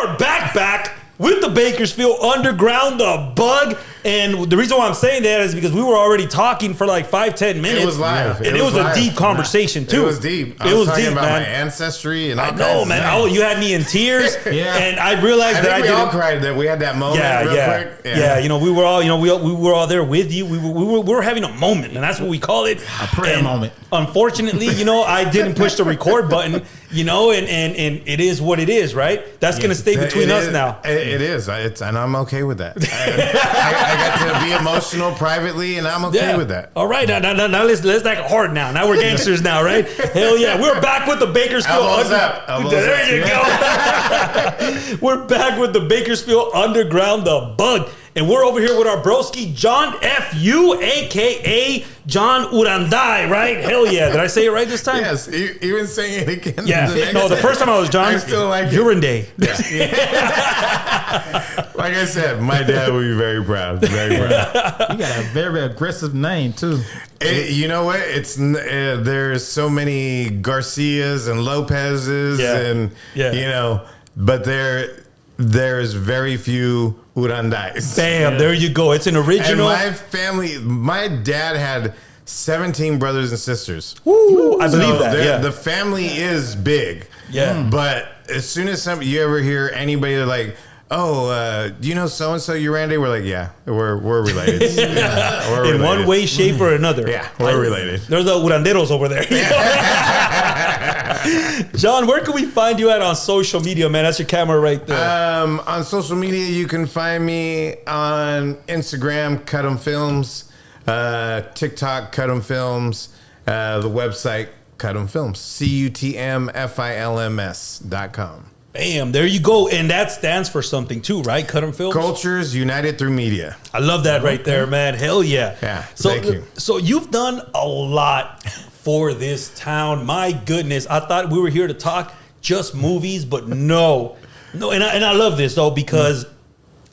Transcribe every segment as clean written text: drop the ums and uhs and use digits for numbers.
are back with the Bakersfield Underground, the Bug. And the reason why I'm saying that is because we were already talking for like 5-10 minutes. It was live. And it was a deep conversation, too. It was deep. I was talking about my ancestry and all that. I know, man. Oh, you had me in tears. Yeah. And I realized I think we all cried that we had that moment real quick. Yeah, you know, we were all there with you. We were having a moment, and that's what we call it. A prayer moment. Unfortunately, you know, I didn't push the record button, you know, and it is what it is, right? That's going to stay between us now. It is. And I'm okay with that. I got to be emotional privately, and I'm okay with that. All right, now let's act hard now. Now we're gangsters now, right? Hell yeah, we're back with the Bakersfield. There you go. We're back with the Bakersfield Underground, the Bug, and we're over here with our broski John F.U, aka John Uranda, right? Hell yeah! Did I say it right this time? Yes, even saying it again. Yeah, no, the first time I was John. I still like Uranday. Like I said, my dad would be very proud. Very proud. You got a very aggressive name too. You know what? It's there's so many Garcias and Lopez's and you know, but there's very few Urandays. Bam, there you go. It's an original. And my family, my dad had 17 brothers and sisters. Woo, I believe that. The family is big. Yeah. But as soon as you ever hear anybody like, oh, do you know so and so Uranday? We're like, yeah, we're related. We're related. In one way, shape, or another. Yeah, we're related. There's the Uranderos over there. John, where can we find you at on social media, man? That's your camera right there. On social media, you can find me on Instagram, Cut 'em Films, TikTok, Cut 'em Films, the website, Cut 'em Films, CUTMFILMS.com. Bam, there you go. And that stands for something too, right? Cut 'em Films? Cultures United Through Media. I love that right there, man. Hell yeah. Yeah, thank you. So you've done a lot for this town. My goodness. I thought we were here to talk just movies, but no. And I love this, though, because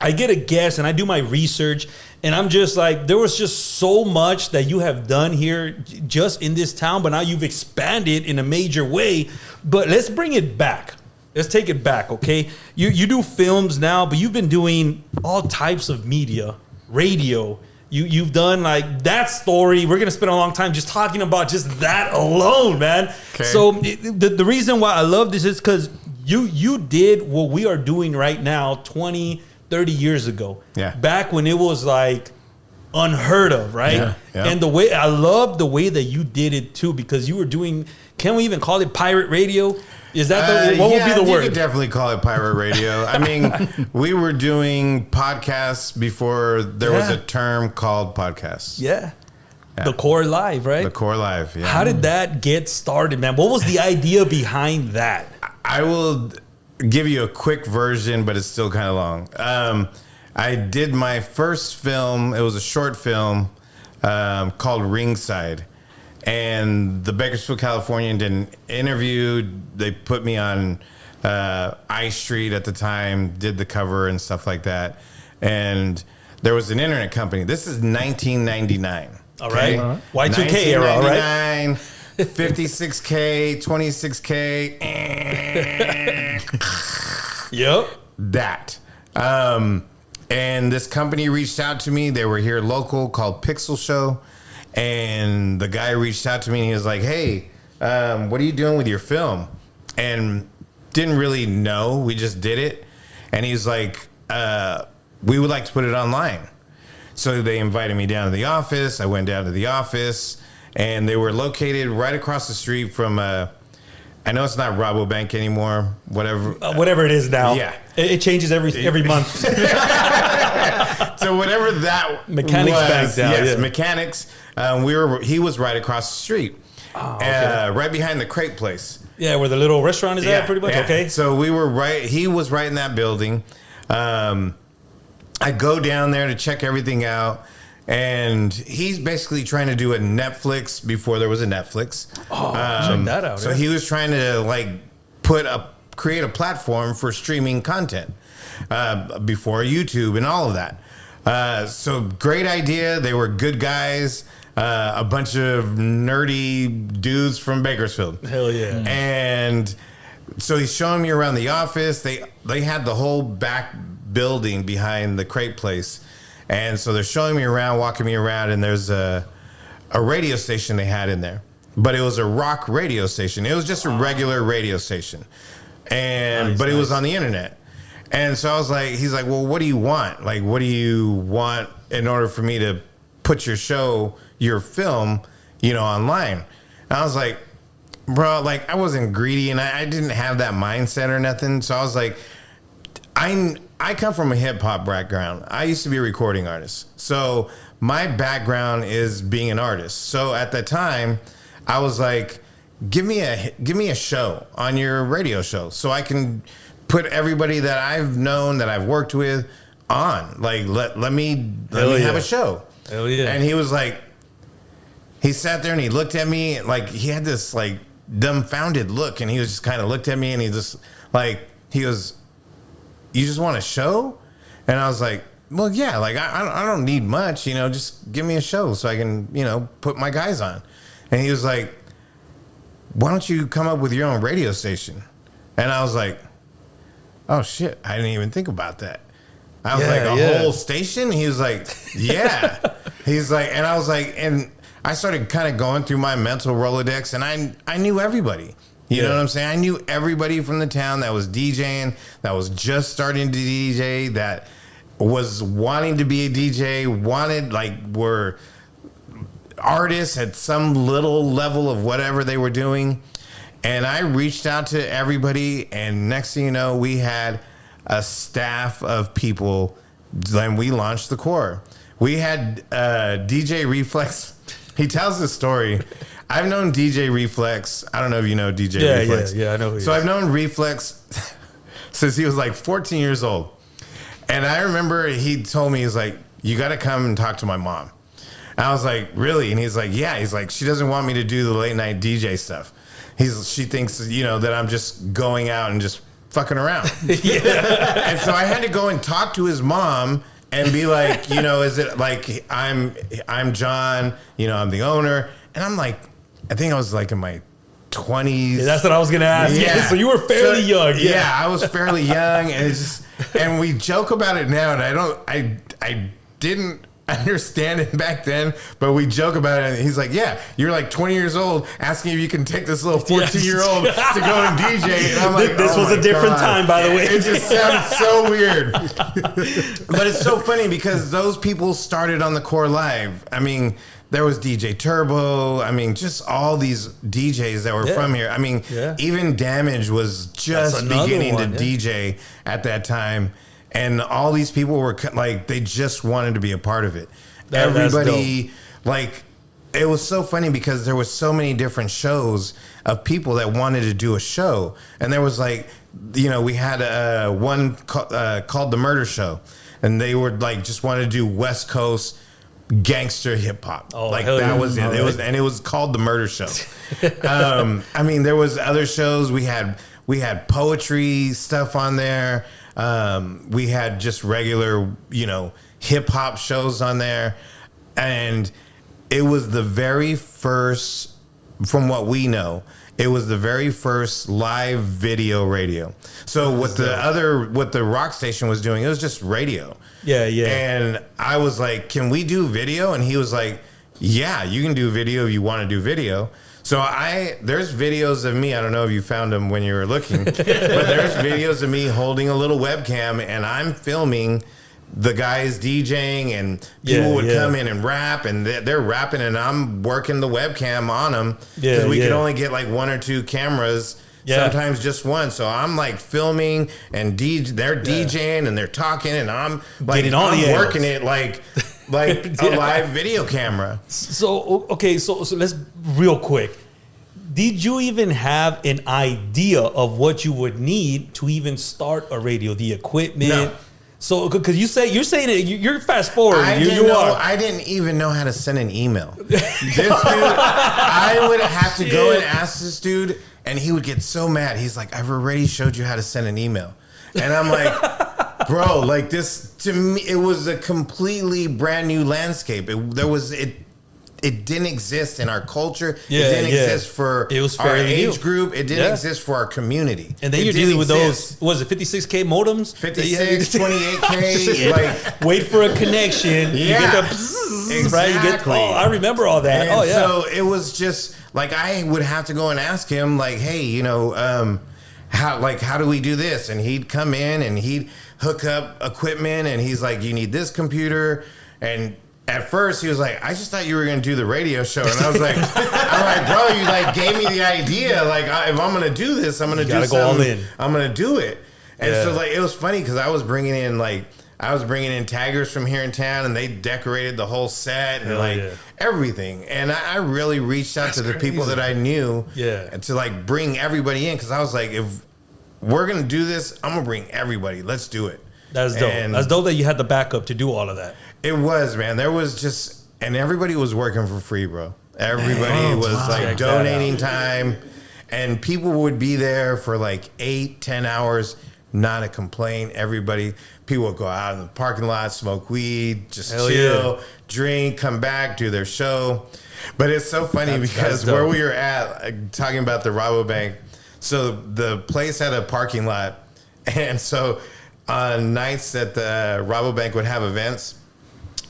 I get a guess and I do my research, and I'm just like, there was just so much that you have done here just in this town, but now you've expanded in a major way. But let's bring it back. Let's take it back, okay? You do films now, but you've been doing all types of media, radio. You've done like that story. We're gonna spend a long time just talking about just that alone, man. Okay. So the reason why I love this is because you did what we are doing right now 20, 30 years ago. Yeah. Back when it was like unheard of, right? Yeah. And the way I love the way that you did it too, because you were doing, can we even call it pirate radio? Is that what would be the word? You could definitely call it pirate radio. I mean, we were doing podcasts before there was a term called podcasts. Yeah. The Core Live, right? The Core Live, yeah. How did that get started, man? What was the idea behind that? I will give you a quick version, but it's still kind of long. I did my first film. It was a short film called Ringside. And the Bakersfield Californian did an interview. They put me on I Street at the time, did the cover and stuff like that. And there was an internet company. This is 1999. All right. Y2K era, all right? 56K, 26K. Yep. That. And this company reached out to me. They were here local, called Pixel Show. And the guy reached out to me and he was like, hey, what are you doing with your film? And didn't really know. We just did it. And he's like, we would like to put it online. So they invited me down to the office. I went down to the office, and they were located right across the street from, I know it's not Rabobank anymore, whatever it is now. Yeah. It changes every month. So whatever that Mechanics was, Bank down. Yes, Yeah. Mechanics. He was right across the street, right behind the crepe place. Yeah, where the little restaurant is at, pretty much. Yeah. Okay. So we were right. He was right in that building. I go down there to check everything out, and he's basically trying to do a Netflix before there was a Netflix. Oh, check that out. So he was trying to create a platform for streaming content before YouTube and all of that. So great idea. They were good guys. A bunch of nerdy dudes from Bakersfield. Hell yeah. And So he's showing me around the office. They had the whole back building behind the crepe place. And so they're showing me around, walking me around, and there's a radio station they had in there. But it was a rock radio station. It was just a regular radio station. But it was on the internet. And so I was like, he's like, well, what do you want? Like, what do you want in order for me to put your show, your film, online? And I was like, bro, like, I wasn't greedy and I didn't have that mindset or nothing. So I was like, I come from a hip hop background. I used to be a recording artist. So my background is being an artist. So at the time, I was like, give me a show on your radio show so I can put everybody that I've known, that I've worked with on. Like, let me have a show. Hell yeah. And he was like, he sat there and he looked at me like he had this like dumbfounded look, and he was just kind of looked at me and he just like, he goes, you just want a show? And I was like, well, yeah, like I don't need much, just give me a show so I can, put my guys on. And he was like, why don't you come up with your own radio station? And I was like, oh shit, I didn't even think about that. I was like, a whole station? He was like, yeah. He's like, and I was like, and I started kind of going through my mental Rolodex, and I knew everybody. You know what I'm saying? I knew everybody from the town that was DJing, that was just starting to DJ, that was wanting to be a DJ, were artists at some little level of whatever they were doing. And I reached out to everybody, and next thing you know, we had a staff of people. Then we launched the core. We had DJ Reflex. He tells this story. I've known DJ Reflex. I don't know if you know DJ Reflex. Yeah, I know who he is. So I've known Reflex since he was like 14 years old. And I remember he told me, he's like, you got to come and talk to my mom. And I was like, really? And he's like, yeah. He's like, she doesn't want me to do the late night DJ stuff. She thinks, that I'm just going out and just fucking around. And so I had to go and talk to his mom and be like, is it like I'm John, I'm the owner. And I'm like, I think I was like in my 20s. Yeah, that's what I was going to ask. Yeah. So you were fairly young. Yeah, I was fairly young. And we joke about it now, and I didn't understand it back then, but we joke about it. And he's like, yeah, you're like 20 years old asking if you can take this little 14-year-old to go and DJ. And I'm like, this was a different time, by the way. It just sounds so weird. But it's so funny because those people started on the Core Live. I mean, there was DJ Turbo. I mean, just all these DJs that were from here. I mean, even Damage was just beginning to DJ at that time. And all these people were like, they just wanted to be a part of it. Everybody, like, it was so funny because there was so many different shows of people that wanted to do a show. And there was like, we had one called The Murder Show. And they were like, just wanted to do West Coast gangster hip hop. Oh, like that was it. And it was called The Murder Show. I mean, there was other shows. We had poetry stuff on there. We had just regular, hip hop shows on there. And it was the very first, from what we know, it was the very first live video radio. So what the rock station was doing, it was just radio. Yeah. And I was like, can we do video? And he was like, yeah, you can do video if you want to do video. So there's videos of me. I don't know if you found them when you were looking, but there's videos of me holding a little webcam and I'm filming the guys DJing, and people would come in and rap, and they're rapping, and I'm working the webcam on them because we could only get like one or two cameras. Sometimes just one. So I'm like filming and they're DJing and they're talking, and I'm like working it like a live video camera. So okay, so let's real quick. Did you even have an idea of what you would need to even start a radio? The equipment? No. So, because you're saying it, you're fast forward. I didn't even know how to send an email. This dude, I would have to go and ask this dude, and he would get so mad. He's like, "I've already showed you how to send an email," and I'm like, "Bro, like this to me, it was a completely brand new landscape. it didn't exist in our culture. Yeah, it didn't exist for it was our fairly age new. group. It didn't exist for our community. And then it you're didn't dealing with exist. those, was it 56K modems? 56, 28K, like wait for a connection. You get the bzzz, right? You get, Exactly. I remember all that. And oh yeah. so it was just like I would have to go and ask him, like, hey, you know, how do we do this? And he'd come in and he'd hook up equipment, and he's like, you need this computer. And at first he was like, I just thought you were going to do the radio show. And I was like, bro, you like gave me the idea. Like, if I'm going to do this, I'm going to do something. Go all in. I'm going to do it. And so like, it was funny because I was bringing in taggers from here in town, and they decorated the whole set and everything. And I really reached out to the people that I knew and to like bring everybody in. Cause I was like, if we're going to do this, I'm going to bring everybody. Let's do it. That's dope. That's dope that you had the backup to do all of that. It was, man. There was just, and everybody was working for free, bro. Everybody was like donating time, and people would be there for like 8-10 hours, not a complaint. People would go out in the parking lot, smoke weed, just chill, drink, come back, do their show. But it's so funny because where we were at, talking about the Rabobank, so the place had a parking lot, and so on nights that the Rabobank would have events,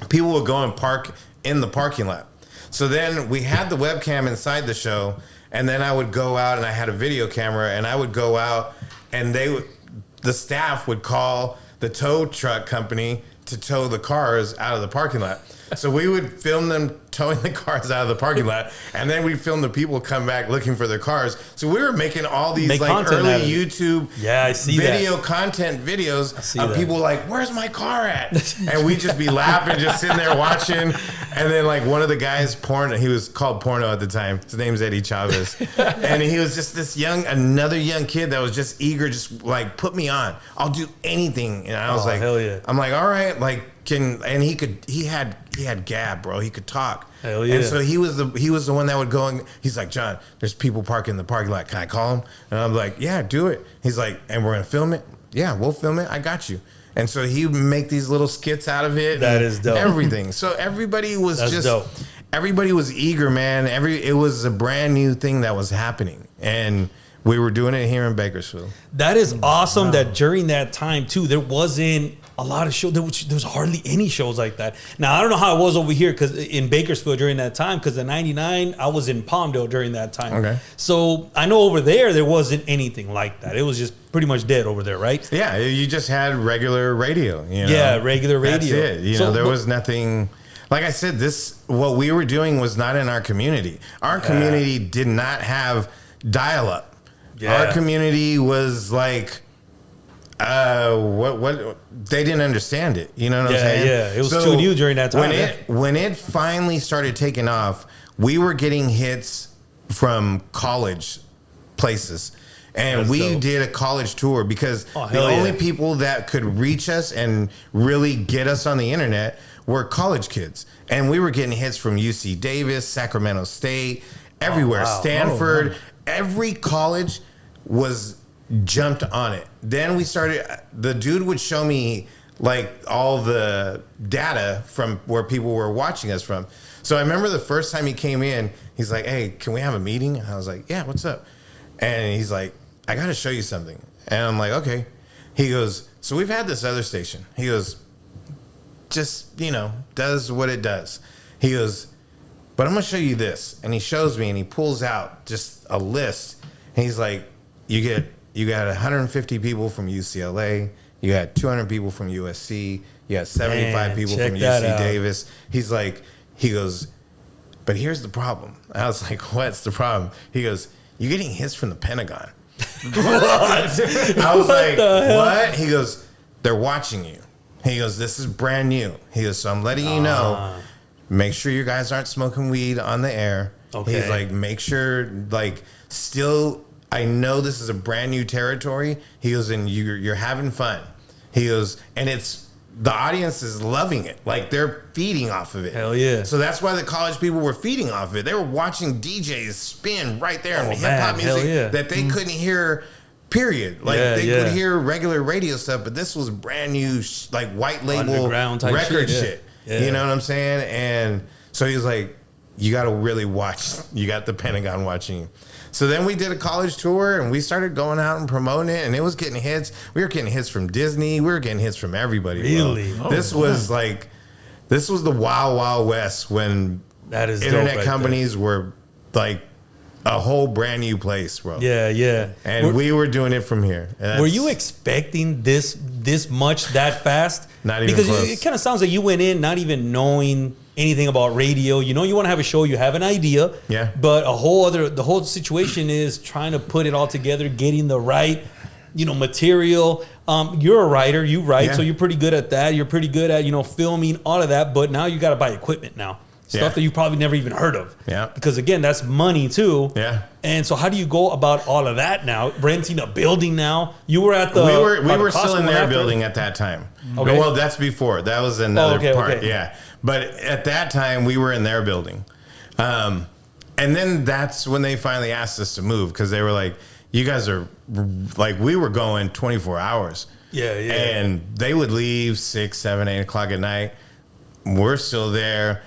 people would go and park in the parking lot. So then we had the webcam inside the show, and then I would go out, and I had a video camera, and I would go out, and the staff would call the tow truck company to tow the cars out of the parking lot. So we would film them towing the cars out of the parking lot, and then we'd film the people come back looking for their cars. So we were making all these like early YouTube content videos of people like, where's my car at? And we'd just be laughing, just sitting there watching. And then like one of the guys, he was called Porno at the time. His name's Eddie Chavez. And he was just another young kid that was just eager, just like, put me on. I'll do anything. And I was like, hell yeah. I'm like, all right, like, he had gab, bro. He could talk. Hell yeah. And so he was the one that would go and he's like, John, there's people parking in the parking lot. Can I call them? And I'm like, yeah, do it. He's like, and we're gonna film it? Yeah, we'll film it. I got you. And so he would make these little skits out of it. That is dope. Everything. So everybody was everybody was eager, man. It was a brand new thing that was happening. And we were doing it here in Bakersfield. That is awesome that during that time too, there wasn't a lot of shows. There was hardly any shows like that. Now, I don't know how it was over here because in Bakersfield during that time, because in '99, I was in Palmdale during that time. Okay. So I know over there wasn't anything like that. It was just pretty much dead over there, right? Yeah, you just had regular radio. You know? Yeah, regular radio. That's it. There was nothing. Like I said, what we were doing was not in our community. Our community did not have dial-up. Yeah. Our community was like, what they didn't understand it. You know what I'm saying? Yeah, it was too new during that time. When it finally started taking off, we were getting hits from college places. And we did a college tour because the only people that could reach us and really get us on the internet were college kids. And we were getting hits from UC Davis, Sacramento State, everywhere, Stanford, every college was jumped on it. Then the dude would show me like all the data from where people were watching us from. So I remember the first time he came in, he's like, hey, can we have a meeting? And I was like, yeah, what's up? And he's like, I got to show you something. And I'm like, okay. He goes, so we've had this other station. He goes, just, does what it does. He goes, but I'm going to show you this. And he shows me and he pulls out just a list. And he's like, you got 150 people from UCLA. You had 200 people from USC. You had 75 people from UC Davis. He goes, but here's the problem. I was like, what's the problem? He goes, you're getting hits from the Pentagon. I was like, what? He goes, they're watching you. He goes, this is brand new. He goes, so I'm letting you know, make sure you guys aren't smoking weed on the air. Okay. He's like, make sure, still, I know this is a brand new territory. He goes, and you're having fun. He goes, and the audience is loving it. Like, they're feeding off of it. Hell yeah. So that's why the college people were feeding off of it. They were watching DJs spin right there in hip-hop music that they couldn't hear, period. Like, they could hear regular radio stuff, but this was brand new, white label record shit. Yeah. You know what I'm saying? And so he was like, you got to really watch. You got the Pentagon watching you. So then we did a college tour and we started going out and promoting it, and it was getting hits. We were getting hits from Disney. We were getting hits from everybody. Really? Bro. This was the wild, wild west when that is internet companies were like a whole brand new place, bro. Yeah, yeah. And we were doing it from here. Were you expecting this much that fast? Not even because close. It kind of sounds like you went in not even knowing anything about radio. You know, you want to have a show, you have an idea. Yeah. But the whole situation is trying to put it all together, getting the right, material. You're a writer, you write, so you're pretty good at that. You're pretty good at, filming, all of that. But now you got to buy equipment now. Stuff that you probably never even heard of. Yeah. Because again, that's money too. Yeah. And so how do you go about all of that now? Renting a building now? You were at the We were still in their building at that time. Okay. Well, that's before. That was another part. Okay. Yeah. But at that time we were in their building. And then that's when they finally asked us to move, because they were like, you guys are like, we were going 24 hours. Yeah. And they would leave 6, 7, 8 o'clock at night. We're still there.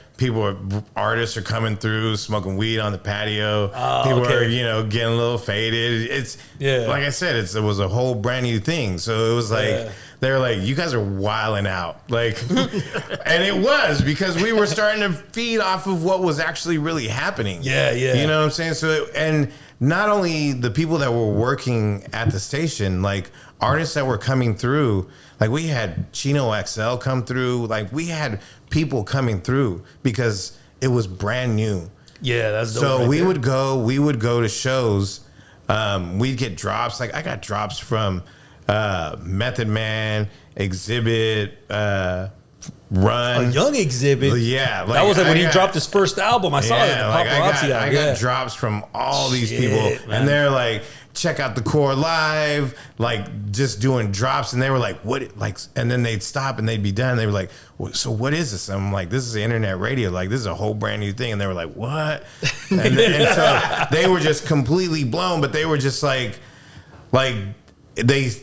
Artists are coming through, smoking weed on the patio. People are, getting a little faded. It's like I said, it was a whole brand new thing. So it was like, they were like, you guys are wilding out. Like, and it was, because we were starting to feed off of what was actually really happening. Yeah. You know what I'm saying? So, and not only the people that were working at the station, like artists that were coming through, like we had Chino XL come through, like we had people coming through because it was brand new. Yeah, that's dope. So we would go to shows. We'd get drops. Like I got drops from Method Man, Exhibit, Run. A young Exhibit. Yeah. That was like when he dropped his first album. I saw that. Like Paparazzi I got drops from all these people. Man. And they're like, check out the core live, like just doing drops. And they were like, what? Like, and then they'd stop and they'd be done. They were like, so what is this? I'm like, this is internet radio. Like, this is a whole brand new thing. And they were like, what? And so they were just completely blown, but they were just like they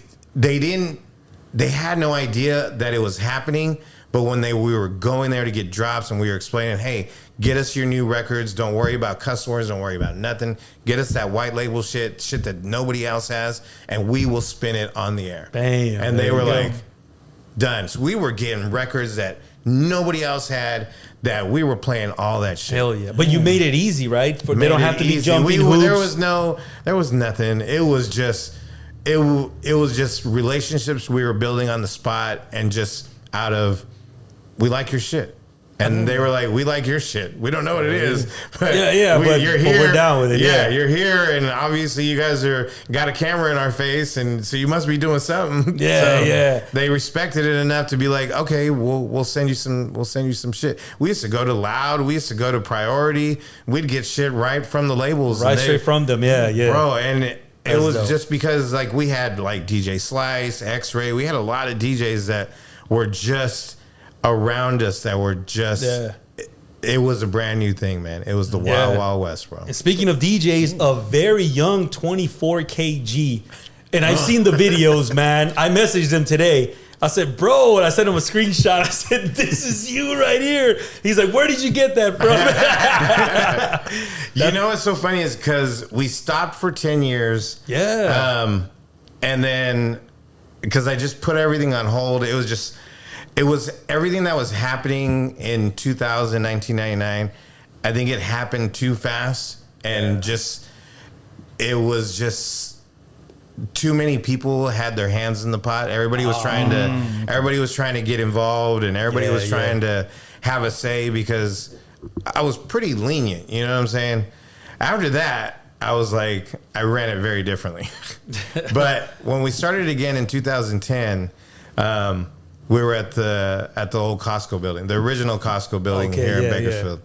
had no idea that it was happening. But when we were going there to get drops and we were explaining, hey, get us your new records. Don't worry about customers. Don't worry about nothing. Get us that white label shit that nobody else has, and we will spin it on the air. Bam. And they were like, done. So we were getting records that nobody else had, that we were playing all that shit. Hell yeah. But you made it easy, right? They don't have to be jumping hoops. There was nothing. It was just relationships we were building on the spot, and just out of, we like your shit. And they were like, we like your shit. We don't know what it is. But but you're here. But we're down with it. Yeah, you're here. And obviously you guys got a camera in our face. And so you must be doing something. Yeah. They respected it enough to be like, okay, we'll send you some shit. We used to go to Loud. We used to go to Priority. We'd get shit right from the labels. Right straight from them. Yeah. Bro, and it was dope. Just because like we had like DJ Slice, X-Ray. We had a lot of DJs that were just around us that were just it was a brand new thing, man. It was the wild west, bro. And speaking of DJs, a very young 24 kg, and I've seen the videos, man. I messaged him today. I said, bro, and I sent him a screenshot. I said, this is you right here. He's like, where did you get that from? You know what's so funny is because we stopped for 10 years. Yeah. And then because I just put everything on hold, it was everything that was happening in 1999. I think it happened too fast, and it was just too many people had their hands in the pot. Everybody was trying to get involved, and everybody was trying to have a say, because I was pretty lenient. You know what I'm saying? After that, I was like, I ran it very differently. But when we started again in 2010, we were at the old Costco building, the original Costco building here in Bakersfield.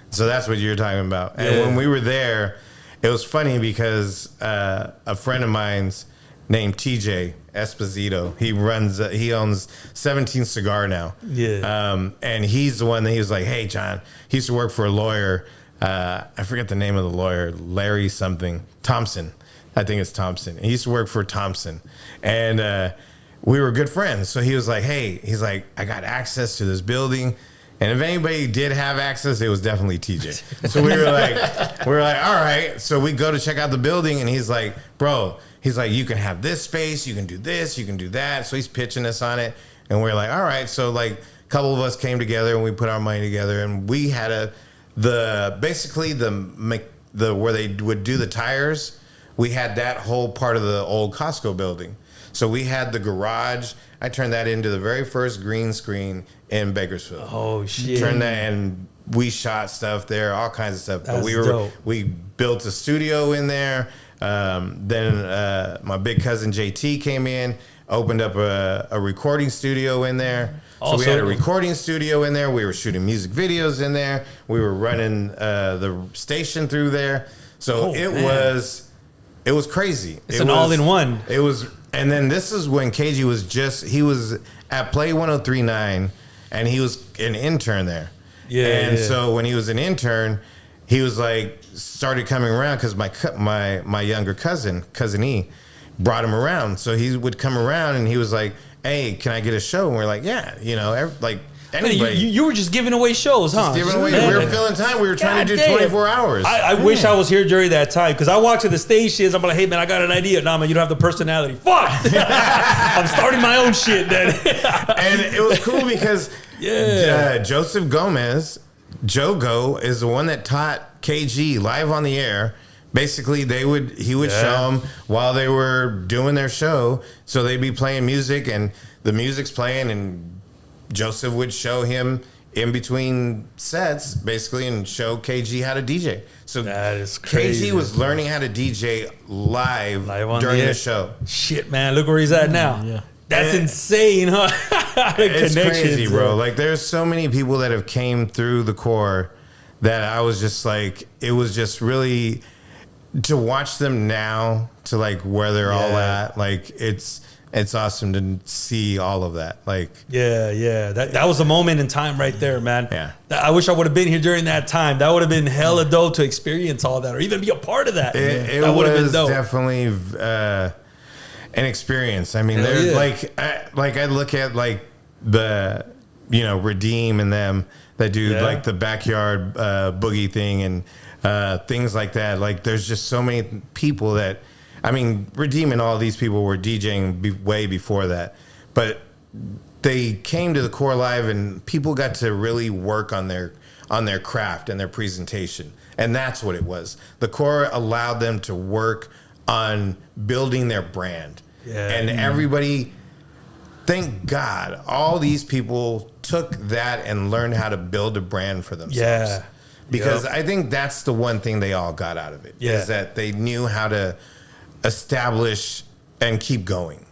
So that's what you're talking about. And when we were there, it was funny because a friend of mine's named TJ Esposito, he owns 17 Cigar now. Yeah. And he's the one that he was like, hey, John, he used to work for a lawyer. I forget the name of the lawyer, Larry something, Thompson. I think it's Thompson. He used to work for Thompson. And we were good friends. So he was like, hey, I got access to this building. And if anybody did have access, it was definitely TJ. So we were like, all right. So we go to check out the building, and he's like, bro, he's like, you can have this space, you can do this, you can do that. So he's pitching us on it, and we're like, all right. So like a couple of us came together, and we put our money together, and we had basically the where they would do the tires. We had that whole part of the old Costco building. So we had the garage. I turned that into the very first green screen in Bakersfield. Oh shit! Turned that, and we shot stuff there, all kinds of stuff. That's But we built a studio in there. Then my big cousin JT came in, opened up a recording studio in there. So we had a recording studio in there. We were shooting music videos in there. We were running the station through there. So it was crazy. It's an all-in-one. It was. And then this is when KG was at Play 103.9, and he was an intern there. So when he was an intern, he was like, started coming around because my younger cousin E, brought him around. So he would come around, and he was like, hey, can I get a show? And we're like, yeah, like anybody. You were just giving away shows, huh? Just giving away. We were filling time. We were trying to do 24 hours. I wish I was here during that time, because I walked to the stations. I'm like, hey, man, I got an idea. Nah, man, you don't have the personality. Fuck! I'm starting my own shit then. And it was cool because Joseph Gomez, Jogo, is the one that taught KG live on the air. Basically, he would show them while they were doing their show. So they'd be playing music, and the music's playing, and Joseph would show him in between sets, basically, and show KG how to DJ. So that is crazy. KG was learning how to DJ live during the show. Shit, man, look where he's at now. Yeah. That's insane, huh? It's crazy, bro. Like, there's so many people that have came through the core that I was just like, it was just really, to watch them now to like where they're all at, like it's awesome to see all of that. Like, that was a moment in time right there, man. Yeah, I wish I would have been here during that time. That would have been hella dope to experience all that, or even be a part of that. It that would have been dope. Definitely an experience. I mean, there's I look at like the Redeem and them that do like the backyard boogie thing and things like that. Like, there's just so many people that. I mean, Redeem and all these people were DJing way before that, but they came to the Core Live, and people got to really work on their craft and their presentation, and that's what it was. The Core allowed them to work on building their brand, and everybody. Thank God, all these people took that and learned how to build a brand for themselves. Yeah, because I think that's the one thing they all got out of it is that they knew how to establish and keep going.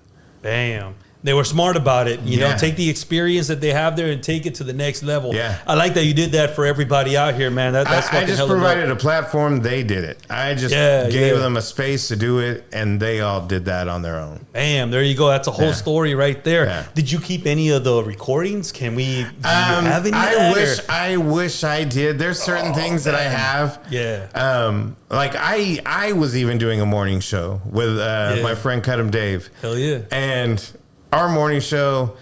Bam. They were smart about it. You know, take the experience that they have there and take it to the next level. Yeah. I like that you did that for everybody out here, man. That's I just provided a platform. They did it. I just gave them a space to do it, and they all did that on their own. Bam. There you go. That's a whole story right there. Yeah. Did you keep any of the recordings? Can we do you have any I wish I did. There's certain things that I have. Yeah. Like I was even doing a morning show with my friend Cudham Dave. Hell yeah. And our morning show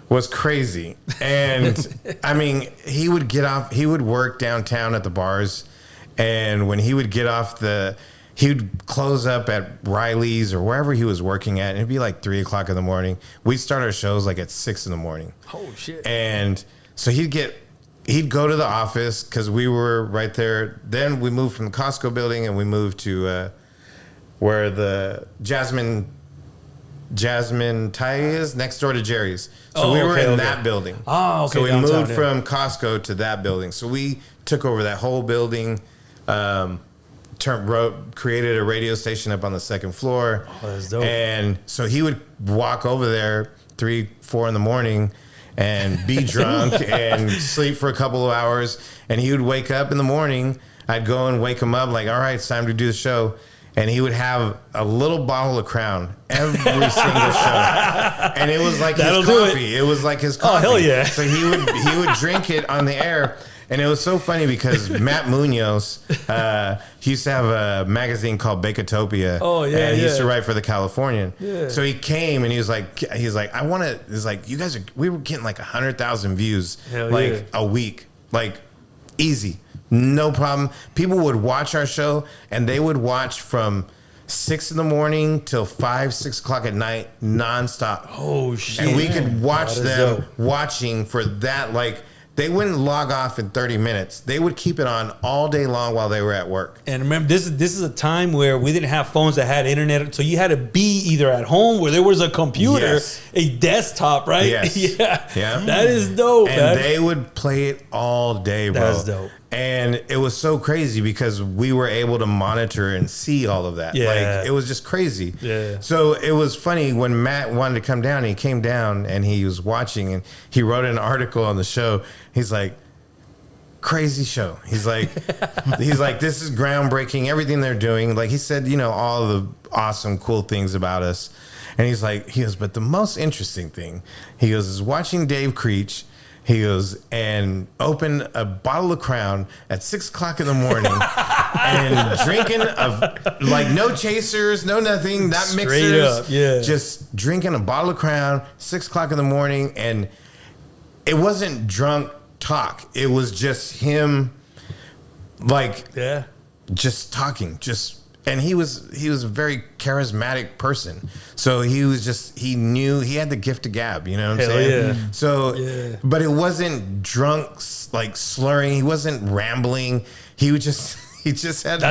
was crazy. And I mean, he would work downtown at the bars. And when he would get off he would close up at Riley's or wherever he was working at. And it'd be like 3:00 in the morning. We'd start our shows like at 6 in the morning. Oh shit. And so he'd go to the office because we were right there. Then we moved from the Costco building and we moved to where the Jasmine Thai is, next door to Jerry's. So we were in that building. Oh, okay. So we moved from Costco to that building. So we took over that whole building, created a radio station up on the second floor. Oh, that's dope. And so he would walk over there 3-4 in the morning and be drunk and sleep for a couple of hours. And he would wake up in the morning. I'd go and wake him up like, all right, it's time to do the show. And he would have a little bottle of Crown every single show. And it was like his coffee. It was like his coffee. Oh, hell yeah. So he would drink it on the air. And it was so funny because Matt Munoz, he used to have a magazine called Bakatopia. Oh, yeah, and he used to yeah. write for the Californian. Yeah. So he came and he was like, I want to. He's like, you guys are. We were getting like 100,000 views Hell like yeah. a week, like easy, no problem. People would watch our show and they would watch from 6 a.m. till 5, 6 o'clock at night, nonstop. Oh shit! And we could watch That is them dope. watching for that. Like they wouldn't log off in 30 minutes. They would keep it on all day long while they were at work. And remember, this is a time where we didn't have phones that had internet, so you had to be either at home where there was a computer, Yes. a desktop, right? Yes. Yeah, Yeah. that is dope. And man. they would play it all day, bro. That's dope. And it was so crazy because we were able to monitor and see all of that. Yeah. Like, it was just crazy. Yeah. So it was funny when Matt wanted to come down, he came down and he was watching and he wrote an article on the show. He's like, crazy show. He's like, this is groundbreaking, everything they're doing. Like he said, all the awesome, cool things about us. And he goes, but the most interesting thing, he goes, is watching Dave Creech. He goes, and open a bottle of Crown at 6 o'clock in the morning and drinking like no chasers, no nothing, not Straight mixers. up, yeah. Just drinking a bottle of Crown, 6 o'clock in the morning. And it wasn't drunk talk. It was just him like yeah. just talking, and he was a very charismatic person. So he knew he had the gift of gab, you know what I'm Hell saying? yeah. So, Yeah. but it wasn't drunk, like slurring. He wasn't rambling. He just had,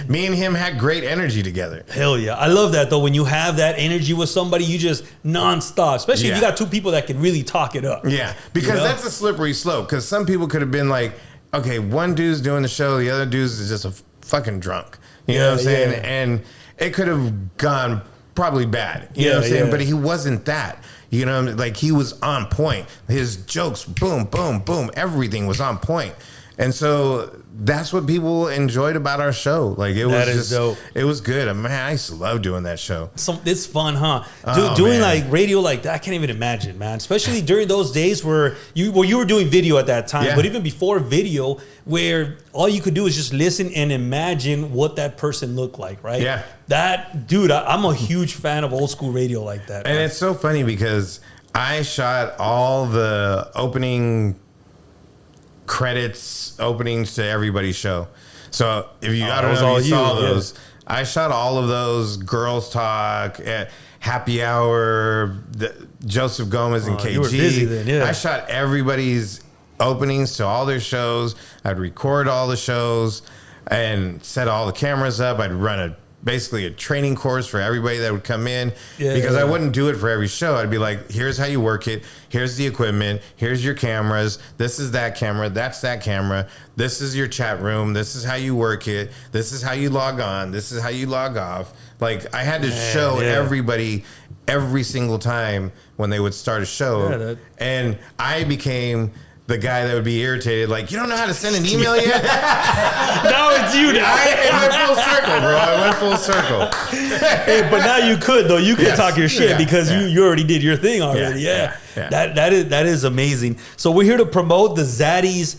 me and him had great energy together. Hell yeah. I love that though. When you have that energy with somebody, you just nonstop, especially if you Yeah. got two people that can really talk it up. Yeah, because You know? that's a slippery slope. Because some people could have been like, okay, one dude's doing the show, the other dude's is just a fucking drunk. You know what I'm saying? Yeah. And it could have gone probably bad. You know what I'm saying? Yeah. But he wasn't that. You know, like he was on point. His jokes, boom, boom, boom. Everything was on point. And so that's what people enjoyed about our show. Like it was That is just dope. It was good. Man, I used to love doing that show. It's fun, huh? Oh, Doing man. like radio like that, I can't even imagine, man. Especially during those days where you were doing video at that time, Yeah. but even before video, where all you could do is just listen and imagine what that person looked like, right? Yeah. That dude, I'm a huge fan of old school radio like that. And man. it's so funny because I shot all the openings to everybody's show. So if you, I don't was know all if you saw you, yeah. those, I shot all of those. Girls Talk, Happy Hour, Joseph Gomez and KG. you were busy then, yeah. I shot everybody's openings to all their shows. I'd record all the shows and set all the cameras up. I'd run basically a training course for everybody that would come in because I wouldn't do it for every show. I'd be like, here's how you work it. Here's the equipment. Here's your cameras. This is that camera. That's that camera. This is your chat room. This is how you work it. This is how you log on. This is how you log off. Like I had to show everybody every single time when they would start a show. And I became the guy that would be irritated, like, you don't know how to send an email yet? now it's you. It went full circle, bro. It went full circle. Hey, but now you could though. You could Yes. talk your shit Yeah. because Yeah. you already did your thing already. Yeah. Yeah. Yeah. That is amazing. So we're here to promote the Zaddies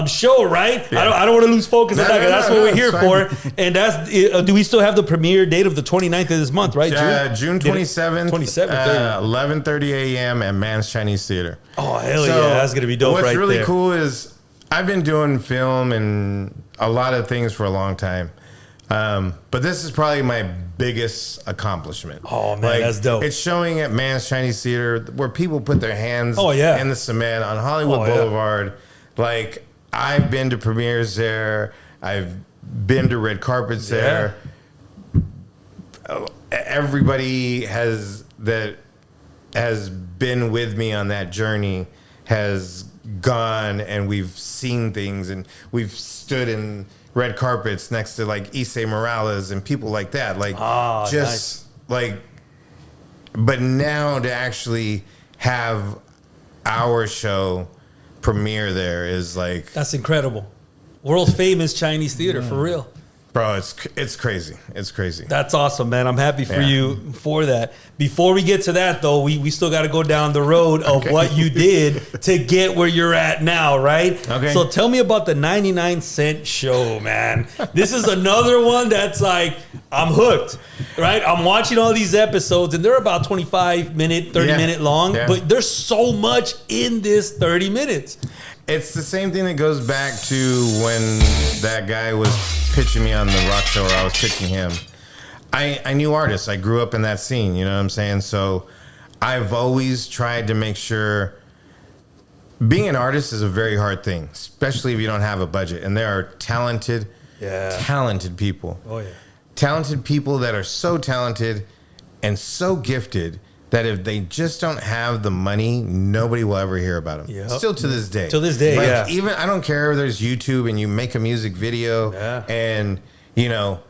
show, right? Yeah. I don't want to lose focus on No, that. 'Cause no, that's no, what no, we're here it's for. And that's do we still have the premiere date of the 29th of this month, right? June 27th, 27th, 11:30 a.m. at Man's Chinese Theater. Oh hell yeah, that's gonna be dope. What's right really there. cool is I've been doing film and a lot of things for a long time. But this is probably my biggest accomplishment. Oh, man, that's dope. It's showing at Man's Chinese Theater where people put their hands in the cement on Hollywood Boulevard. Like, I've been to premieres there. I've been to red carpets there. Everybody that has been with me on that journey has gone, and we've seen things, and we've stood in red carpets next to like Issei Morales and people like that. Like, but now to actually have our show premiere there is like, That's incredible. World famous Chinese theater for real. Bro, it's crazy. It's crazy. That's awesome, man. I'm happy for you for that. Before we get to that, though, we still got to go down the road of what you did to get where you're at now, right? Okay. So tell me about the 99-cent show, man. This is another one that's like, I'm hooked, right? I'm watching all these episodes, and they're about 25-minute, 30-minute long, but there's so much in this 30 minutes. It's the same thing that goes back to when that guy was pitching me on the rock show, or I was pitching him. I knew artists. I grew up in that scene, you know what I'm saying? So I've always tried to make sure being an artist is a very hard thing, especially if you don't have a budget. And there are talented people. Oh, yeah. Talented people that are so talented and so gifted that if they just don't have the money, nobody will ever hear about them. Yep. Still to this day. To this day, like, even I don't care if there's YouTube and you make a music video and, you know,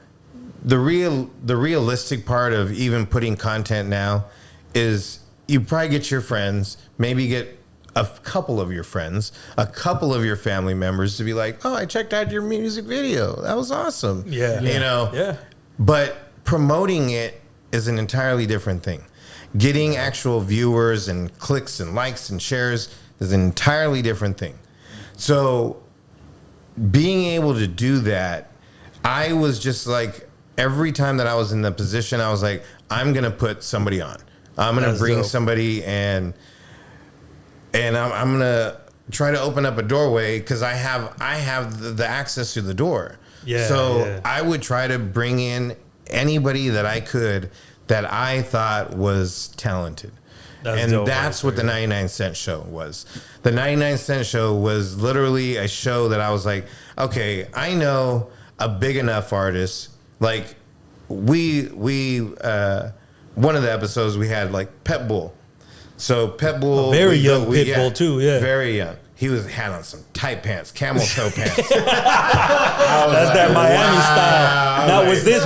the realistic part of even putting content now is you probably get your friends, maybe get a couple of your friends, a couple of your family members to be like, oh, I checked out your music video. That was awesome. Yeah. You know? Yeah. But promoting it is an entirely different thing. Getting actual viewers and clicks and likes and shares is an entirely different thing. So being able to do that, I was just like, every time that I was in the position, I was like, I'm going to put somebody on. I'm going to bring somebody and I'm going to try to open up a doorway because I have the access to the door. Yeah. So I would try to bring in anybody that I could that I thought was talented. That's what the 99-cent show was. The 99-cent show was literally a show that I was like, okay, I know a big enough artist. Like we one of the episodes we had like Pitbull. So Pitbull, very young Pitbull too, very young. He had on some tight pants, camel toe pants. That's that Miami style. Now, was this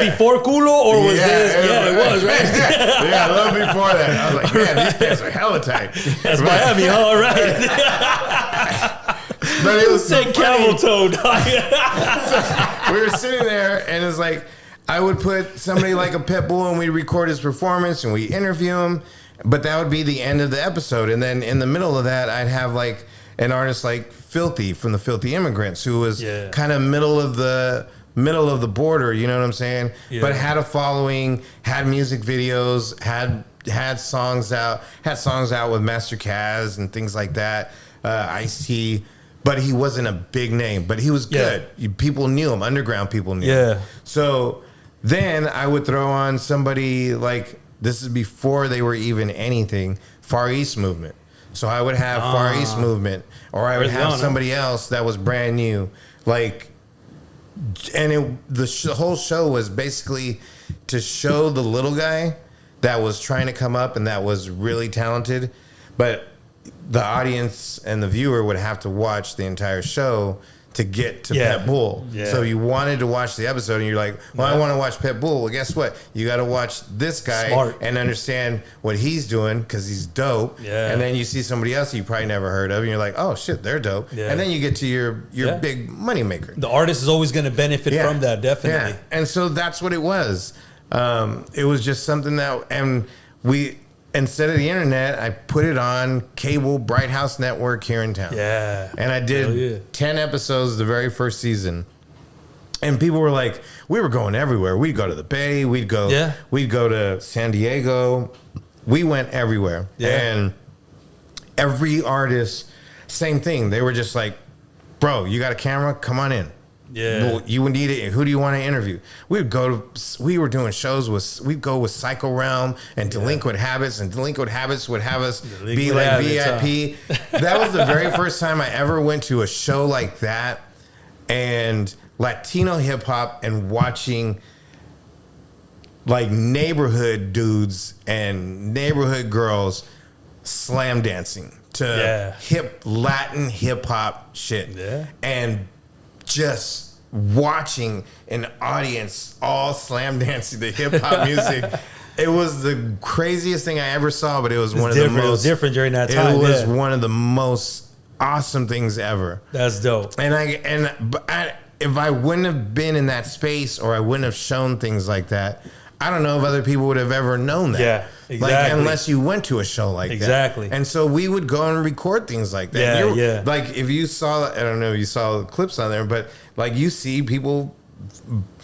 before Culo or was this? It was, right? Yeah, a little before that. I was like, man, these pants are hella tight. That's Miami, all right. But it was so camel toe. So we were sitting there, and it's like I would put somebody like a Pitbull, and we'd record his performance, and we interview him. But that would be the end of the episode, and then in the middle of that, I'd have like an artist like Filthy from the Filthy Immigrants, who was kind of middle of the border, you know what I'm saying? Yeah. But had a following, had music videos, had songs out with Master Kaz and things like that. Ice-T, but he wasn't a big name, but he was good. People knew him, underground people knew him. So then I would throw on somebody like, this is before they were even anything, Far East Movement. So I would have Far East Movement, or I would have somebody else that was brand new. Like, and the whole show was basically to show the little guy that was trying to come up and that was really talented, but the audience and the viewer would have to watch the entire show to get to Pitbull. Yeah. So you wanted to watch the episode and you're like, well, I want to watch Pitbull. Well, guess what? You got to watch this guy and understand what he's doing because he's dope. Yeah. And then you see somebody else you probably never heard of and you're like, oh, shit, they're dope. Yeah. And then you get to your big money maker. The artist is always going to benefit from that, definitely. Yeah. And so that's what it was. It was just something that, and instead of the internet, I put it on cable Bright House Network here in town. Yeah. And I did 10 episodes the very first season. And people were like, we were going everywhere. We'd go to the Bay. We'd go to San Diego. We went everywhere. Yeah. And every artist, same thing. They were just like, bro, you got a camera? Come on in. Yeah, well, you would need it. Who do you want to interview? We were doing shows we'd go with Psycho Realm and Delinquent Habits, and Delinquent Habits would have us be like VIP. That was the very first time I ever went to a show like that, and Latino hip hop, and watching like neighborhood dudes and neighborhood girls slam dancing to Latin hip hop shit, and just watching an audience all slam dancing to hip hop music. It was the craziest thing I ever saw, but it was one of the most. It was different during that time. It was one of the most awesome things ever. That's dope. And if I wouldn't have been in that space or I wouldn't have shown things like that, I don't know if other people would have ever known that. Yeah, exactly. Like, unless you went to a show like that. Exactly. And so we would go and record things like that. Yeah. Like, if you saw, I don't know if you saw the clips on there, but like you see people,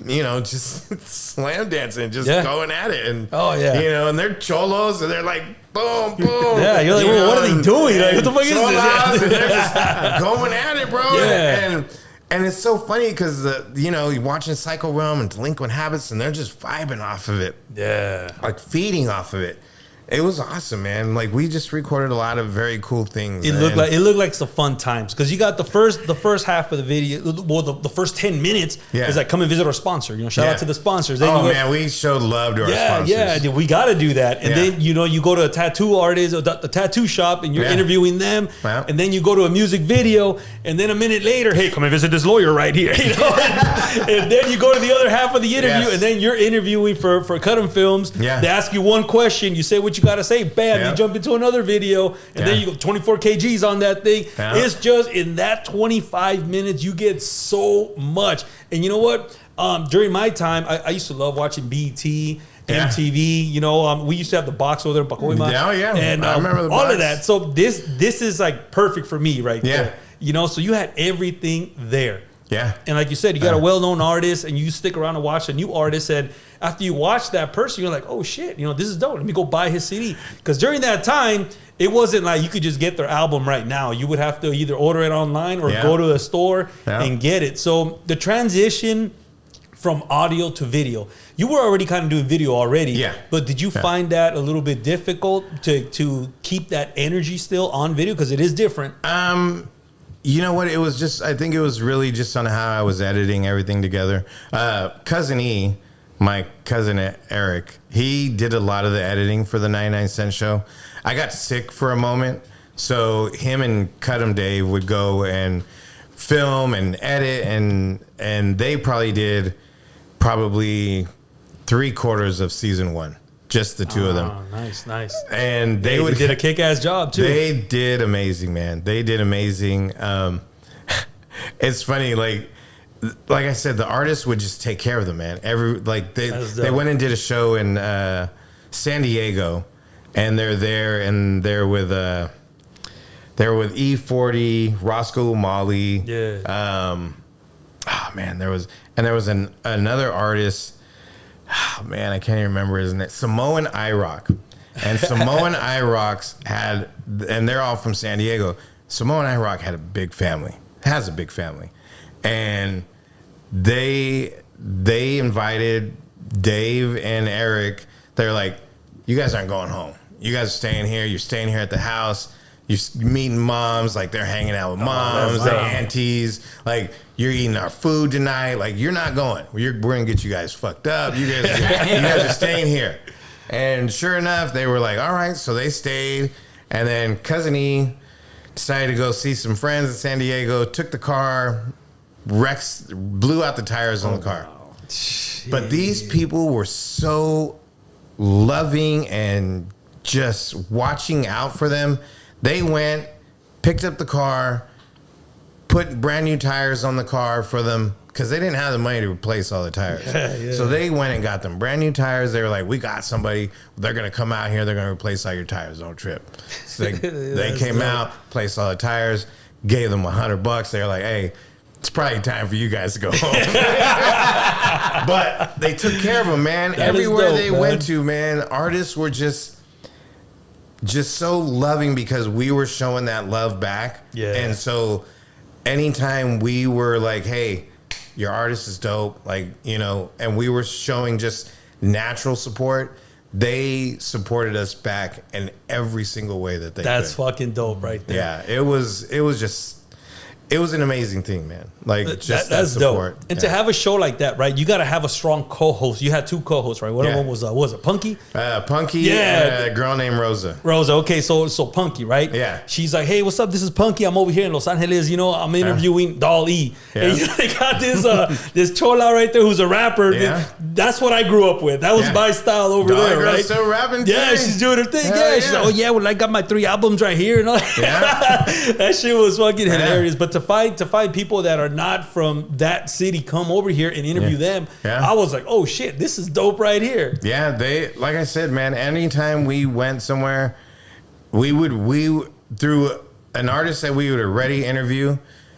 you know, just slam dancing, just going at it. And, you know, and they're cholos and they're like, boom, boom. Yeah, you're like, well, what are they doing? Like, what the fuck is this? And they're just going at it, bro. Yeah. And it's so funny because, you know, you're watching Psycho Realm and Delinquent Habits, and they're just vibing off of it. Yeah. Like, feeding off of it. It was awesome, man. Like, we just recorded a lot of very cool things. It looked like some fun times because you got the first half of the video. Well, the first 10 minutes is like, come and visit our sponsor. You know, shout out to the sponsors. Then man, we showed love to our sponsors. Yeah, we got to do that. And then you know, you go to a tattoo artist or the tattoo shop and you're interviewing them. Wow. And then you go to a music video, and then a minute later, hey, come and visit this lawyer right here. You know, and then you go to the other half of the interview, and then you're interviewing for Cut 'em Films. Yeah. They ask you one question, you say what you got to say, bam, you jump into another video, and then you go 24 kgs on that thing. It's just in that 25 minutes, you get so much. And you know what? During my time, I used to love watching BET, MTV. You know, we used to have the box over there in Pacoima. And I remember the all box. of that. So this is like perfect for me right there. You know, so you had everything there. Yeah. And like you said, you got a well-known artist and you stick around and watch a new artist. And after you watch that person, you're like, oh shit, you know, this is dope. Let me go buy his CD. Because during that time, it wasn't like you could just get their album right now. You would have to either order it online or go to a store and get it. So the transition from audio to video, you were already kind of doing video already. Yeah. But did you find that a little bit difficult to keep that energy still on video? Because it is different. You know what? It was just, I think it was really just on how I was editing everything together. Cousin E, my cousin Eric, he did a lot of the editing for the 99 Cent Show. I got sick for a moment, so him and Cut 'em Dave would go and film and edit, and they probably did 3/4 of season 1. Just the two of them. Nice. And they did a kick-ass job too. They did amazing, man. They did amazing. It's funny, like I said, the artists would just take care of them, man. They went and did a show in San Diego, and they're there, and they're with E40, Roscoe Umali. Yeah. Oh man, there was another artist. Oh, man, I can't even remember his name. Samoan IROC. And Samoan IROCs had, and they're all from San Diego. Samoan IROC had a big family, has a big family. And they invited Dave and Eric. They're like, you guys aren't going home. You guys are staying here. You're staying here at the house. You're meeting moms, like they're hanging out with moms, their aunties. Like, you're eating our food tonight. Like, you're not going. We're gonna get you guys fucked up. You guys are staying here. And sure enough, they were like, all right. So they stayed. And then Cousin E decided to go see some friends in San Diego. Took the car, blew out the tires on the car. Wow. But these people were so loving and just watching out for them. They went, picked up the car, put brand new tires on the car for them because they didn't have the money to replace all the tires. So they went and got them brand new tires. They were like, we got somebody. They're going to come out here. They're going to replace all your tires. Don't trip. So they came out, placed all the tires, gave them $100. They were like, hey, it's probably time for you guys to go home. But they took care of them, man. Everywhere they went to, man, artists were just so loving because we were showing that love back. Yeah. And so anytime we were like, hey, your artist is dope, like, you know, and we were showing just natural support, they supported us back in every single way that they could. That's fucking dope right there. Yeah, it was an amazing thing, man. Like, just that's support. Dope. And to have a show like that, right? You got to have a strong co-host. You had two co-hosts, right? One of them was it Punky? Punky, and a girl named Rosa. Okay, so Punky, right? Yeah. She's like, hey, what's up? This is Punky. I'm over here in Los Angeles. You know, I'm interviewing Doll E. Yeah. And they got this chola right there who's a rapper. Yeah. That's what I grew up with. That was my style over there, right? Still rapping. Yeah, she's doing her thing. She's like, oh yeah, well, I got my 3 albums right here and all. Yeah. That shit was fucking hilarious. But to find people that are not from that city come over here and interview them, I was like, oh shit, this is dope right here. Yeah, they, like I said, man, anytime we went somewhere, we through an artist that we would already interview,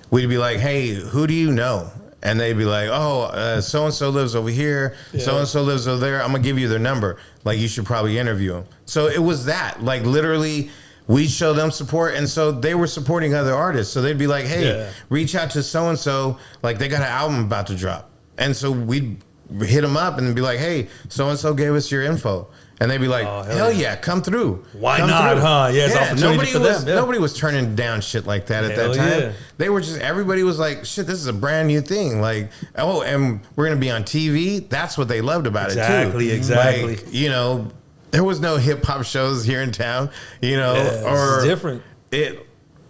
we'd be like, hey, who do you know? And they'd be like, oh, so-and-so lives over here. Yeah. So-and-so lives over there. I'm going to give you their number. Like, you should probably interview them. So it was that. Like, literally, we show them support. And so they were supporting other artists. So they'd be like, hey, reach out to so-and-so. Like, they got an album about to drop. And so we'd hit them up and be like, hey, so-and-so gave us your info. And they'd be like, hell yeah, come through. Why not, huh? Yeah, it's opportunity for them. Nobody was turning down shit like that at that time. Yeah. They were just, everybody was like, shit, this is a brand new thing. Like, oh, and we're going to be on TV. That's what they loved about it, too. Exactly. Like, you know, there was no hip-hop shows here in town, you know. Or it's different.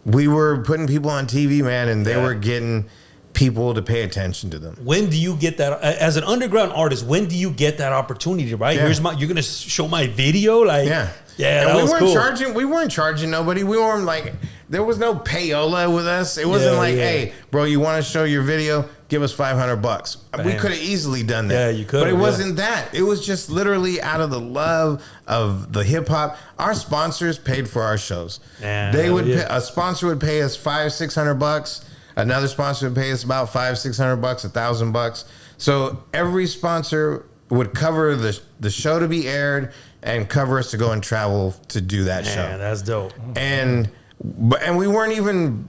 We were putting people on TV, man, and they were getting people to pay attention to them. When do you get that as an underground artist? When do you get that opportunity? Right, you're gonna show my video, like and that we was weren't cool. charging. We weren't charging nobody. We weren't like, there was no payola with us. It wasn't hey, bro, you want to show your video? Give us $500. We could have easily done that. Yeah, you could. But it wasn't that. It was just literally out of the love of the hip hop. Our sponsors paid for our shows. They would a sponsor would pay us $500-600. Another sponsor would pay us about $500-600, $1,000. So every sponsor would cover the show to be aired and cover us to go and travel to do that show. Yeah, that's dope. And we weren't even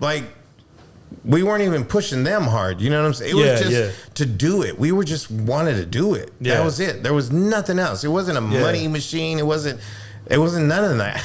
pushing them hard. You know what I'm saying? It was just to do it. We were just wanted to do it. That was it. There was nothing else. It wasn't a money machine. It wasn't none of that.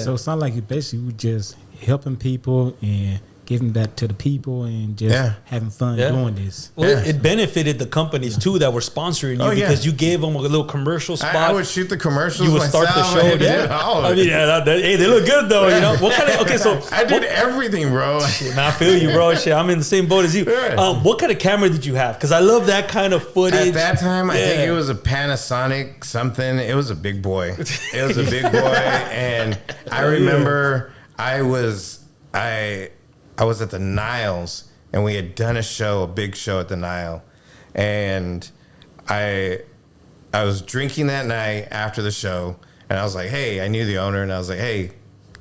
So it sounded like you basically were just helping people and giving that to the people and just having fun doing this. Well, it benefited the companies too that were sponsoring you because you gave them a little commercial spot. I would shoot the commercials. You would start the show. I mean, hey, they look good though. You know what kind of? Okay, so I did everything, bro. Shit, man, I feel you, bro. Shit, I'm in the same boat as you. What kind of camera did you have? Because I love that kind of footage. At that time, I think it was a Panasonic something. It was a big boy. It was a big boy, and I remember I was at the Niles, and we had done a big show at the Nile, and I was drinking that night after the show, and I was like, hey, I knew the owner, and I was like, hey,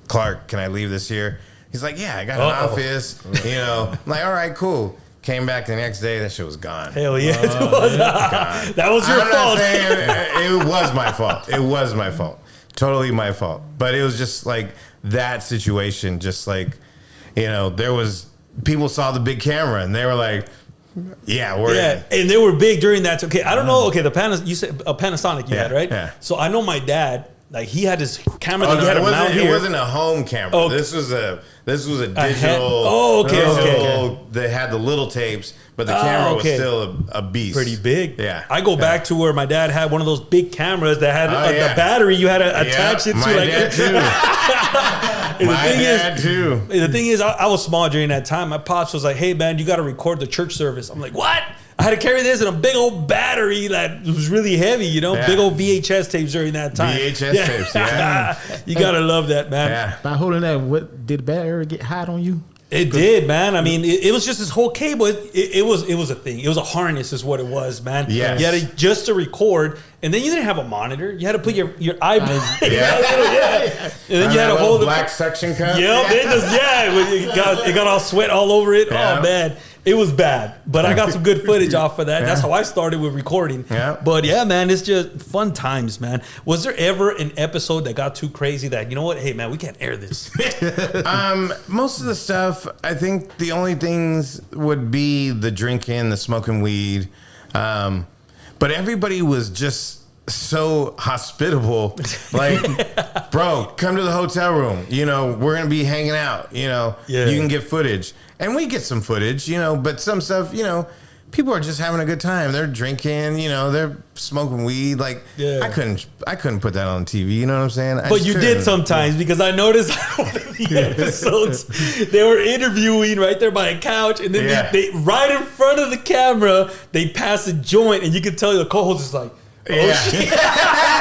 Clark, can I leave this here? He's like, yeah, I got an office, you know. I'm like, all right, cool. Came back the next day, that shit was gone. Hell yeah, that was your fault. It was my fault. It was my fault. Totally my fault. But it was just like that situation, just like, you know, there was people saw the big camera and they were like, yeah, we're in. And they were big during that. Okay, I don't know. Okay, you said a Panasonic you had, right? Yeah. So I know my dad, like he had his camera that he had a mount here. It wasn't a home camera. Oh, this was a digital. Okay. They had the little tapes, but the camera was still a beast. Pretty big. Yeah. I go back to where my dad had one of those big cameras that had the battery you had to attach it to. My dad too. The thing is, I was small during that time. My pops was like, hey, man, you got to record the church service. I'm like, what? I had to carry this in a big old battery that was really heavy, you know, big old VHS tapes during that time. VHS tapes, You got to love that, man. Yeah. By holding that, did the battery get hot on you? It did, man. I mean, it was just this whole cable. It was a thing. It was a harness, is what it was, man. Yes. You had just to record, and then you didn't have a monitor. You had to put your iPad. And then you had to hold the black suction cup. Yep. It got all sweat all over it. Yeah. Oh man. It was bad, but I got some good footage off of that. Yeah. That's how I started with recording. Yeah. But yeah, man, it's just fun times, man. Was there ever an episode that got too crazy that, you know what? Hey, man, we can't air this. Most of the stuff, I think the only things would be the drinking, the smoking weed. But everybody was just so hospitable. Like, bro, come to the hotel room. You know, we're going to be hanging out. You know, you can get footage. And we get some footage, you know, but some stuff, you know, people are just having a good time. They're drinking, you know, they're smoking weed. Like, I couldn't put that on TV. You know what I'm saying? But you did sometimes, because I noticed one of the episodes, they were interviewing right there by a couch, and then they right in front of the camera, they pass a joint, and you could tell the co-host is like, Yeah.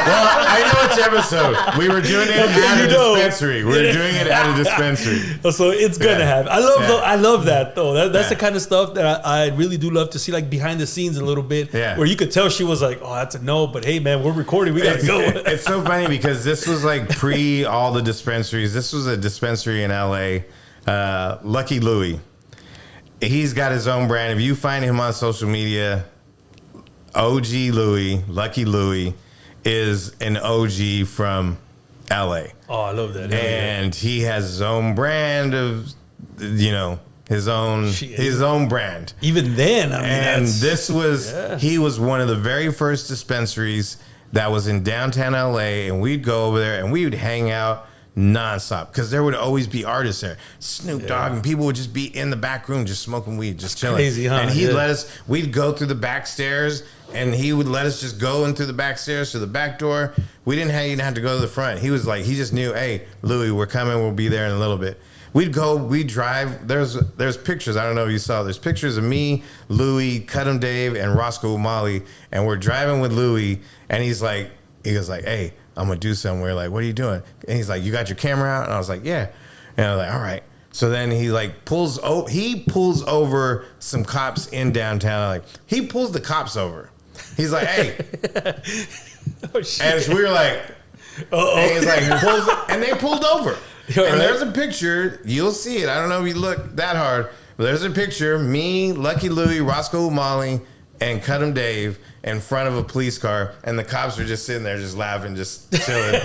Well, I know which episode. We were doing it at a dispensary. We were doing it at a dispensary. So it's gonna happen. I love that though. That's the kind of stuff that I really do love to see, like behind the scenes a little bit. Yeah. Where you could tell she was like, "Oh, that's a no," but hey, man, we're recording. We gotta go. It's so funny because this was like pre all the dispensaries. This was a dispensary in LA. Lucky Louie. He's got his own brand. If you find him on social media, OG Louie, Lucky Louie, is an OG from LA. Oh, I love that. And he has his own brand of, his own brand. Even then, I mean, he was one of the very first dispensaries that was in downtown LA, and we'd go over there and we would hang out nonstop because there would always be artists there, Snoop Dogg, and people would just be in the back room just smoking weed, just chilling. Crazy, huh? And he'd let us. We'd go through the back stairs, and he would let us just go in through the back stairs to the back door. We didn't even have to go to the front. He was like, he just knew, hey, Louie, we're coming. We'll be there in a little bit. We'd go, we'd drive. There's pictures. I don't know if you saw. There's pictures of me, Louie, Cut 'em Dave, and Roscoe Umali, and we're driving with Louie, and he was like, hey, I'm gonna do something. We're like, what are you doing? And he's like, you got your camera out? And I was like, yeah. And I was like, all right. So then he like pulls over some cops in downtown. He pulls the cops over. He's like, hey. Oh, shit. And so we were like, and he's like, and they pulled over. And there's a picture. You'll see it. I don't know if you look that hard, but there's a picture. Me, Lucky Louie, Roscoe Umali, and Cut 'em Dave in front of a police car, and the cops were just sitting there, just laughing, just chilling.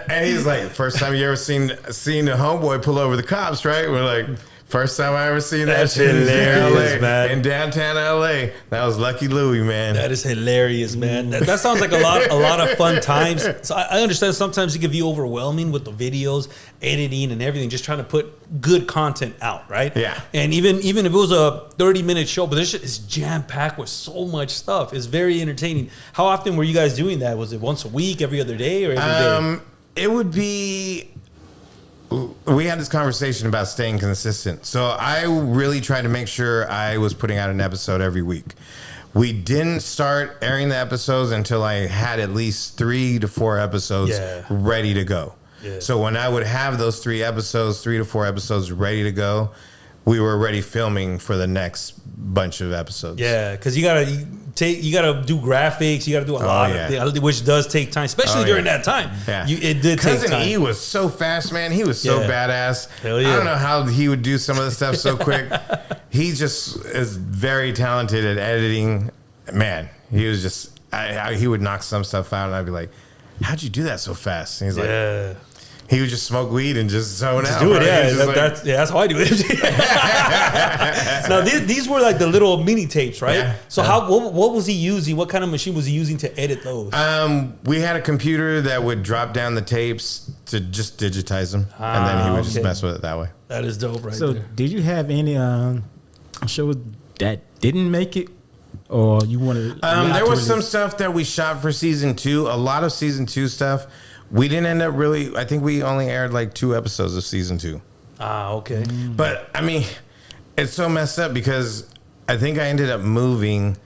and he's like, "First time you ever seen a homeboy pull over the cops, right?" We're like, "First time I ever seen that That's shit hilarious, in LA, man. in downtown LA." That was Lucky Louie, man. That is hilarious, man. That sounds like a lot of fun times. So I understand sometimes it can be overwhelming with the videos, editing, and everything. Just trying to put good content out, right? Yeah. And even if it was a 30-minute show, but this shit is jam packed with so much stuff. It's very entertaining. How often were you guys doing that? Was it once a week, every other day, or every day? It would be. We had this conversation about staying consistent. So I really tried to make sure I was putting out an episode every week. We didn't start airing the episodes until I had at least 3 to 4 episodes ready to go. Yeah. So when I would have those 3 to 4 episodes ready to go, we were already filming for the next bunch of episodes. Yeah, because you gotta do graphics, you gotta do a lot of things, which does take time, especially during that time. Yeah, it did take time. Cousin E was so fast, man. He was so badass. Hell yeah. I don't know how he would do some of the stuff so quick. He just is very talented at editing. Man, he was just he would knock some stuff out, and I'd be like, "How'd you do that so fast?" And he's like, he would just smoke weed and just zone out. Do it, right? that's how I do it. Now these were like the little mini tapes, right? Yeah. So what was he using? What kind of machine was he using to edit those? We had a computer that would drop down the tapes to just digitize them, and then he would just mess with it that way. That is dope, right? So there. did you have any shows that didn't make it? Or you wanted? There was some stuff that we shot for season 2. A lot of season 2 stuff. We didn't end up really. I think we only aired like 2 episodes of season 2. Okay. But I mean, it's so messed up because I think I ended up moving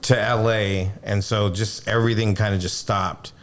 to LA, and so just everything kind of just stopped.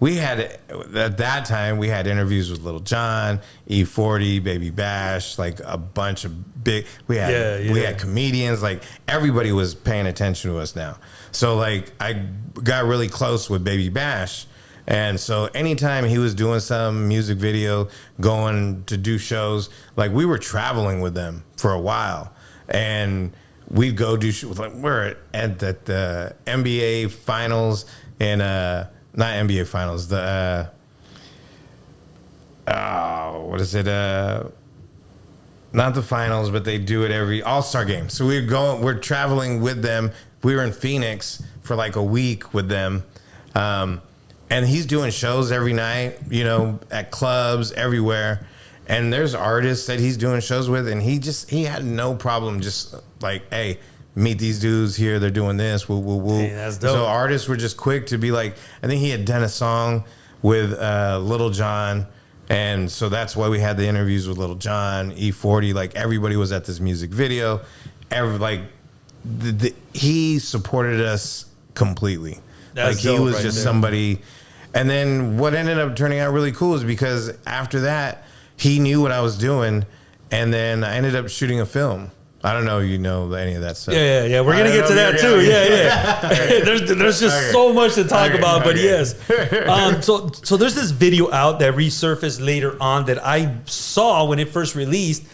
We had at that time we had interviews with Little John, E40, Baby Bash, like a bunch of big. We had comedians, like everybody was paying attention to us now. So like I got really close with Baby Bash, and so anytime he was doing some music video, going to do shows, like we were traveling with them for a while, and we'd go do like we're at the NBA finals in not NBA finals, the what is it? Not the finals, but they do it every All-Star game. So we're traveling with them. We were in Phoenix for like a week with them. And he's doing shows every night, at clubs everywhere. And there's artists that he's doing shows with, and he had no problem just like, hey, meet these dudes here. They're doing this. Woo, woo, woo. Hey, that's dope. So artists were just quick to be like, I think he had done a song with Little John. And so that's why we had the interviews with Little John, E40. Like everybody was at this music video. he supported us completely. That's like he was right just there. somebody. And then what ended up turning out really cool is because after that, he knew what I was doing, and then I ended up shooting a film. I don't know if you know any of that stuff. Yeah. We're gonna get to that too. Yeah. there's just so much to talk about, but yes. So there's this video out that resurfaced later on that I saw when it first released,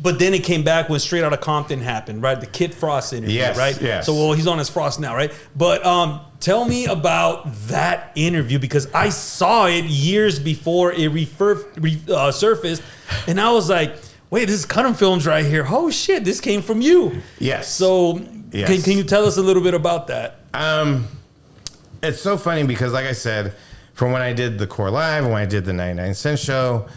but then it came back when Straight Outta Compton happened, right? The Kid Frost interview, right? Yes. So he's on his Frost now, right? But tell me about that interview, because I saw it years before it surfaced, and I was like, wait, this is Cutting Films right here. Oh shit, this came from you. Yes. So can you tell us a little bit about that? It's so funny because, like I said, from when I did the Core Live, when I did the 99 Cent Show,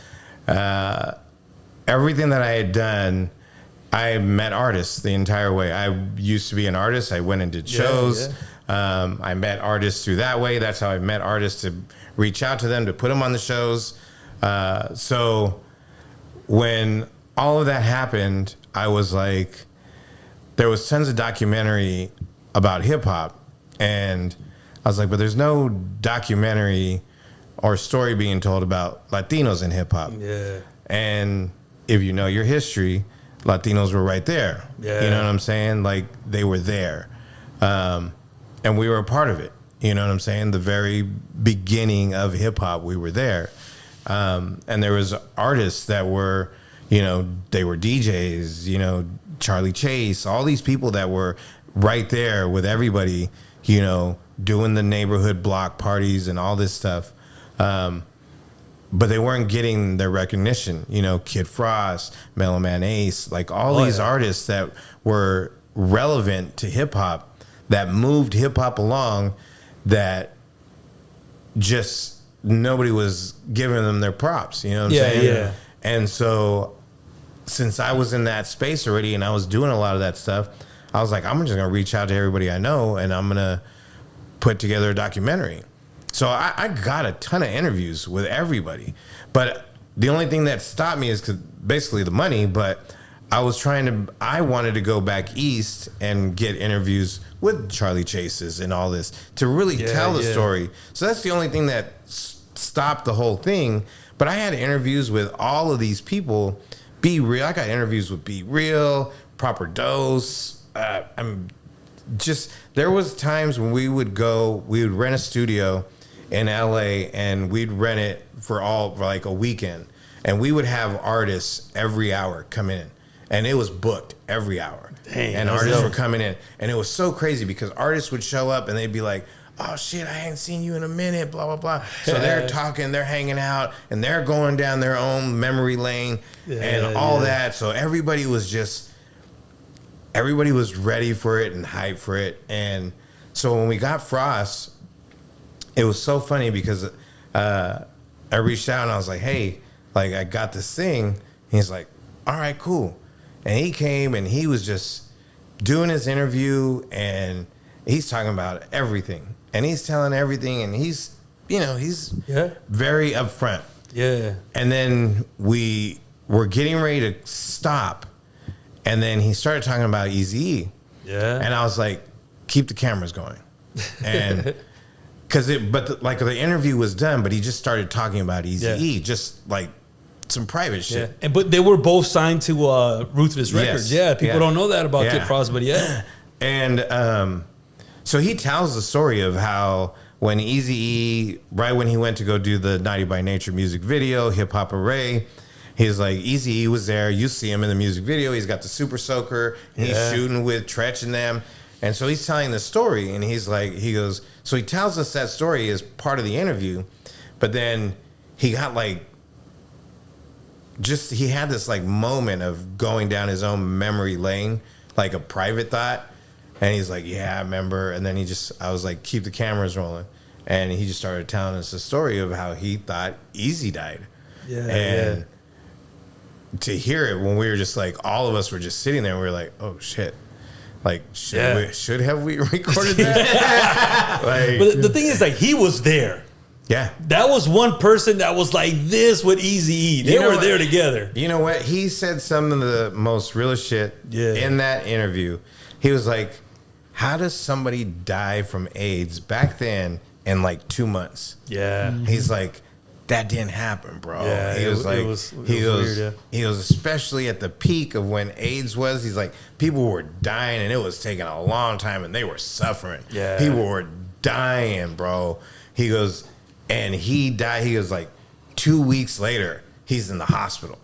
everything that I had done, I met artists the entire way. I used to be an artist. I went and did shows. I met artists through that way. That's how I met artists, to reach out to them, to put them on the shows. So when all of that happened, I was like, there was tons of documentary about hip hop, and I was like, but there's no documentary or story being told about Latinos in hip hop. Yeah. And if you know your history, Latinos were right there. Yeah. You know what I'm saying? Like, they were there. And we were a part of it. You know what I'm saying? The very beginning of hip hop, we were there. And there was artists that were, you know, they were DJs, you know, Charlie Chase, all these people that were right there with everybody, you know, doing the neighborhood block parties and all this stuff. But they weren't getting their recognition, you know, Kid Frost, Mellow Man Ace, like all these artists that were relevant to hip hop, that moved hip hop along, that just nobody was giving them their props, you know what I'm saying? Yeah. And so since I was in that space already and I was doing a lot of that stuff, I was like, I'm just going to reach out to everybody I know and I'm going to put together a documentary. So I got a ton of interviews with everybody. But the only thing that stopped me is basically the money. But I wanted to go back east and get interviews with Charlie Chases and all this to really tell the story. So that's the only thing that stopped the whole thing. But I had interviews with all of these people. Be Real. I got interviews with Be Real, Proper Dose. There was times when we would rent a studio in LA and we'd rent it for like a weekend. And we would have artists every hour come in. And it was booked every hour. Dang, and artists were coming in. And it was so crazy because artists would show up and they'd be like, oh shit, I ain't seen you in a minute, blah, blah, blah. So they're talking, they're hanging out, and they're going down their own memory lane and all that. So everybody was ready for it and hyped for it. And so when we got Frost, it was so funny because I reached out and I was like, hey, like, I got this thing. He's like, all right, cool. And he came and he was just doing his interview and he's talking about everything. And he's telling everything, and he's very upfront. Yeah. And then we were getting ready to stop, and then he started talking about Eazy-E. Yeah. And I was like, keep the cameras going. And the interview was done, but he just started talking about Eazy-E, just like some private shit. Yeah. But they were both signed to Ruthless Records. Yes. Yeah. People don't know that about Kid Frost, but And so he tells the story of how when Eazy-E, right when he went to go do the Naughty by Nature music video, Hip Hop Array, he's like, Eazy-E was there. You see him in the music video. He's got the Super Soaker. And he's shooting with Tretch and them. And so he's telling the story. And he's like, so he tells us that story as part of the interview. But then he got he had this like moment of going down his own memory lane, like a private thought. And he's like, yeah, I remember. And then I was like, keep the cameras rolling. And he just started telling us the story of how he thought Eazy died. Yeah. And to hear it when we were just like, all of us were just sitting there and we were like, oh shit. Like, should have we recorded that? But the thing is, like, he was there. Yeah. That was one person that was like this with Eazy-E. They were there together. You know what? He said some of the most realest shit in that interview. He was like, how does somebody die from AIDS back then in like 2 months? Yeah. He's like, that didn't happen, bro. Yeah, he was like, he goes, weird, he was especially at the peak of when AIDS was. He's like, people were dying and it was taking a long time and they were suffering. Yeah. People were dying, bro. He goes, and he died. He goes like 2 weeks later, he's in the hospital.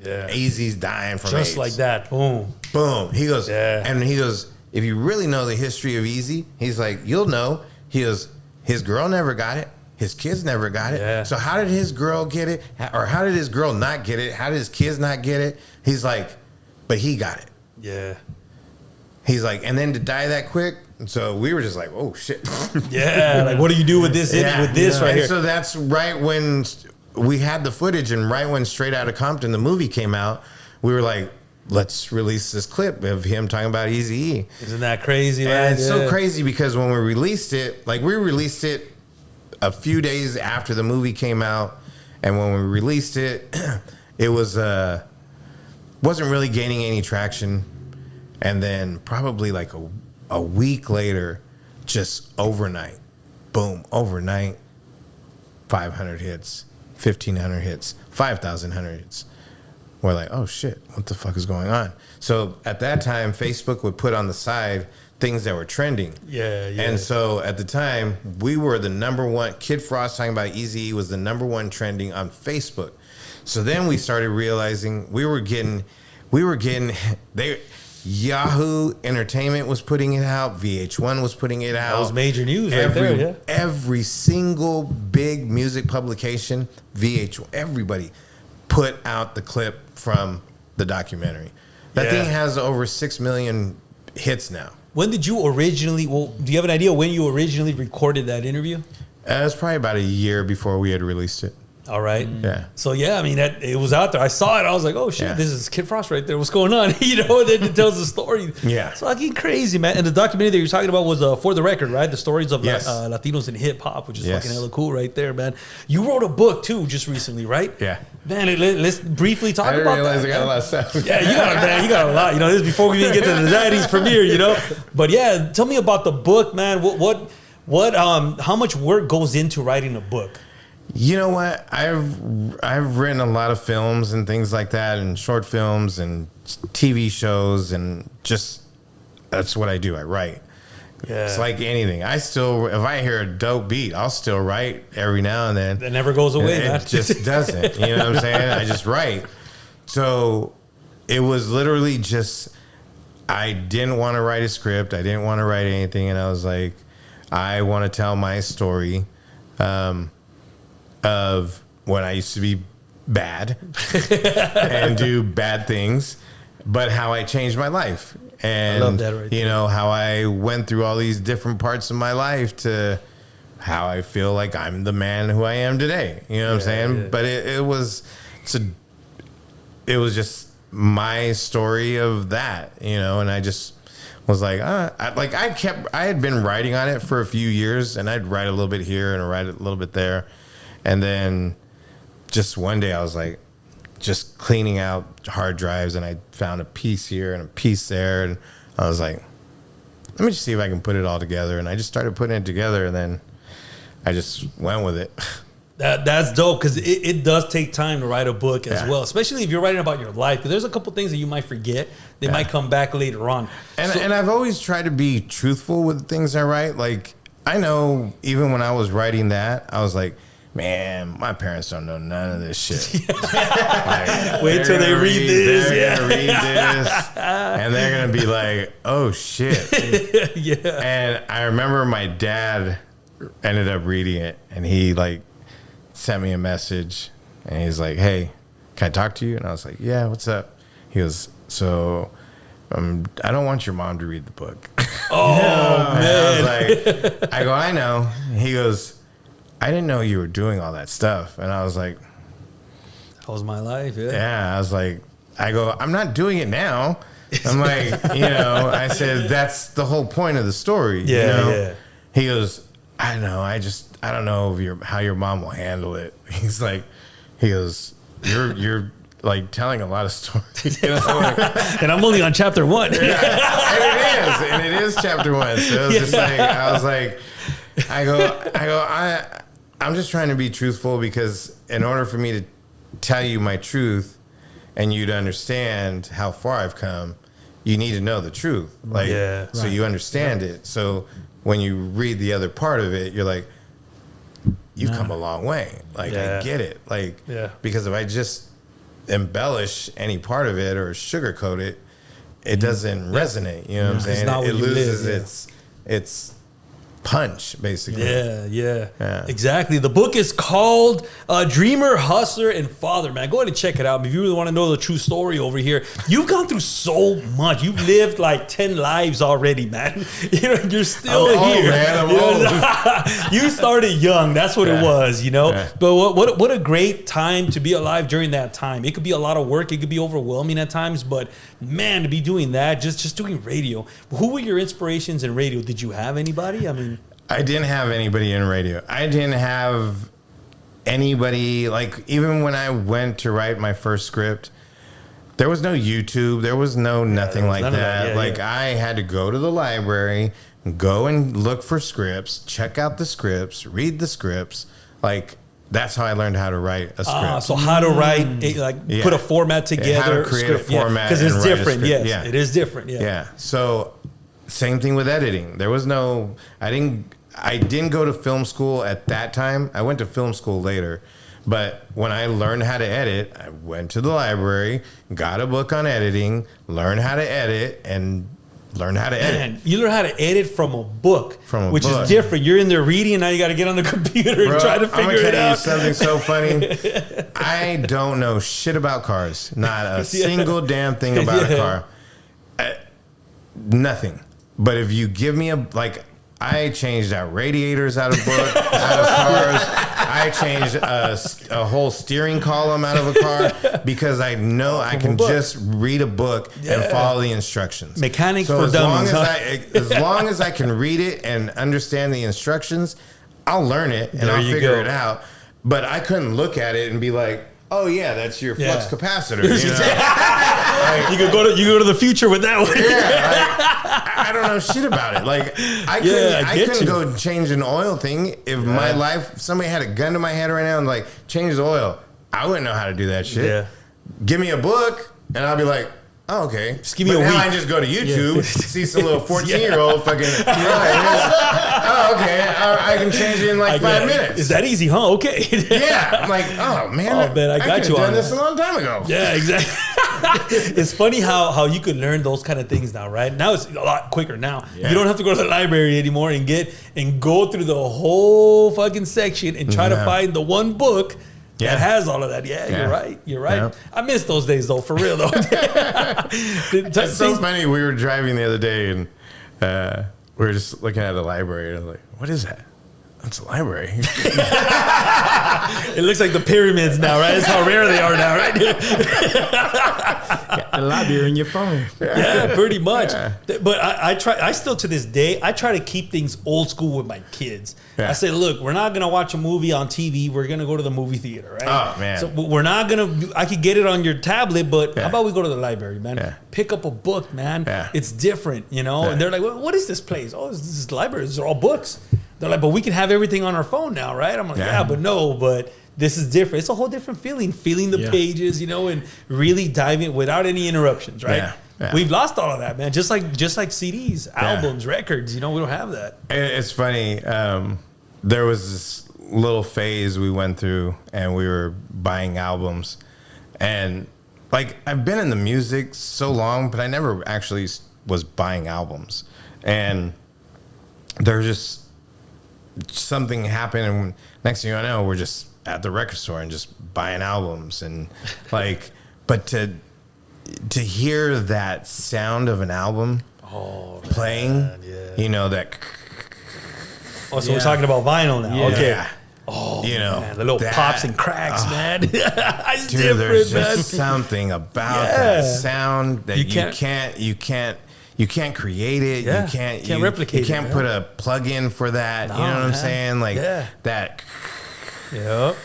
Yeah. AZ's dying from Just AIDS. like that. Boom. Boom. He goes, Yeah. and he goes, if you really know the history of Easy, he's like, you'll know. He goes, his girl never got it. His kids never got it. Yeah. So how did his girl get it? Or how did his girl not get it? How did his kids not get it? He's like, but he got it. Yeah. He's like, and then to die that quick. So we were just like, oh shit. Yeah. Like, what do you do with this? With this right and here? so that's right when we had the footage, and right when Straight Outta Compton, the movie came out, we were like, let's release this clip of him talking about Eazy-E. Isn't that crazy, man? And it's so crazy because when we released it, like we released it a few days after the movie came out, and when we released it, it was wasn't really gaining any traction. And then probably like a week later, just overnight, boom, overnight, 500 hits, 1,500 hits, 5,000 hits. We're like, oh shit, what the fuck is going on? So at that time, Facebook would put on the side things that were trending. Yeah, yeah. And so at the time, we were the number one. Kid Frost talking about Eazy-E was the number one trending on Facebook. So then we started realizing we were getting Yahoo Entertainment was putting it out, VH1 was putting it out. That was major news right there, yeah. Every single big music publication, VH1, everybody put out the clip from the documentary. That thing has over 6 million hits now. When did you originally, do you have an idea when you originally recorded that interview? It was probably about a year before we had released it. All right. Yeah. So, yeah, I mean, it was out there. I saw it. I was like, oh, shit, Yeah. this is Kid Frost right there. What's going on? You know, and then it tells the story. Yeah. It's fucking crazy, man. And the documentary that you're talking about was For the Record, right? The stories of Yes. Latinos in hip hop, which is Yes. fucking hella cool right there, man. You wrote a book, too, just recently, right? Yeah. Man, let's briefly talk about that. I got a lot of stuff. Yeah, you got a lot. You know, this is before we even get to the Zaddies premiere, you know? But, yeah, tell me about the book, man. How much work goes into writing a book? You know what? I've written a lot of films and things like that, and short films and TV shows, and just that's what I do. I write. Yeah. It's like anything. If I hear a dope beat, I'll still write every now and then. That never goes away, man. It just doesn't. You know what I'm saying? I just write. So it was literally just, I didn't want to write a script. I didn't want to write anything, and I was like, I want to tell my story. Of when I used to be bad and do bad things, but how I changed my life. And, I love that right you there. know, how I went through all these different parts of my life to how I feel like I'm the man who I am today. You know what I'm saying? Yeah. But it was just my story of that, you know, and I just was like, I had been writing on it for a few years, and I'd write a little bit here and write a little bit there. And then just one day I was like just cleaning out hard drives, and I found a piece here and a piece there. And I was like, let me just see if I can put it all together. And I just started putting it together, and then I just went with it. That's dope, because it does take time to write a book as well, especially if you're writing about your life. Because there's a couple things that you might forget. They might come back later on. And I've always tried to be truthful with things I write. Like, I know even when I was writing that, I was like, man, my parents don't know none of this shit. Like, wait till they read this. They're gonna read this, and they're gonna be like, "Oh shit!" Yeah. And I remember my dad ended up reading it, and he like sent me a message, and he's like, "Hey, can I talk to you?" And I was like, "Yeah, what's up?" He goes, "So, I don't want your mom to read the book." Oh And man! I was like, "I go, I know." He goes, I didn't know you were doing all that stuff. And I was like, That was my life, yeah. I was like, I go, I'm not doing it now. I'm like, you know, I said, that's the whole point of the story. Yeah, you know? yeah. He goes, I know. I don't know if how your mom will handle it. He goes, you're like telling a lot of stories. You know? And I'm only on chapter 1. Yeah, and it is chapter 1. So it was just like, I was like, I'm just trying to be truthful, because in order for me to tell you my truth and you to understand how far I've come, you need to know the truth. Like, so you understand it. So when you read the other part of it, you're like, you've come a long way. Like, I get it. Like, because if I just embellish any part of it or sugarcoat it, it doesn't resonate. You know what I'm saying? It loses its punch, basically. Yeah, exactly. The book is called Dreamer, Hustler, and Father. Man, go ahead and check it out. If you really want to know the true story over here, you've gone through so much. You've lived like 10 lives already, man. You know, you're still here. I'm old. You started young. That's what it was, you know. But what a great time to be alive during that time. It could be a lot of work. It could be overwhelming at times, but man, to be doing that, just doing radio. Who were your inspirations in radio? Did you have anybody? I mean, I didn't have anybody in radio. I didn't have anybody, like, even when I went to write my first script, there was no YouTube. There was nothing like that. I had to go to the library, go and look for scripts, check out the scripts, read the scripts. Like, that's how I learned how to write a script. So how to write, put a format together. How to create a format. Because it's different. Yes, it is different. Yeah. So same thing with editing. There was no, I didn't go to film school at that time. I went to film school later. But when I learned how to edit, I went to the library, got a book on editing, learned how to edit, and learned how to edit. Man, you learn how to edit from a book, which is different. You're in there reading, and now you got to get on the computer and try to figure it out. I'm going to tell you something so funny. I don't know shit about cars. Not a single damn thing about a car. Nothing. But if you give me I changed out radiators out of cars. I changed a whole steering column out of a car because I know I can just read a book and follow the instructions. Mechanics for dummies. As long as I can read it and understand the instructions, I'll learn it and I'll figure it out. But I couldn't look at it and be like, oh yeah, that's your flux capacitor. You could go to the future with that one. I don't know shit about it. Like I couldn't go change an oil thing if my life, somebody had a gun to my head right now and like change the oil. I wouldn't know how to do that shit. Yeah. Give me a book and I'll be like, oh, okay. Just give me a week. I just go to YouTube, see some little 14-year-old fucking. Oh, okay. I can change it in like 5 minutes. Is that easy, huh? Okay. Yeah. I'm like, oh man. Oh man, I got you on done this a long time ago. Yeah, exactly. It's funny how you could learn those kind of things now, right? Now it's a lot quicker. Now you don't have to go to the library anymore and go through the whole fucking section and try to find the one book that has all of that. You're right. Yeah. I miss those days though, for real though. It's so funny. We were driving the other day and we were just looking at the library and I was like, what is that? That's a library. It looks like the pyramids now, right? That's how rare they are now, right? Got the library in your phone. Yeah, pretty much. Yeah. But I still to this day, I try to keep things old school with my kids. Yeah. I say, look, we're not going to watch a movie on TV. We're going to go to the movie theater, right? Oh, man. So we're not going to, I could get it on your tablet, but how about we go to the library, man? Yeah. Pick up a book, man. Yeah. It's different, you know? Yeah. And they're like, well, what is this place? Oh, this is library. These are all books. They're like, but we can have everything on our phone now, right? I'm like, but this is different. It's a whole different feeling the pages, you know, and really diving without any interruptions, right? Yeah. Yeah. We've lost all of that, man. Just like CDs, albums, records, you know, we don't have that. It's funny. There was this little phase we went through and we were buying albums. And like, I've been in the music so long, but I never actually was buying albums. And there's just something happened, and next thing you know, we're just at the record store and just buying albums, and like, but to hear that sound of an album playing, you know, that. Oh, so we're talking about vinyl now. Okay. Yeah. Oh, you know, man, the little pops and cracks, man. It's dude, different, there's man. just something about that sound that you can't create it. Yeah. You can't replicate it. You can't put a plug in for that. No, you know what I'm saying? Like that. Yep.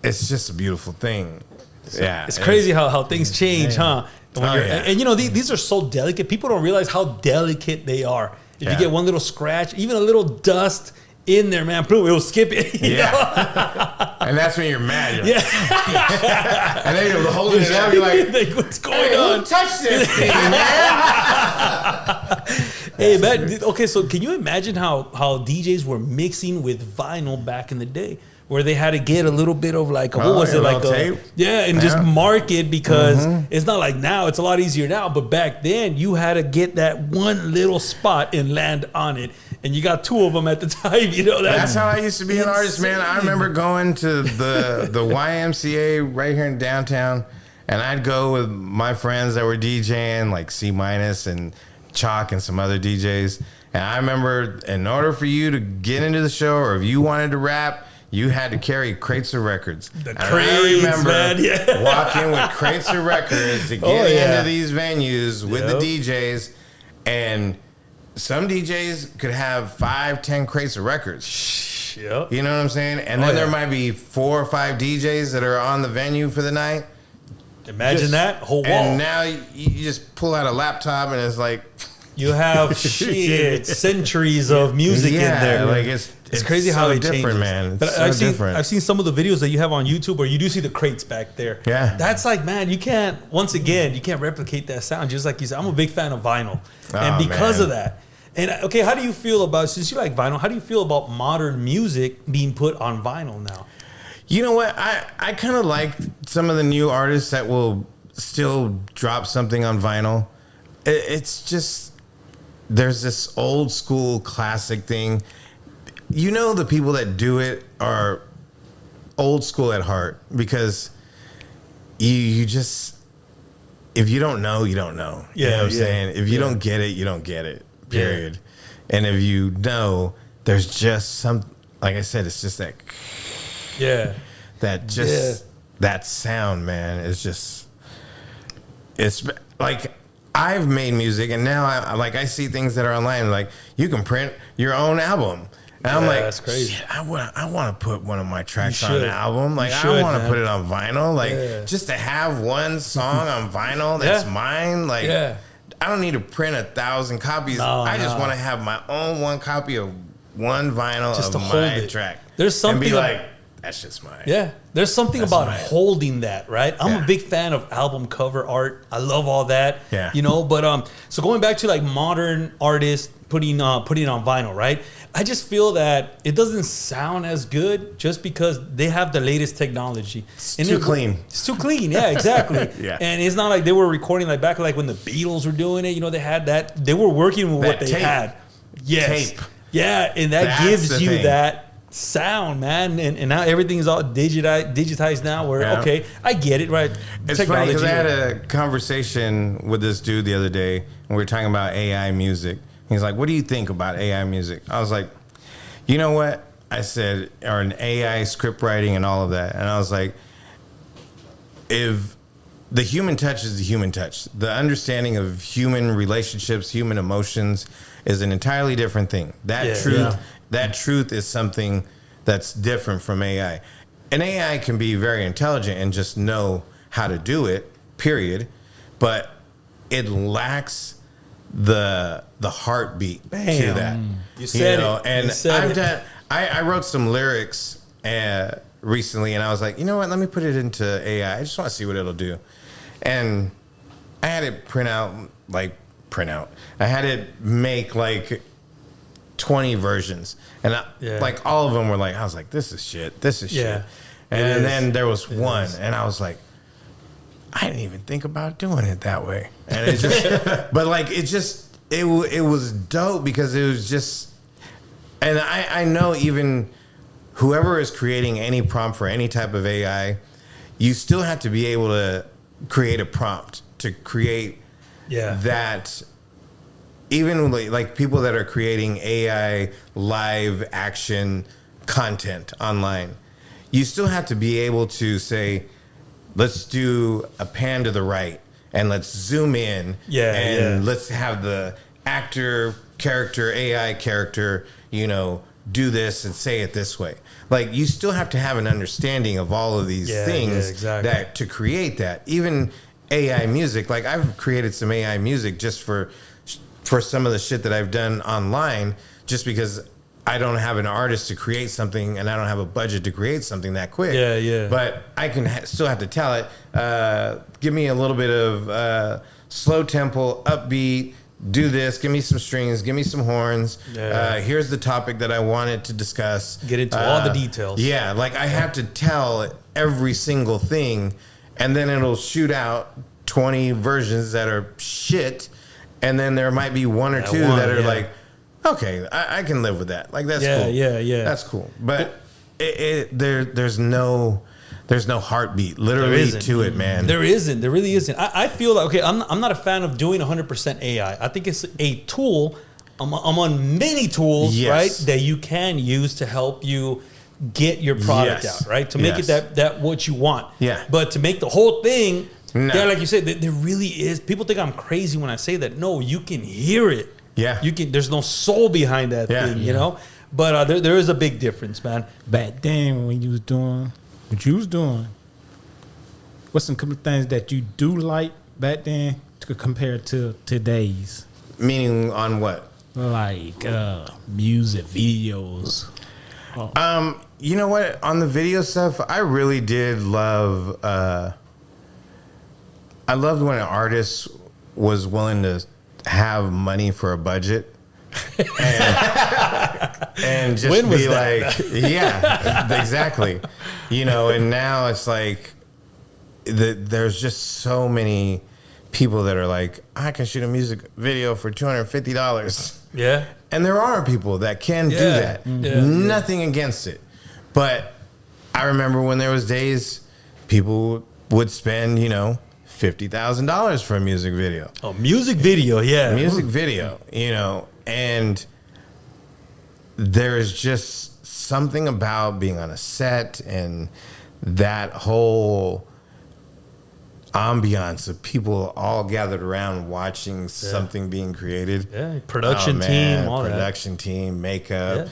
It's just a beautiful thing. So it's crazy how things change, huh? And these are so delicate. People don't realize how delicate they are. If you get one little scratch, even a little dust in there, man, boom, it will skip it. You know? And that's when you're mad. You're and then you're holding it up. You're like, what's going on? Who touched this thing, man? Hey, man. Okay, so can you imagine how DJs were mixing with vinyl back in the day? Where they had to get a little bit of like, tape? And just mark it because it's not like now. It's a lot easier now. But back then, you had to get that one little spot and land on it. And you got two of them at the time. That's how I used to be an artist, man. I remember going to the YMCA right here in downtown. And I'd go with my friends that were DJing, like C- and Chalk and some other DJs. And I remember in order for you to get into the show or if you wanted to rap, you had to carry crates of records. I remember walking with crates of records to get into these venues with the DJs. And some DJs could have 5-10 crates of records. Yep. You know what I'm saying? And then there might be 4 or 5 DJs that are on the venue for the night. Imagine that whole wall. And now you just pull out a laptop and it's like... You have centuries of music in there. Like it's crazy how it different, changes. Man. But I've seen some of the videos that you have on YouTube where you do see the crates back there. Yeah, that's like, man, you can't replicate that sound. Just like you said, I'm a big fan of vinyl, and because of that. And okay, how do you feel about, since you like vinyl? How do you feel about modern music being put on vinyl now? You know what? I kind of like some of the new artists that will still drop something on vinyl. It's just. There's this old school classic thing. The people that do it are old school at heart because you just, if you don't know, you don't know. You know what I'm saying? If you don't get it, you don't get it, period. And if you know, there's just like I said, it's just that. That sound, man, is just, it's like, I've made music, and now I see things that are online. Like you can print your own album, and I'm like, that's crazy. Shit, I want to put one of my tracks on an album. Like I want to put it on vinyl. Like just to have one song on vinyl that's mine. Like I don't need to print 1,000 copies. I just want to have my own one copy of one vinyl just of my track. There's something and be like, that's just mine. Yeah. There's something about holding that, right? I'm a big fan of album cover art. I love all that. Yeah. But so going back to like modern artists putting it on vinyl, right? I just feel that it doesn't sound as good just because they have the latest technology. It's too clean. It's too clean. Yeah, exactly. Yeah. And it's not like they were recording like back like when the Beatles were doing it, they had that. They were working with what they had. Yes. Tape. Yeah, and that gives you that sound, man, and now everything is all digitized now. Where I get it, right? It's funny because I had a conversation with this dude the other day, and we were talking about AI music. He's like, "What do you think about AI music?" I was like, "You know what?" I said, "Or an AI script writing and all of that." And I was like, "If the human touch is the human touch, the understanding of human relationships, human emotions, is an entirely different thing. That truth is something that's different from AI. An AI can be very intelligent and just know how to do it, period. But it lacks the heartbeat to that. You said it. And I wrote some lyrics recently, and I was like, you know what? Let me put it into AI. I just want to see what it'll do. And I had it print out. I had it make like 20 versions, and like all of them were like, I was like, this is shit. And then there was one, and I was like, I didn't even think about doing it that way. And it just, but like it was dope because it was just, and I know even whoever is creating any prompt for any type of AI, you still have to be able to create a prompt to create that. Even like people that are creating AI live action content online, you still have to be able to say, let's do a pan to the right and let's zoom in let's have the actor character, AI character, do this and say it this way. Like, you still have to have an understanding of all of these things exactly. that to create that. Even AI music, like I've created some AI music just for some of the shit that I've done online, just because I don't have an artist to create something and I don't have a budget to create something that quick. Yeah. But I can still have to tell it, give me a little bit of slow tempo, upbeat, do this, give me some strings, give me some horns. Here's the topic that I wanted to discuss. Get into all the details. Yeah, like I have to tell every single thing, and then it'll shoot out 20 versions that are shit, and then there might be one or two that are like, okay, I can live with that. Like, that's cool. Yeah. That's cool. But there's no heartbeat literally to it, man. There isn't. There really isn't. I feel like, okay, I'm not a fan of doing 100% AI. I think it's a tool. I'm on many tools, right, that you can use to help you get your product out, right? To make it that what you want. Yeah. But to make the whole thing, like you said, there really is. People think I'm crazy when I say that. No, you can hear it. Yeah. You can. There's no soul behind that thing, you know? But there is a big difference, man. Back then, when you was doing what you was doing, what's some couple of things that you do like back then to compare to today's? Meaning on what? Like music videos. You know what? On the video stuff, I really did love. I loved when an artist was willing to have money for a budget. And just when was be that? like, yeah, exactly. You know, and now it's like there's just so many people that are like, I can shoot a music video for $250. Yeah. And there are people that can do that. Nothing against it. But I remember when there was days people would spend, $50,000 for a music video. Oh, music video, yeah. Music video, and there's just something about being on a set and that whole ambiance of people all gathered around watching something being created. Yeah, production team, all production team, makeup,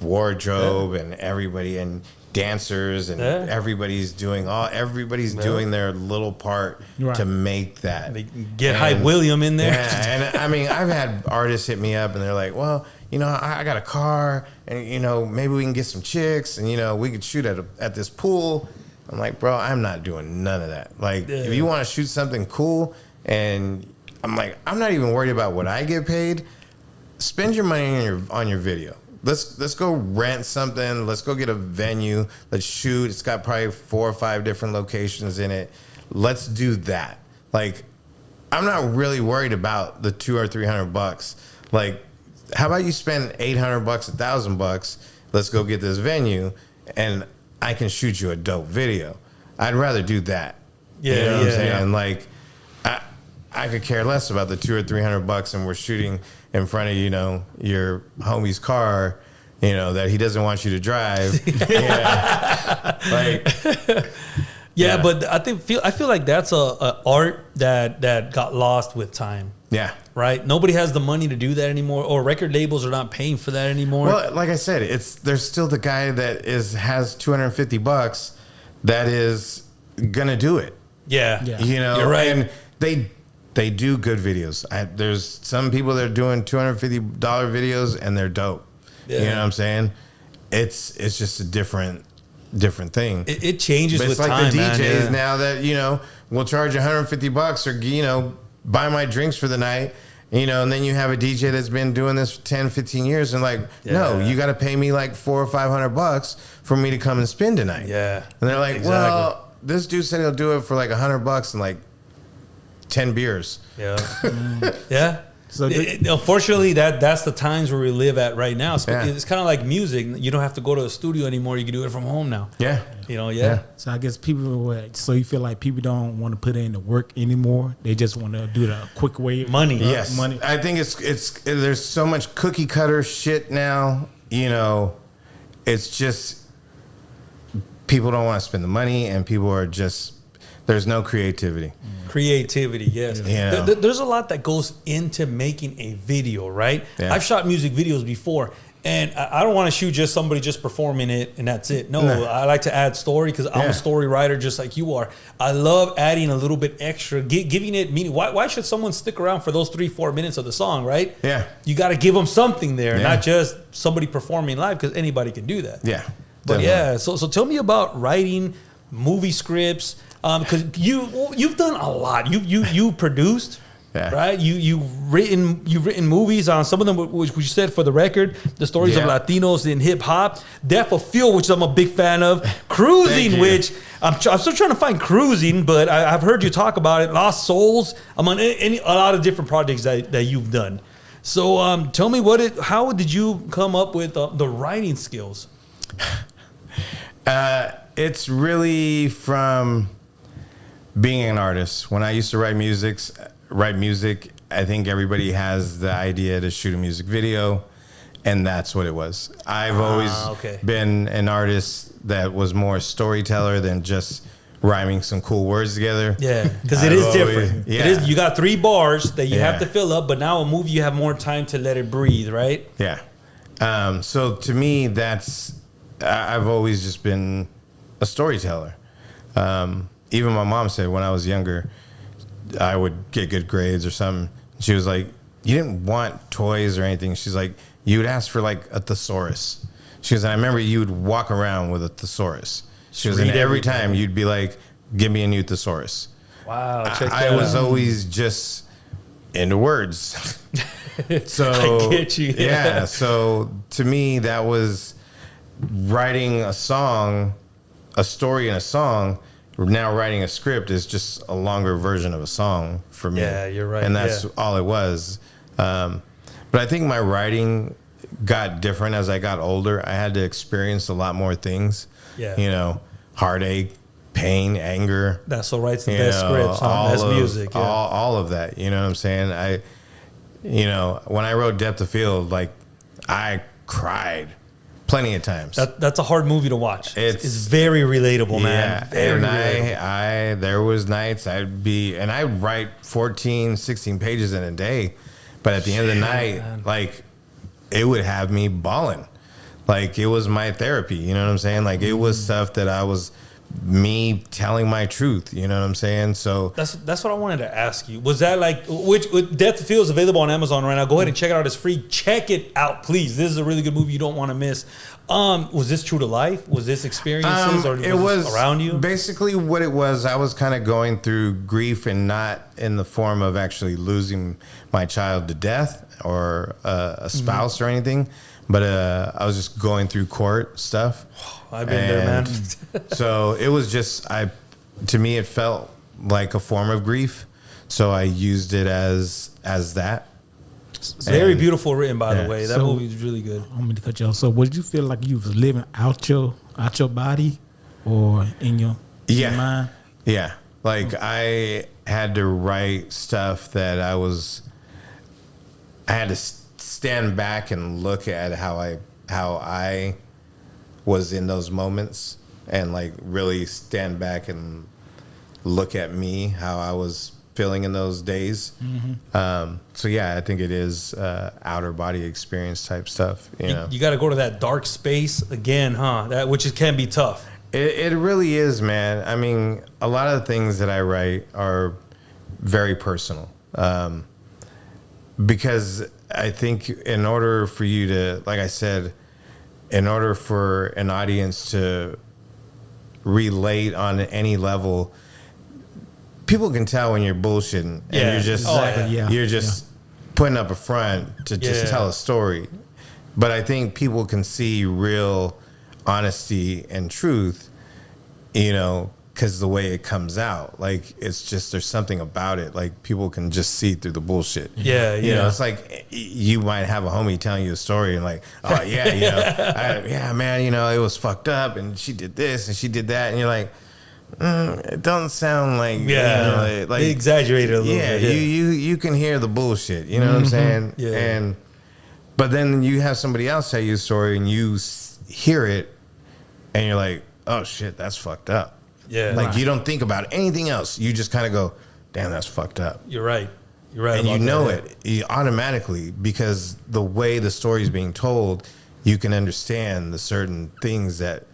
wardrobe, and everybody, and dancers, and everybody's doing doing their little part to make that. Get Hype William in there. Yeah, and I mean, I've had artists hit me up and they're like, well, I got a car, and maybe we can get some chicks, and we could shoot at this pool. I'm like, bro, I'm not doing none of that. Like, if you want to shoot something cool, and I'm like, I'm not even worried about what I get paid. Spend your money on your video. Let's go rent something. Let's go get a venue. Let's shoot. It's got probably 4 or 5 different locations in it. Let's do that. Like, I'm not really worried about the $200 or $300. Like, how about you spend $800, $1,000? Let's go get this venue, and I can shoot you a dope video. I'd rather do that. Yeah, you know what I'm saying? Like, I could care less about the $200 or $300, and we're shooting in front of your homie's car, that he doesn't want you to drive. But I feel like that's a art that got lost with time. Yeah. Right? Nobody has the money to do that anymore, or record labels are not paying for that anymore. Well, like I said, there's still the guy that has $250 that is gonna do it. Yeah. You're right. And they do good videos. There's some people that are doing $250 videos and they're dope. Yeah. You know what I'm saying? It's just a different thing. It changes but with time. It's like the DJs man, now that will charge $150 or buy my drinks for the night. And then you have a DJ that's been doing this for 10, 15 years, and no, you got to pay me like $400 or $500 for me to come and spin tonight. Yeah, and they're like, well, this dude said he'll do it for like $100 and like 10 beers. Yeah, yeah. So unfortunately, that's the times where we live at right now. It's kind of like music. You don't have to go to a studio anymore. You can do it from home now. Yeah. So I guess so you feel like people don't want to put in the work anymore. They just want to do it a quick way. Money. Yes. Money. I think there's so much cookie cutter shit now. It's just people don't want to spend the money, and people are just, there's no creativity. Creativity, yes. There's a lot that goes into making a video, right? I've shot music videos before, And I don't want to shoot just somebody just performing it and that's it. No, I like to add story because I'm a story writer just like you are. I love adding a little bit extra, giving it meaning. Why should someone stick around for those 3-4 minutes of the song, right? Yeah. You got to give them something there, not just somebody performing live because anybody can do that. Yeah. But yeah, so tell me about writing movie scripts because you've done a lot. You produced. Yeah. Right, you've written movies on some of them, which you said for the record, the stories of Latinos in hip hop, Depth of Field, which I'm a big fan of, Cruising, which I'm still trying to find Cruising, but I've heard you talk about it, Lost Souls. I'm on a lot of different projects that you've done. So tell me how did you come up with the writing skills? It's really from being an artist. When I used to write music, I think everybody has the idea to shoot a music video, and that's what it was. I've always been an artist that was more storyteller than just rhyming some cool words together. Yeah, because it is different. Yeah. It is, you got 3 bars that you have to fill up, but now a movie you have more time to let it breathe, right? Yeah. So to me, I've always just been a storyteller. Even my mom said when I was younger, I would get good grades or something. She was like, you didn't want toys or anything. She's like, you would ask for like a thesaurus. She was, I remember you would walk around with a thesaurus. She was, and every time you'd be like, give me a new thesaurus. Wow. I was always just into words. So I get you. Yeah. So to me, that was writing a story in a song. Now writing a script is just a longer version of a song for me. Yeah, you're right. And that's all it was. But I think my writing got different as I got older. I had to experience a lot more things. Yeah. You know, heartache, pain, anger. That's what writes the best scripts, best music. Yeah. All of that. You know what I'm saying? When I wrote Depth of Field, like, I cried plenty of times. That's a hard movie to watch. It's very relatable, man. Very relatable. There was nights I'd write 14, 16 pages in a day, but at the end of the night, man, like, it would have me bawling. Like, it was my therapy, you know what I'm saying? Like, it was stuff that I was me telling my truth, you know what I'm saying? So that's what I wanted to ask you. Was that like, which Death of Field is available on Amazon right now? Go ahead and check it out. It's free. Check it out, please. This is a really good movie you don't want to miss. Was this true to life? Was this experiences or it was around you? Basically what it was, I was kind of going through grief, and not in the form of actually losing my child to death or a spouse or anything, but I was just going through court stuff. I've been there, man. So it was just, to me, it felt like a form of grief. So I used it as that. It's very beautiful written, by the way. That movie is really good. I'm going to cut you off. So would you feel like you was living out your body or in your mind? Yeah. Like, I had to write stuff that I had to stand back and look at how I was in those moments, and like really stand back and look at me, how I was feeling in those days. Mm-hmm. So yeah, I think it is outer body experience type stuff. You got to go to that dark space again, huh? Which can be tough. It really is, man. I mean, a lot of the things that I write are very personal, because I think in order for you to, like I said, in order for an audience to relate on any level, people can tell when you're bullshitting, and you're just you're just putting up a front to just tell a story. But I think people can see real honesty and truth, because the way it comes out, like, it's just, there's something about it. Like, people can just see through the bullshit. Yeah. It's like you might have a homie telling you a story and like, oh yeah, man, it was fucked up and she did this and she did that, and you're like, it doesn't sound like, like they exaggerated a little bit. You can hear the bullshit. You know what I'm saying? Yeah. But then you have somebody else tell you a story and you hear it and you're like, oh shit, that's fucked up. Yeah. Like, you don't think about anything else. You just kind of go, damn, that's fucked up. You're right. You're right. And you know it automatically, because the way the story is being told, you can understand the certain things that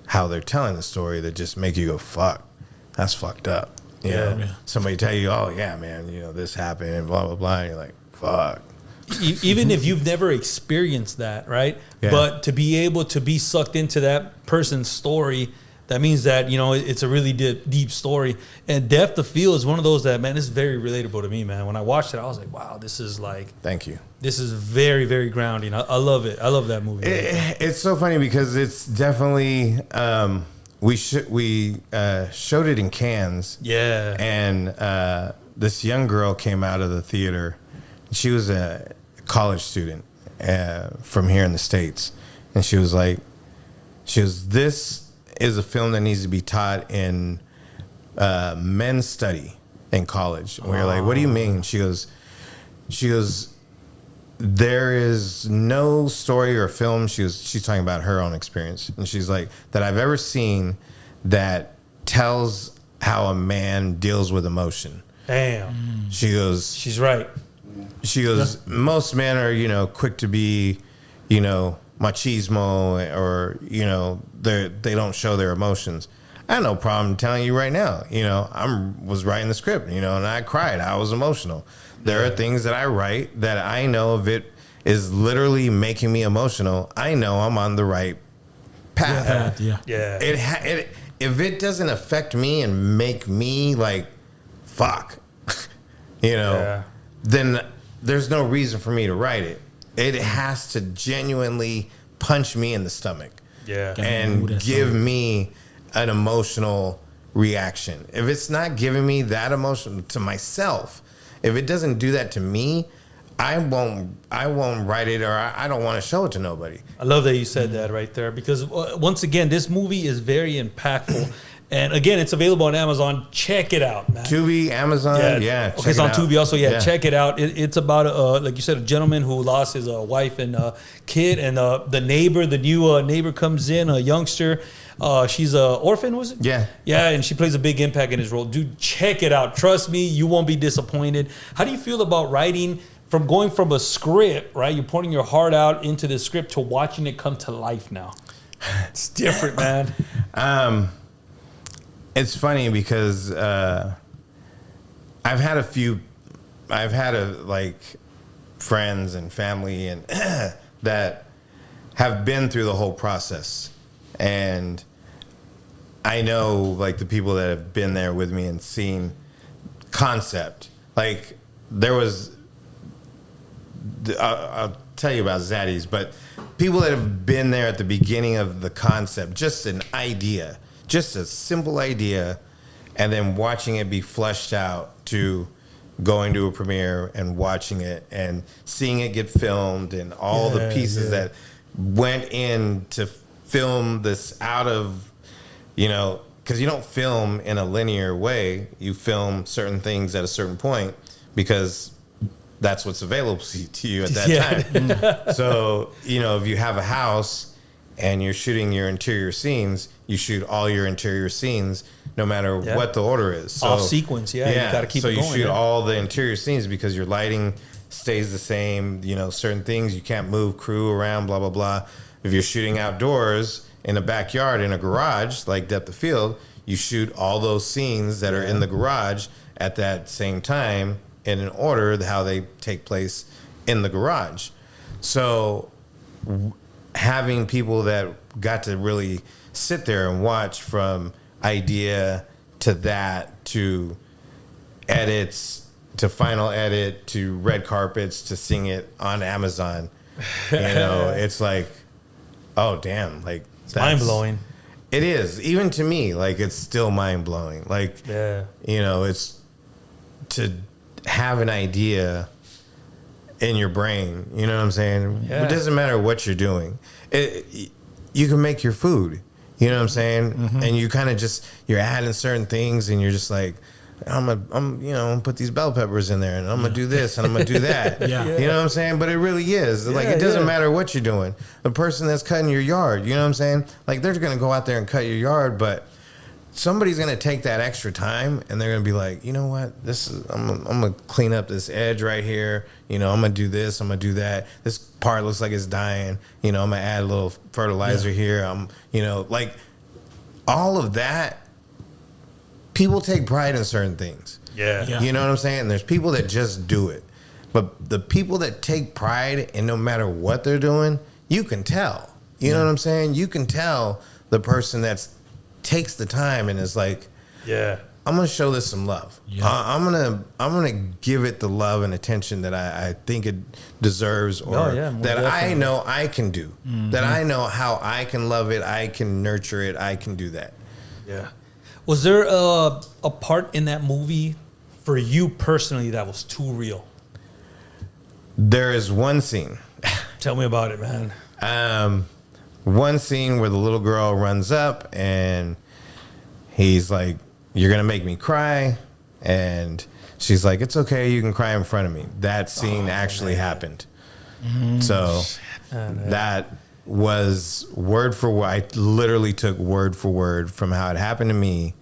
how they're telling the story that just make you go, fuck, that's fucked up. You know? Yeah. Somebody tell you, oh yeah, man, you know, this happened and blah, blah, blah. And you're like, fuck. Even if you've never experienced that, right? Yeah. But to be able to be sucked into that person's story, that means that, you know, it's a really deep story. And Depth of Field is one of those that, man, this is very relatable to me, man. When I watched it, I was like, wow, this is like... Thank you. This is very, very grounding. I love it. I love that movie. It's so funny because it's definitely... we showed it in Cannes. Yeah. And this young girl came out of the theater. She was a college student from here in the States. And she was like, this is a film that needs to be taught in men's study in college. And we were like, what do you mean? She goes, there is no story or film. She's talking about her own experience. And she's like, that I've ever seen that tells how a man deals with emotion. Damn. She goes, she's right. She goes, most men are, you know, quick to be, you know, machismo, or, you know, they don't show their emotions. I have no problem telling you right now, you know, was writing the script, you know, and I cried. I was emotional. There are things that I write that I know if it is literally making me emotional, I know I'm on the right path. Yeah. If it doesn't affect me and make me like, fuck, you know, then there's no reason for me to write it. It has to genuinely punch me in the stomach. Yeah. And give me an emotional reaction. If it's not giving me that emotion to myself, if it doesn't do that to me, I won't write it, or I don't want to show it to nobody. I love that you said that right there, because once again, this movie is very impactful. And again, it's available on Amazon. Check it out, man. Tubi, Amazon, yeah. Okay, it's on Tubi also. Yeah, check it out. It's about, like you said, a gentleman who lost his wife and kid, and the neighbor, the new neighbor comes in, a youngster. She's an orphan, was it? Yeah. Yeah, and she plays a big impact in his role. Dude, check it out. Trust me, you won't be disappointed. How do you feel about writing, from going from a script, right? You're pouring your heart out into the script to watching it come to life now. It's different, man. It's funny because I've had friends and family and that have been through the whole process, and I know like the people that have been there with me and seen concept. Like there was, I'll tell you about Zaddies, but people that have been there at the beginning of the concept, just an idea. Just a simple idea, and then watching it be fleshed out to going to a premiere and watching it and seeing it get filmed and all the pieces that went in to film this out of, you know, because you don't film in a linear way. You film certain things at a certain point because that's what's available to you at that time. So, you know, if you have a house and you're shooting your interior scenes, you shoot all your interior scenes no matter what the order is. So, off sequence, you got to keep it going. So you shoot all the interior scenes because your lighting stays the same, you know, certain things, you can't move crew around, blah, blah, blah. If you're shooting outdoors in a backyard, in a garage, like Depth of Field, you shoot all those scenes that are in the garage at that same time in an order how they take place in the garage. So having people that got to really sit there and watch from idea to that, to edits, to final edit, to red carpets, to seeing it on Amazon, you know, it's like, oh damn, like it's mind blowing. It is, even to me, like it's still mind blowing. Like, you know, it's to have an idea in your brain, you know what I'm saying? It doesn't matter what you're doing. You can make your food, you know what I'm saying? Mm-hmm. And you kind of just, you're adding certain things and you're just like, I'm you know, put these bell peppers in there and I'm gonna do this and I'm gonna do that. You know what I'm saying? But it really is. Like, it doesn't matter what you're doing. The person that's cutting your yard, you know what I'm saying? Like, they're gonna go out there and cut your yard, but somebody's gonna take that extra time and they're gonna be like, you know what, I'm gonna clean up this edge right here. I'm gonna do this. I'm gonna do that. This part looks like it's dying. I'm gonna add a little fertilizer here. Like all of that. People take pride in certain things. Yeah. You know what I'm saying? There's people that just do it. But the people that take pride in no matter what they're doing, you can tell. You know what I'm saying? You can tell the person that takes the time and is like, yeah, I'm gonna show this some love. Yeah. I'm gonna give it the love and attention that I think it deserves, or that definitely. I know I can do. That I know how I can love it, I can nurture it, I can do that. Yeah. Was there a part in that movie for you personally that was too real? There is one scene. Tell me about it, man. One scene where the little girl runs up and he's like, "You're gonna make me cry," and she's like, "It's okay, you can cry in front of me." That scene actually happened. So that was word for word. I literally took word for word from how it happened to me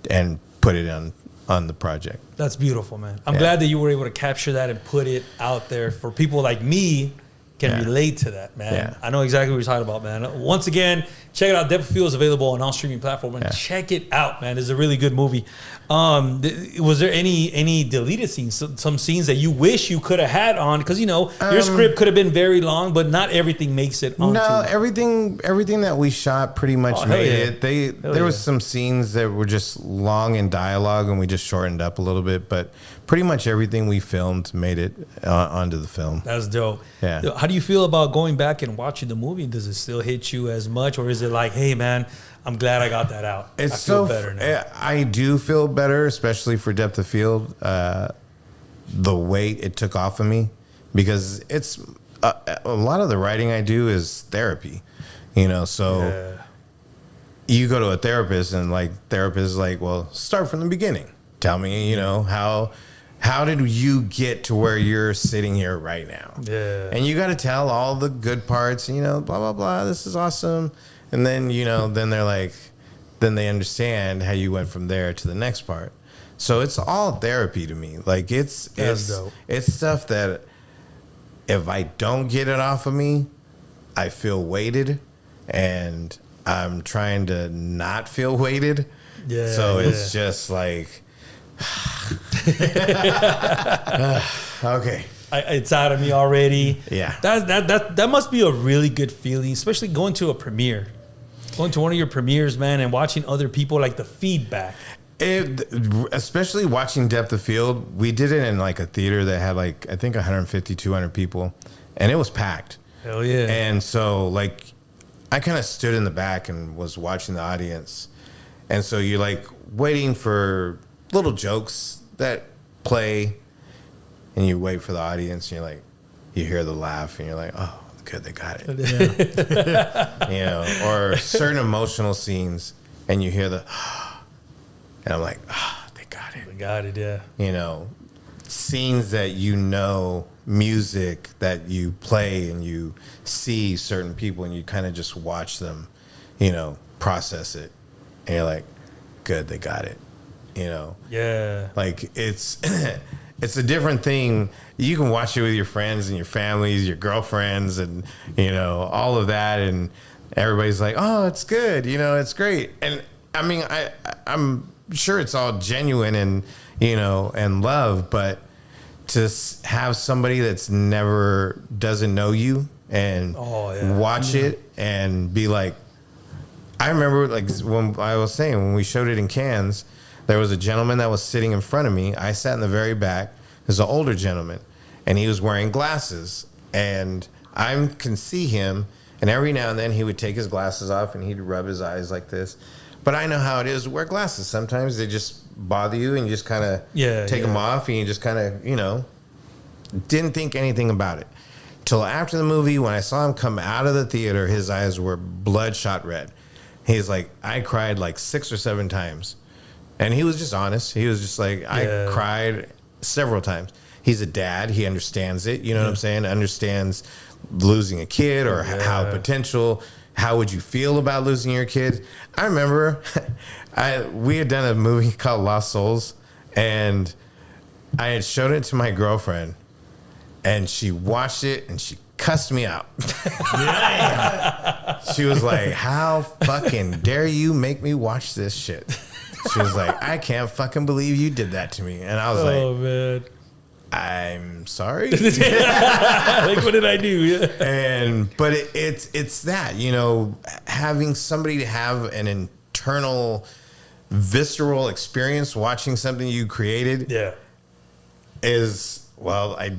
and put it on the project. That's beautiful, man. I'm glad that you were able to capture that and put it out there for people like me can relate to that, man. Yeah. I know exactly what you're talking about, man. Once again, check it out. Depth of Field is available on all streaming platforms. And check it out, man. It's a really good movie. Was there any deleted scenes, some scenes that you wish you could have had on? Because, your script could have been very long, but not everything makes it onto. No, everything that we shot pretty much made it. There was some scenes that were just long in dialogue and we just shortened up a little bit, but pretty much everything we filmed made it onto the film. That's dope. Yeah. How do you feel about going back and watching the movie? Does it still hit you as much, or is it like, hey, man, I'm glad I got that out? I feel better now. I do feel better, especially for Depth of Field. The weight it took off of me, because it's a lot of the writing I do is therapy, so you go to a therapist and therapist is like, well, start from the beginning. Tell me, how did you get to where you're sitting here right now? Yeah. And you got to tell all the good parts, blah, blah, blah. This is awesome. And then, then they're like, then they understand how you went from there to the next part. So it's all therapy to me. Like it's stuff that if I don't get it off of me, I feel weighted, and I'm trying to not feel weighted. Yeah. So it's just like, okay. It's out of me already. Yeah. That must be a really good feeling, especially going to a premiere. Going to one of your premieres, man, and watching other people, like the feedback. Especially watching Depth of Field, we did it in a theater that had I think 150, 200 people, and it was packed. Hell yeah. And so I kind of stood in the back and was watching the audience. And so you're waiting for little jokes that play, and you wait for the audience, and you hear the laugh, and you're like, oh, good, they got it. Yeah. Or certain emotional scenes, and you hear the, and I'm like, they got it. They got it, yeah. Scenes that music that you play, and you see certain people, and you kind of just watch them, process it, and you're like, good, they got it. Yeah. It's a different thing. You can watch it with your friends and your families, your girlfriends, and all of that, and everybody's like, oh, it's good, it's great. And I mean, I'm sure it's all genuine and and love, but to have somebody that's never doesn't know you and watch it and be like, I remember when I was saying, when we showed it in Cannes, there was a gentleman that was sitting in front of me. I sat in the very back. There's an older gentleman, and he was wearing glasses, and I can see him, and every now and then he would take his glasses off and he'd rub his eyes like this. But I know how it is to wear glasses. Sometimes they just bother you, and you just kind of take them off, and you just kind of, didn't think anything about it. Till after the movie, when I saw him come out of the theater, his eyes were bloodshot red. He's like, I cried 6 or 7 times. And he was just honest. He was just like, I cried several times. He's a dad. He understands it. You know what I'm saying? Understands losing a kid or how potential. how would you feel about losing your kid? I remember we had done a movie called Lost Souls, and I had showed it to my girlfriend, and she watched it and she cussed me out. She was like, how fucking dare you make me watch this shit? She was like, I can't fucking believe you did that to me. And I was Oh, like, man. I'm sorry. Like, what did I do? Yeah. But it's that, you know, having somebody to have an internal visceral experience watching something you created is, well, I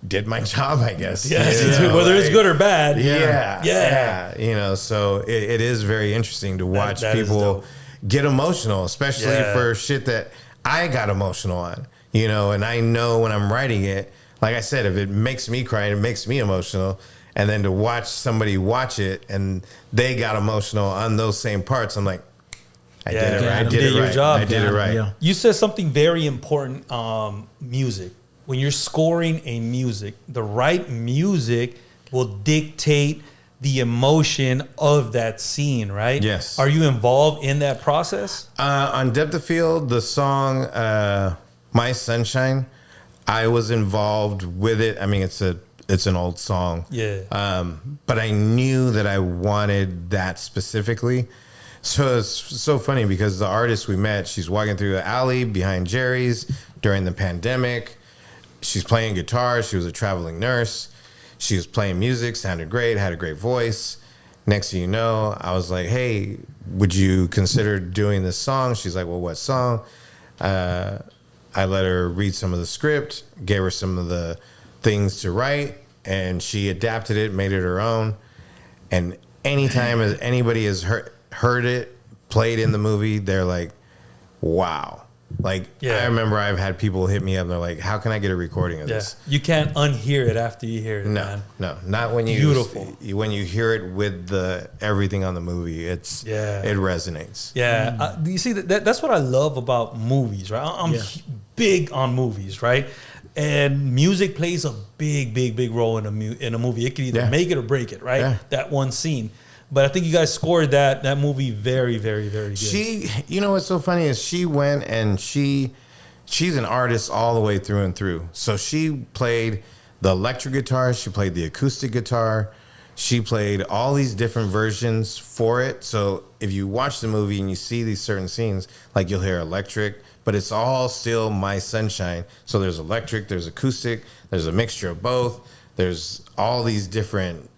did my job, I guess. Yes, You know, whether it's good or bad. Yeah. You know, so it is very interesting to watch that people get emotional, especially for shit that I got emotional on. You know, and I know when I'm writing it, like I said, if it makes me cry and it makes me emotional, and then to watch somebody watch it and they got emotional on those same parts, I'm like, I did it right. I did it right. Job. I did it right. Yeah. You said something very important, music. When you're scoring a music, the right music will dictate the emotion of that scene, right? Yes. Are you involved in that process? On Depth of Field, the song My Sunshine, I was involved with it. I mean, it's an old song. Yeah. But I knew that I wanted that specifically. So it's so funny because the artist we met, she's walking through the alley behind Jerry's during the pandemic. She's playing guitar. She was a traveling nurse. She was playing music, sounded great, had a great voice. Next thing you know, I was like, hey, would you consider doing this song? She's like, well, what song? I let her read some of the script, gave her some of the things to write, and she adapted it, made it her own. And anytime anybody has heard it, played in the movie, they're like, wow. Like, I remember I've had people hit me up and they're like, how can I get a recording of this? You can't unhear it after you hear it, man. No, not when you when you hear it with the everything on the movie. It resonates. Yeah, you see that's what I love about movies, right? I'm big on movies, right? And music plays a big role in a movie. It can either make it or break it, right? Yeah. That one scene. But I think you guys scored that movie very good. You know what's so funny is she went and she's an artist all the way through and through. So she played the electric guitar, she played the acoustic guitar, she played all these different versions for it. So if you watch the movie and you see these certain scenes, like you'll hear electric, but it's all still My Sunshine. So there's electric, there's acoustic, there's a mixture of both. There's all these different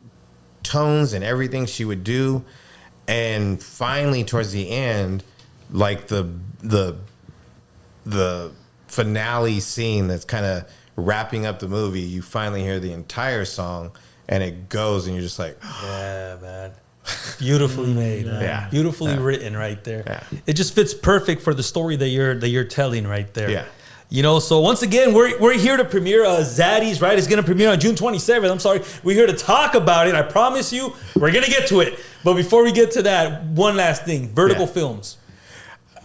tones and everything she would do, and finally towards the end, like the finale scene that's kind of wrapping up the movie, you finally hear the entire song and it goes and you're just like, yeah, man, beautifully made, man. Beautifully written right there. It just fits perfect for the story that you're telling right there. You know, so once again, we're here to premiere Zaddies, right? It's going to premiere on June 27th. I'm sorry. We're here to talk about it. I promise you, we're going to get to it. But before we get to that, one last thing. Vertical Films.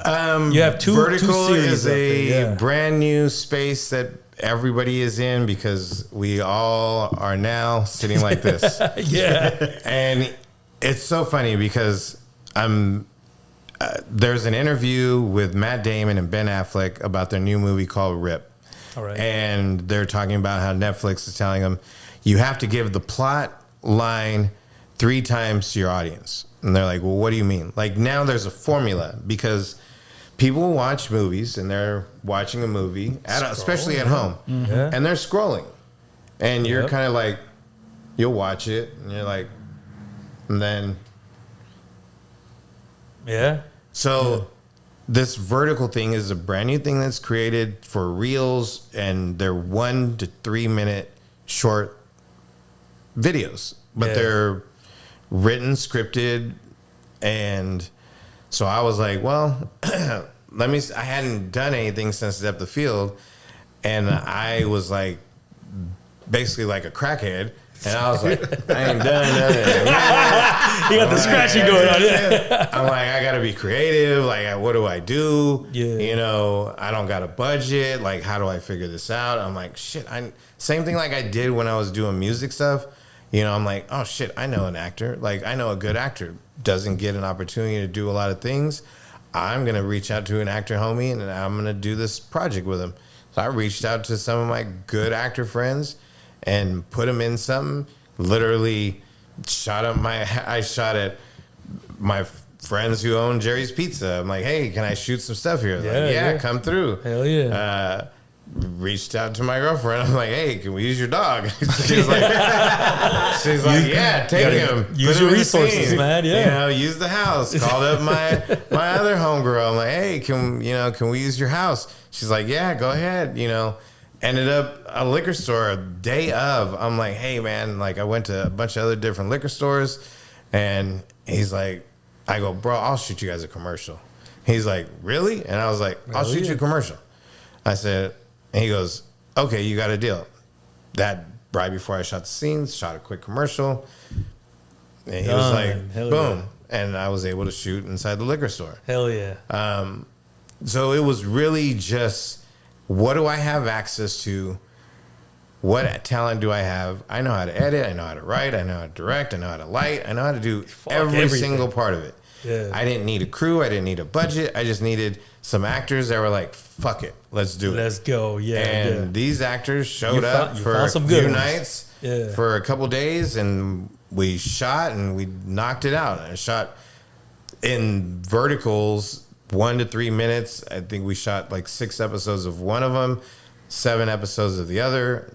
You have two series. Is a brand new space that everybody is in because we all are now sitting like this. And it's so funny because there's an interview with Matt Damon and Ben Affleck about their new movie called Rip. All right. And they're talking about how Netflix is telling them, you have to give the plot line 3 times to your audience. And they're like, well, what do you mean? Like, now there's a formula because people watch movies and they're watching a movie, especially at home, and they're scrolling. And you're kind of like, you'll watch it and you're like, and then... So this vertical thing is a brand new thing that's created for reels, and they're 1 to 3 minute short videos, but they're written, scripted. And so I was like, well, I hadn't done anything since Depth of Field. And I was like, basically like a crackhead. And I was like, I ain't done nothing. You got the scratching going on. I'm like, I got to be creative. Like, what do I do? You know, I don't got a budget. Like, how do I figure this out? I'm like, shit. Same thing like I did when I was doing music stuff. I'm like, oh shit, I know an actor. Like, I know a good actor doesn't get an opportunity to do a lot of things. I'm going to reach out to an actor homie and I'm going to do this project with him. So I reached out to some of my good actor friends and put them in something. Literally I shot at my friends who own Jerry's Pizza. I'm like, hey, can I shoot some stuff here? Yeah, come through. Hell yeah. Reached out to my girlfriend. I'm like, hey, can we use your dog? she's like, yeah, take him. Use your resources, man. Yeah. Use the house. Called up my other homegirl. I'm like, hey, can we use your house? She's like, yeah, go ahead. Ended up a liquor store a day of. I'm like, hey, man, like I went to a bunch of other different liquor stores, and he's like, I go, bro, I'll shoot you guys a commercial. He's like, really? And I was like, I'll shoot you a commercial. I said. And he goes, okay, you got a deal. That right before I shot the scenes, shot a quick commercial. And he was like, boom. Yeah. And I was able to shoot inside the liquor store. Hell yeah. So it was really just, what do I have access to? What talent do I have? I know how to edit. I know how to write. I know how to direct. I know how to light. I know how to do everything. Single part of it. Yeah. I didn't need a crew. I didn't need a budget. I just needed some actors that were like, fuck it, let's do it. Let's go. Yeah. And these actors showed up for a few nights, for a couple days, and we shot and we knocked it out. I shot in verticals 1 to 3 minutes. I think we shot like 6 episodes of one of them, 7 episodes of the other,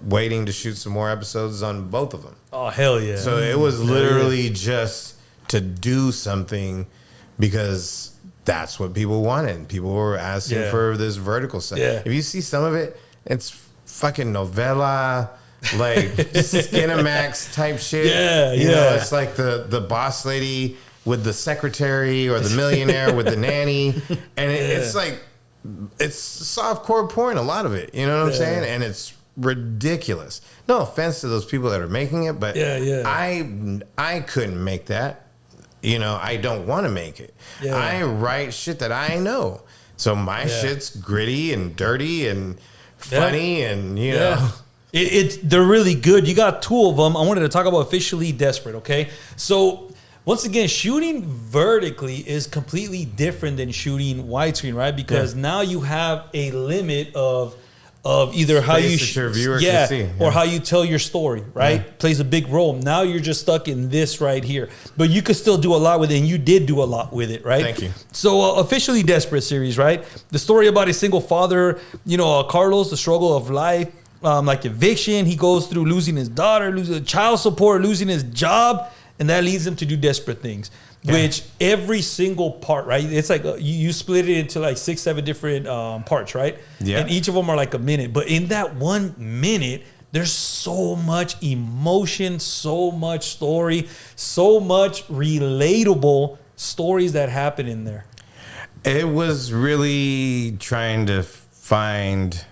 waiting to shoot some more episodes on both of them. Oh, hell yeah. So it was literally just to do something because that's what people wanted. People were asking for this vertical stuff. Yeah. If you see some of it, it's fucking novella, like Skinamax type shit. Yeah, it's like the boss lady with the secretary or the millionaire with the nanny. And it's like, it's softcore porn, a lot of it. You know what I'm saying? And it's ridiculous. No offense to those people that are making it, but I couldn't make that. I don't want to make it. Yeah. I write shit that I know. So my shit's gritty and dirty and funny and, know. They're really good. You got 2 of them. I wanted to talk about Officially Desperate, okay? So, once again, shooting vertically is completely different than shooting widescreen, right? Because now you have a limit of either how you your viewer can see, or how you tell your story, right? Plays a big role. Now you're just stuck in this right here, but you could still do a lot with it, and you did do a lot with it, right? Thank you. So Officially Desperate series, right? The story about a single father, Carlos, the struggle of life, like eviction. He goes through losing his daughter, losing child support, losing his job, and that leads him to do desperate things. Which every single part, right? It's like you split it into like 6, 7 different parts, right? Yeah. And each of them are like a minute. But in that 1 minute, there's so much emotion, so much story, so much relatable stories that happen in there. It was really trying to find,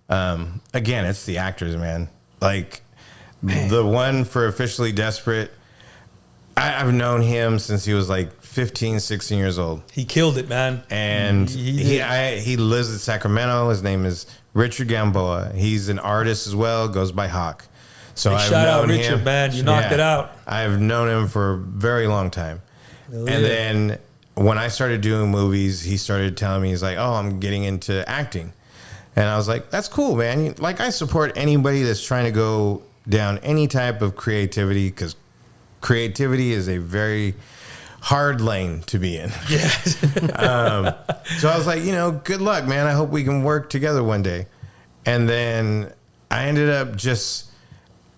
again, it's the actors, man. Like the one for Officially Desperate, I've known him since he was like 15, 16 years old. He killed it, man. And he lives in Sacramento. His name is Richard Gamboa. He's an artist as well, goes by Hawk. So I've shout out known Richard, him, man. You knocked it out. I've known him for a very long time. And then when I started doing movies, he started telling me, he's like, oh, I'm getting into acting. And I was like, that's cool, man. Like, I support anybody that's trying to go down any type of creativity, because creativity is a very hard lane to be in. Yes. So I was like, good luck, man. I hope we can work together one day. And then I ended up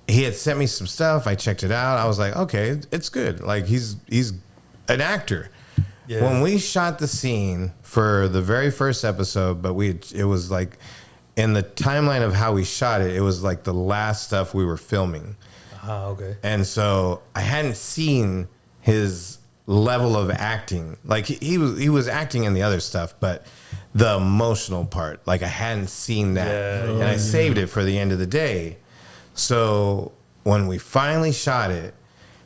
he had sent me some stuff. I checked it out. I was like, okay, it's good. Like, he's an actor. Yeah. When we shot the scene for the very first episode, but it was like in the timeline of how we shot it, it was like the last stuff we were filming. Okay. And so I hadn't seen his level of acting. Like, he was acting in the other stuff, but the emotional part, like, I hadn't seen that. Yeah, and I saved it for the end of the day. So when we finally shot it,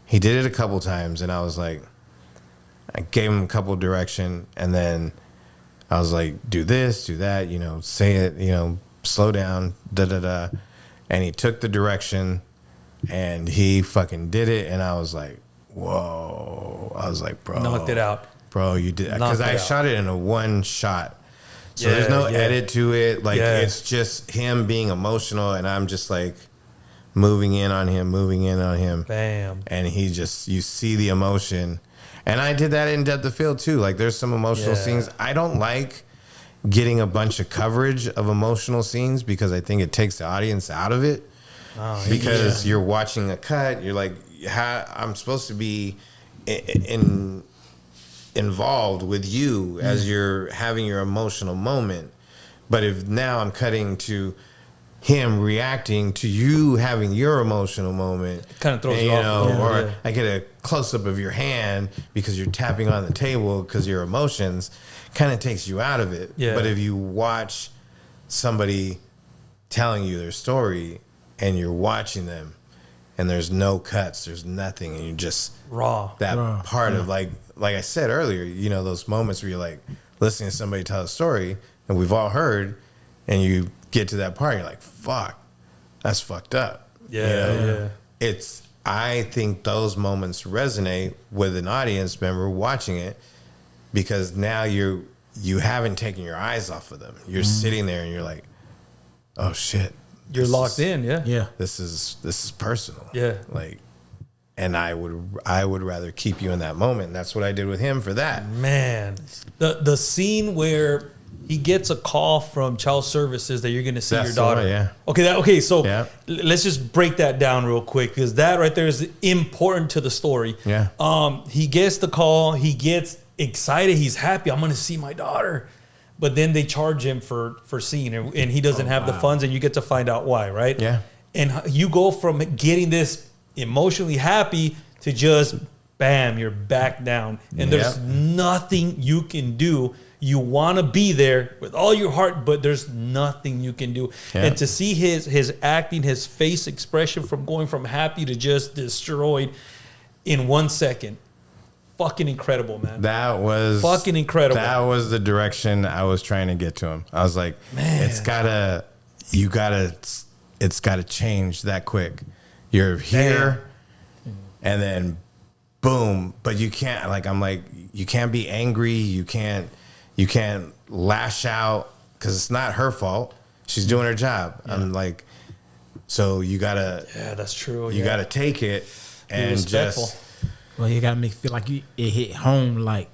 he did it a couple times, and I was like, I gave him a couple direction, and then I was like, do this, do that, say it, slow down, da-da-da. And he took the direction. And he fucking did it, and I was like, whoa. I was like, bro. Knocked it out. Bro, you did. Because I shot it in a one shot. So there's no edit to it. Like, it's just him being emotional, and I'm just like moving in on him. Bam. And he just, you see the emotion. And I did that in Depth of Field too. Like, there's some emotional scenes. I don't like getting a bunch of coverage of emotional scenes because I think it takes the audience out of it. Because you're watching a cut, you're like, I'm supposed to be involved with you as you're having your emotional moment. But if now I'm cutting to him reacting to you having your emotional moment, it kind of throws you off. Or I get a close up of your hand because you're tapping on the table because your emotions kind of takes you out of it. Yeah. But if you watch somebody telling you their story and you're watching them and there's no cuts, there's nothing, and you just raw. Part of like I said earlier, you know, those moments where you're like listening to somebody tell a story and we've all heard, and you get to that part, and you're like, fuck, that's fucked up. I think those moments resonate with an audience member watching it because now you haven't taken your eyes off of them. You're sitting there and you're like, oh shit. You're locked in, This is personal. Like, and I would rather keep you in that moment. And that's what I did with him for that. Man, the scene where he gets a call from child services that you're going to see your daughter. Okay. So let's just break that down real quick because that right there is important to the story. He gets the call. He gets excited. He's happy. I'm going to see my daughter. But then they charge him for seeing her, and he doesn't have the funds, and you get to find out why, right? And you go from getting this emotionally happy to just, bam, you're back down. And there's nothing you can do. You want to be there with all your heart, but there's nothing you can do. And to see his acting, his face expression from going from happy to just destroyed in 1 second. Fucking incredible, man. That was fucking incredible. That was the direction I was trying to get to him. I was like, man, it's gotta change that quick. You're here and then boom. But you can't, like, I'm like, you can't be angry. You can't lash out because it's not her fault. She's doing her job. I'm like, so you gotta, that's true. You gotta take it and just. Well, you gotta make it feel like it hit home. Like,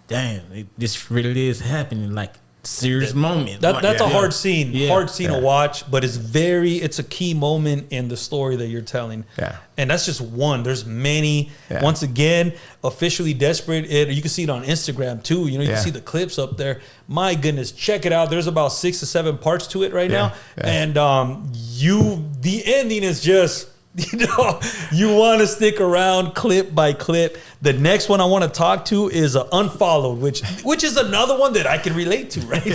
damn, this really is happening. Like, serious moment. That's a hard scene. Hard scene to watch, but it's a key moment in the story that you're telling. And that's just one. There's many. Once again, Officially Desperate. You can see it on Instagram too. You know, you can see the clips up there. My goodness, check it out. There's about 6 to 7 parts to it right now, and the ending is just. You know, you want to stick around clip by clip. The next one I want to talk to is Unfollowed, which is another one that I can relate to, right?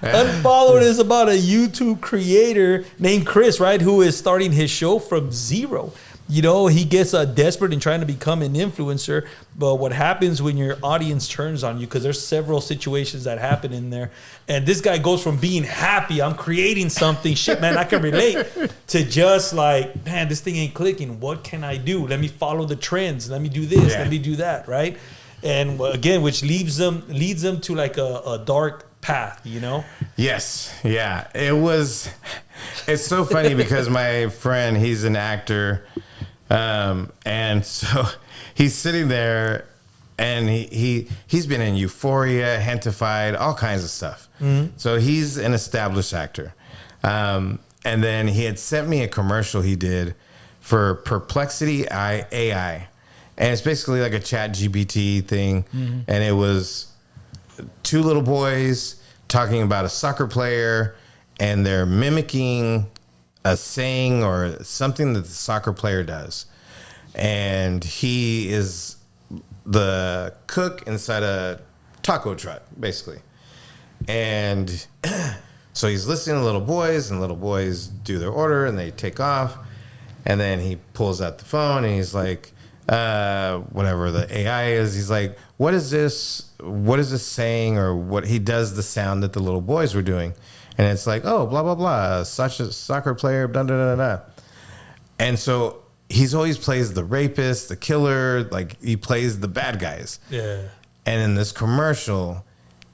Unfollowed is about a YouTube creator named Chris, right, who is starting his show from zero. You know, he gets desperate and trying to become an influencer. But what happens when your audience turns on you, because there's several situations that happen in there. And this guy goes from being happy, I'm creating something, shit, man, I can relate, to just like, man, this thing ain't clicking. What can I do? Let me follow the trends. Let me do this. Let me do that, right? And again, which leads them to like a dark path, you know? Yes. Yeah. It's so funny because my friend, he's an actor. And so he's sitting there and he's been in Euphoria, Hentified, all kinds of stuff. So he's an established actor. And then he had sent me a commercial he did for Perplexity AI. And it's basically like a chat GPT thing. And it was 2 little boys talking about a soccer player, and they're mimicking a saying or something that the soccer player does. And he is the cook inside a taco truck, basically. And so he's listening to little boys, and little boys do their order and they take off. And then he pulls out the phone and he's like, whatever the AI is, he's like, what is this saying? Or what, he does the sound that the little boys were doing. And it's like, oh, blah, blah, blah, such a soccer player, blah, blah, blah, blah. And so he's always plays the rapist, the killer, like he plays the bad guys. Yeah. And in this commercial,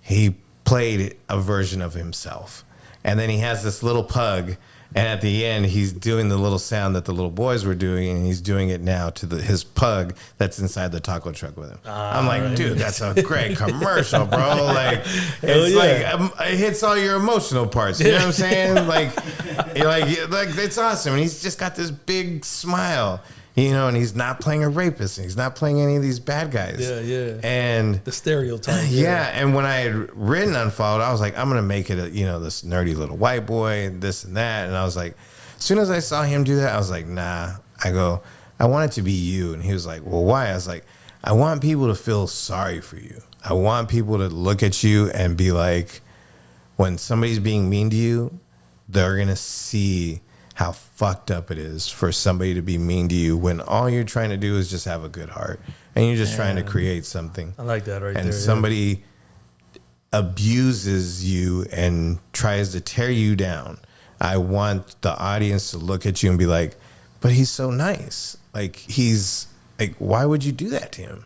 he played a version of himself. And then he has this little pug. And at the end, he's doing the little sound that the little boys were doing, and he's doing it now to his pug that's inside the taco truck with him. I'm like, dude, that's a great commercial, bro. Like, it's like it hits all your emotional parts. You know what I'm saying? Like it's awesome. And he's just got this big smile, you know, and he's not playing a rapist, and he's not playing any of these bad guys. Yeah, yeah. And the stereotype. Yeah, and when I had written Unfollowed, I was like, I'm gonna make it this nerdy little white boy and this and that. And I was like, as soon as I saw him do that, I was like, nah. I go, I want it to be you. And he was like, well, why? I was like, I want people to feel sorry for you. I want people to look at you and be like, when somebody's being mean to you, they're gonna see how fucked up it is for somebody to be mean to you when all you're trying to do is just have a good heart and you're just trying to create something. I like that right there. And somebody abuses you and tries to tear you down. I want the audience to look at you and be like, but he's so nice. Like, he's like, why would you do that to him?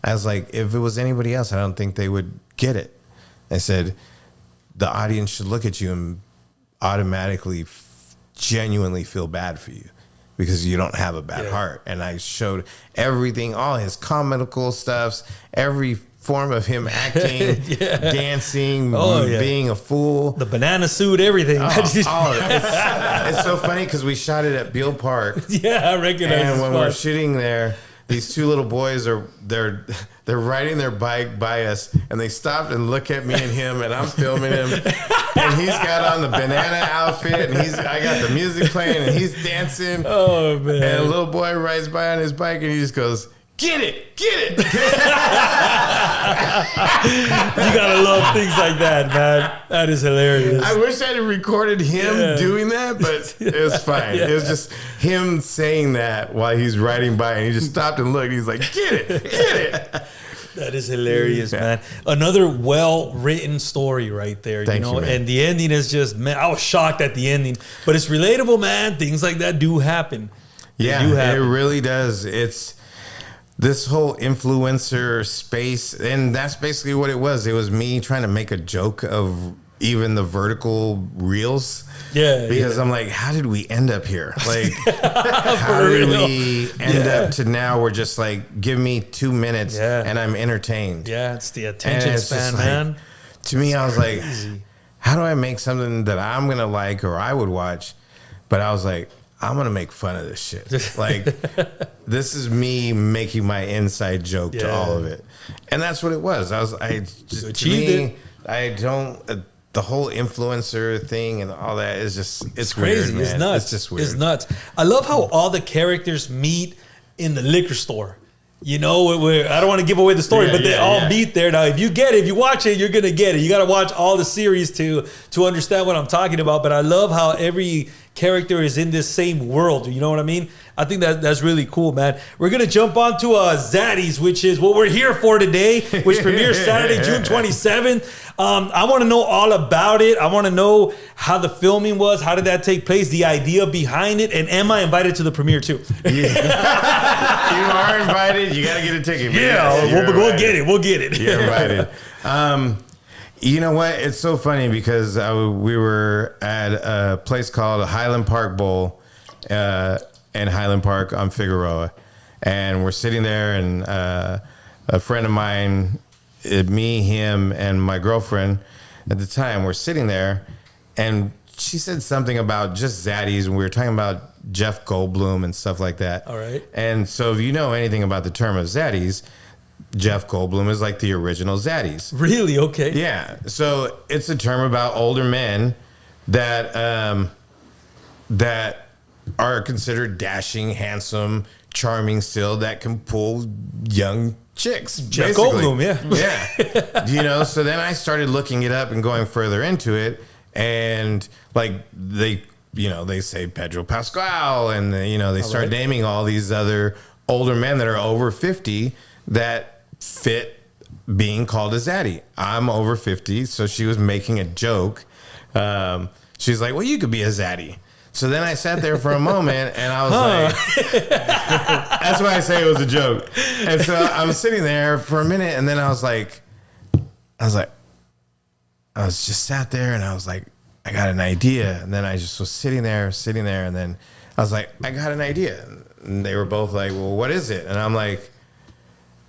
I was like, if it was anybody else, I don't think they would get it. I said, the audience should look at you and automatically genuinely feel bad for you because you don't have a bad heart. And I showed everything, all his comical stuffs, every form of him acting, dancing, being a fool, the banana suit, everything. All of it. It's so funny because we shot it at Beale Park. Yeah, I recognize. And when we're shooting there, these two little boys they're riding their bike by us, and they stopped and look at me and him, and I'm filming him, and he's got on the banana outfit, and I got the music playing, and he's dancing. Oh man! And a little boy rides by on his bike, and he just goes, "Get it, get it!" You gotta love things like that, man. That is hilarious. I wish I had recorded him doing that, but it was fine. It was just him saying that while he's riding by, and he just stopped and looked. He's like, "Get it, get it." That is hilarious, man. Another well-written story right there. Thank you, man. And the ending is just, man, I was shocked at the ending, but it's relatable, man. Things like that do happen. It really does. It's this whole influencer space, and that's basically what it was. It was me trying to make a joke of even the vertical reels. Yeah. Because I'm like, how did we end up here? Like, how did we end up to now we're just like, give me 2 minutes and I'm entertained. Yeah, it's the attention span, man. Like, to me, I was like, how do I make something that I'm going to like or I would watch? But I was like, I'm going to make fun of this shit. Like, this is me making my inside joke to all of it. And that's what it was. You achieved it. I don't, the whole influencer thing and all that is just, it's crazy. Weird, man. It's nuts. It's just weird. It's nuts. I love how all the characters meet in the liquor store. You know, I don't want to give away the story, but they all meet there. Now, if you watch it, you're going to get it. You got to watch all the series to understand what I'm talking about. But I love how every character is in this same world. You know what I mean? I think that's really cool, man. We're going to jump on to Zaddies, which is what we're here for today, which premieres Saturday, June 27th. I want to know all about it. I want to know how the filming was. How did that take place? The idea behind it. And am I invited to the premiere too? You are invited. You got to get a ticket. We'll get it. We'll get it. You're invited. You know what? It's so funny because we were at a place called Highland Park Bowl in Highland Park on Figueroa. And we're sitting there, and a friend of mine, me, him, and my girlfriend at the time, were sitting there, and she said something about just Zaddies, and we were talking about Jeff Goldblum and stuff like that. All right. And so if you know anything about the term of Zaddies, Jeff Goldblum is like the original Zaddies. Really? Okay. Yeah. So it's a term about older men that that are considered dashing, handsome, charming still, that can pull young chicks. Jeff basically. Goldblum, yeah. You know, so then I started looking it up and going further into it, and like they say Pedro Pascal, and they start naming all these other older men that are over 50 that fit being called a Zaddy. I'm over 50, so she was making a joke. She's like, well, you could be a Zaddy. So then I sat there for a moment and I was like, that's why I say it was a joke. And so I was sitting there for a minute and then I was just sat there and I was like, I got an idea. And then I just was sitting there. And then I was like, I got an idea. And they were both like, well, what is it? And I'm like,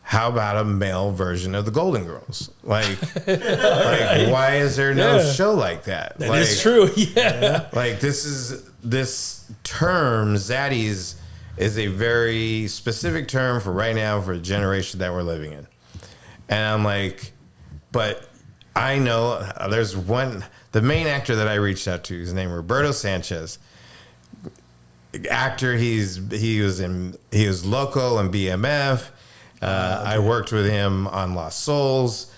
how about a male version of the Golden Girls? Like why is there no show like that? That is true. Yeah. Like this term, Zaddies, is a very specific term for right now for the generation that we're living in. And I'm like, but I know there's the main actor that I reached out to, his name Roberto Sanchez. Actor, he was Loco and BMF. I worked with him on Lost Souls.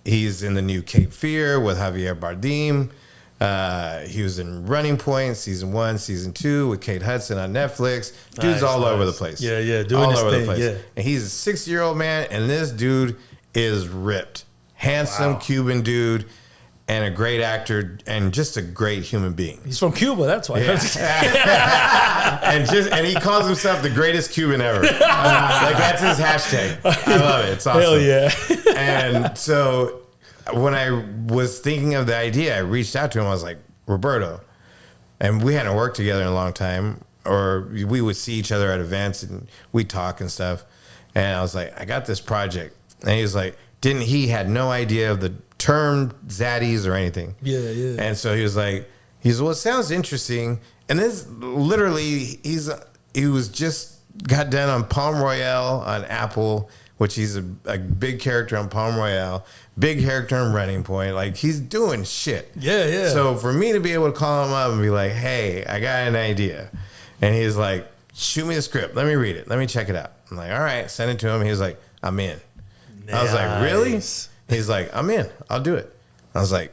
He's in the new Cape Fear with Javier Bardem. He was in Running Point, season 1, season 2 with Kate Hudson on Netflix. Dude's all over the place. Yeah, doing all his over thing, the place. yeah. And he's a 60-year-old man, and this dude is ripped. Handsome Cuban dude. And a great actor, and just a great human being. He's from Cuba, that's why. Yeah. and he calls himself the greatest Cuban ever. Like that's his hashtag. I love it. It's awesome. Hell yeah. And so when I was thinking of the idea, I reached out to him. I was like, Roberto, and we hadn't worked together in a long time, or we would see each other at events and we'd talk and stuff. And I was like, I got this project, and he was like, he had no idea of the term Zaddies or anything. Yeah. And so he was like, well, it sounds interesting. And this literally, he was just got done on Palm Royale on Apple, which he's a big character on Palm Royale, big character on Running Point. Like he's doing shit. Yeah. So for me to be able to call him up and be like, hey, I got an idea. And he's like, shoot me the script. Let me read it. Let me check it out. I'm like, all right, send it to him. He was like, I'm in. Nice. I was like, really? He's like, I'm in. I'll do it. I was like,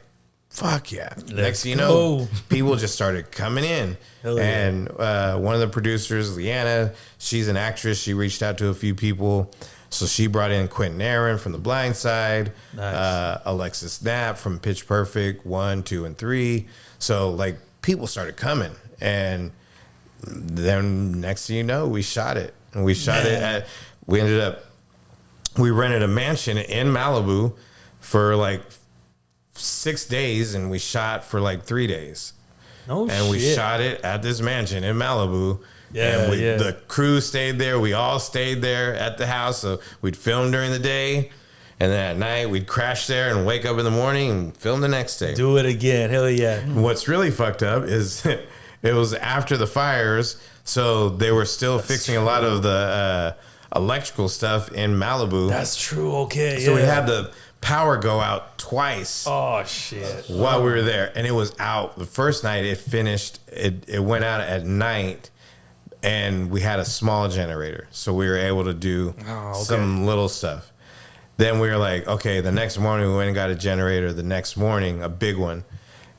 fuck yeah. Next thing you know, people just started coming in. And one of the producers, Leanna, she's an actress. She reached out to a few people. So she brought in Quentin Aaron from The Blind Side, Alexis Knapp from Pitch Perfect 1, 2, and 3. So like people started coming. And then next thing you know, we shot it. And we shot it we rented a mansion in Malibu for like 6 days, and we shot for like 3 days. We shot it at this mansion in Malibu. And the crew stayed there. We all stayed there at the house. So we'd film during the day, and then at night we'd crash there and wake up in the morning and film the next day. Do it again. Hell yeah. What's really fucked up is it was after the fires, so they were still fixing a lot of the electrical stuff in Malibu. That's true. Okay. So we had the power go out twice. Oh shit! While we were there, and it was out. The first night it finished. It went out at night, and we had a small generator, so we were able to do some little stuff. Then we were like, okay, the next morning we went and got a generator. The next morning, a big one,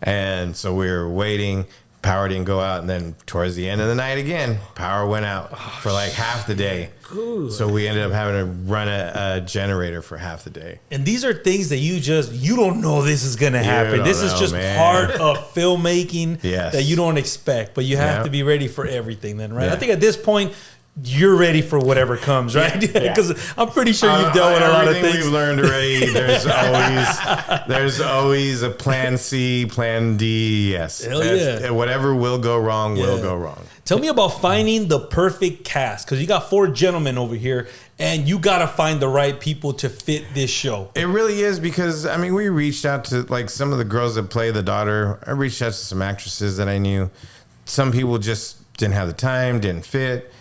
and so we were waiting. Power didn't go out, and then towards the end of the night again, power went out for like half the day. Good. So we ended up having to run a generator for half the day. And these are things that you don't know this is going to happen. This is just part of filmmaking that you don't expect, but you have to be ready for everything then, right? I think at this point, you're ready for whatever comes, right? Because I'm pretty sure you've dealt with a lot of things. We've learned already. There's always a plan C, plan D. Yes, whatever will go wrong will go wrong. Tell me about finding the perfect cast, because you got 4 gentlemen over here, and you got to find the right people to fit this show. It really is, because I mean, we reached out to like some of the girls that play the daughter. I reached out to some actresses that I knew. Some people just didn't have the time, didn't fit.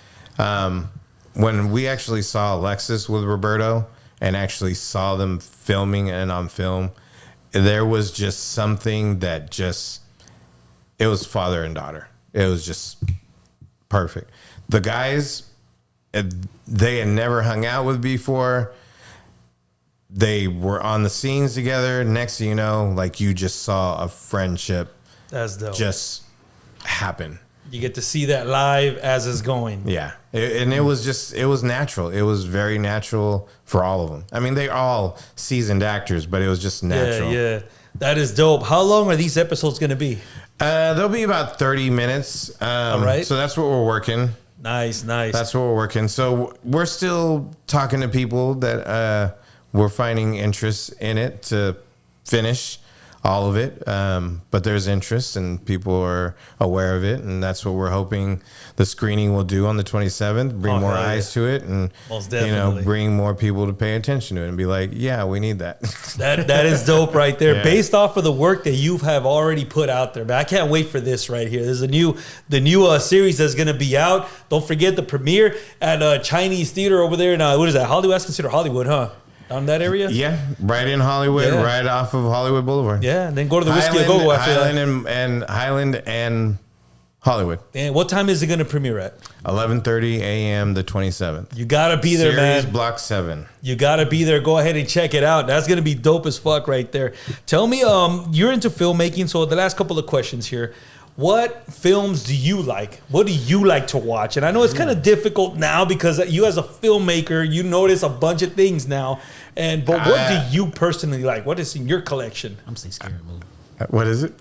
When we actually saw Alexis with Roberto and actually saw them filming and on film, there was just something that it was father and daughter. It was just perfect. The guys, they had never hung out with before. They were on the scenes together. Next thing you know, like you just saw a friendship That's dope. just happen. You get to see that live as it's going. Yeah. It was natural. It was very natural for all of them. I mean, they all seasoned actors, but it was just natural. Yeah. That is dope. How long are these episodes going to be? They'll be about 30 minutes. All right. So that's what we're working. Nice. That's what we're working. So we're still talking to people that we're finding interest in it to finish all of it. But there's interest and people are aware of it. And that's what we're hoping the screening will do on the 27th. Bring more eyes to it and, most definitely, bring more people to pay attention to it and be like, yeah, we need that. That is dope right there. Yeah. Based off of the work that you have already put out there. But I can't wait for this right here. There's the new series that's going to be out. Don't forget the premiere at Chinese Theater over there in, what is that? Hollywood? That's considered Hollywood, huh? Down in that area? Yeah, right in Hollywood, right off of Hollywood Boulevard. Yeah, and then go to the Whiskey Go-Go after that. Highland and Hollywood. And what time is it going to premiere at? 11:30 a.m. the 27th. You got to be there, Series man. Block 7. You got to be there. Go ahead and check it out. That's going to be dope as fuck right there. Tell me, you're into filmmaking, so the last couple of questions here. What films do you like? What do you like to watch? And I know it's kind of difficult now because you as a filmmaker, you notice a bunch of things now. But what do you personally like? What is in your collection? I'm seeing scary movies. What is it?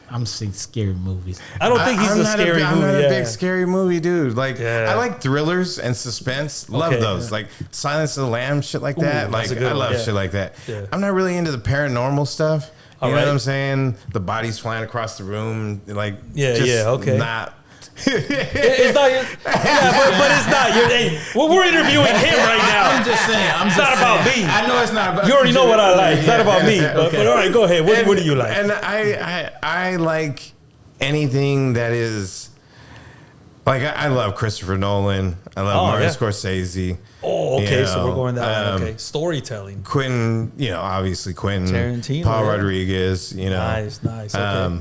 I'm seeing scary movies. I don't think he's a scary movie. I'm not a big scary movie dude. Like, Yeah. I like thrillers and suspense. Love those. Like Silence of the Lambs, shit like that. Ooh, Like, that's a good I love one. shit like that. Yeah. I'm not really into the paranormal stuff. You know right. what I'm saying? The bodies flying across the room. Like, okay. Not. It's not your, but it's not your. Hey, we're interviewing him right now. I'm just saying. It's not about me. I know it's not about You already know what I like. It's not about me. But all right, go ahead. What do you like? And I like anything that is like I love Christopher Nolan. I love Martin Scorsese. Oh, okay. You So know, we're going that way. Okay, storytelling. Quentin, obviously Quentin Tarantino, Paul yeah. Rodriguez. Nice. Okay.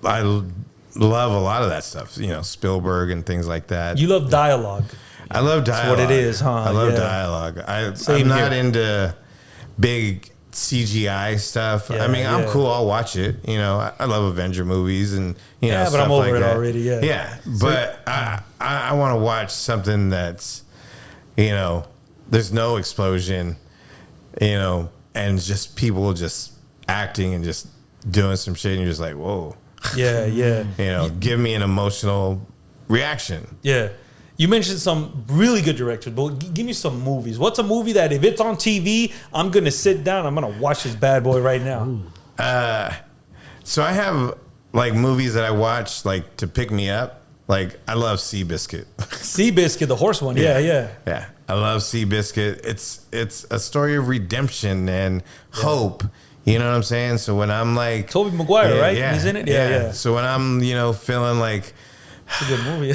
I love a lot of that stuff. Spielberg and things like that. You love dialogue. I love dialogue. That's what it is, huh? I love Yeah. dialogue. Same I'm not here. into big CGI stuff. Yeah, I mean, I'm yeah. cool. I'll watch it. I love Avenger movies and Yeah, but stuff I'm over like it that. already, yeah. Yeah, but I want to watch something that's there's no explosion, and just people just acting and just doing some shit, and you're just like, whoa. Yeah. Give me an emotional reaction. Yeah. You mentioned some really good directors, but give me some movies. What's a movie that if it's on TV, I'm going to sit down, I'm going to watch this bad boy right now? So I have like movies that I watch like to pick me up. Like I love Seabiscuit. Seabiscuit, the horse one. Yeah. Yeah. I love Seabiscuit. It's a story of redemption and hope. You know what I'm saying? So when I'm like Tobey Maguire, right? He's in it? Yeah. So when I'm, feeling like It's a good movie.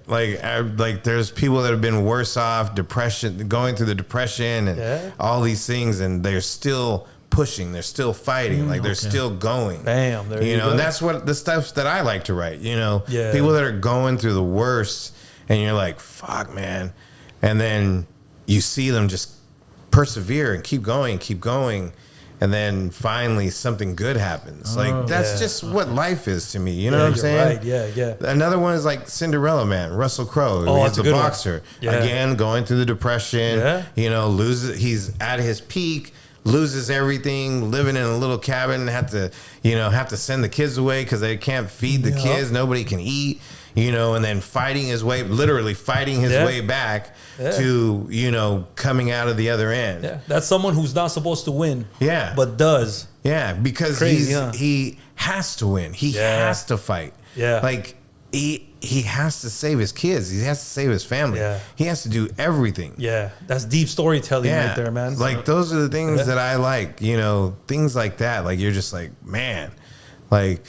like there's people that have been worse off, depression, going through the depression and all these things, and they're still pushing, they're still fighting, like they're still going. Bam, there you go. And that's what the stuff that I like to write. Yeah. People that are going through the worst, and you're like, fuck, man, and then you see them just persevere and keep going. And then finally something good happens. Like that's just what life is to me. You know what I'm saying? Right. Yeah. Another one is like Cinderella Man, Russell Crowe. Oh, He's that's a the good one. boxer. Yeah. Again, going through the depression. Yeah. Loses. He's at his peak. Loses everything. Living in a little cabin. Have to send the kids away because they can't feed the kids. Nobody can eat. And then literally fighting his way back to, coming out of the other end. Yeah. That's someone who's not supposed to win. Yeah. But does. Yeah, because he has to win. He has to fight. Yeah. Like he has to save his kids. He has to save his family. Yeah. He has to do everything. Yeah. That's deep storytelling right there, man. Like those are the things that I like, things like that. Like you're just like, man, like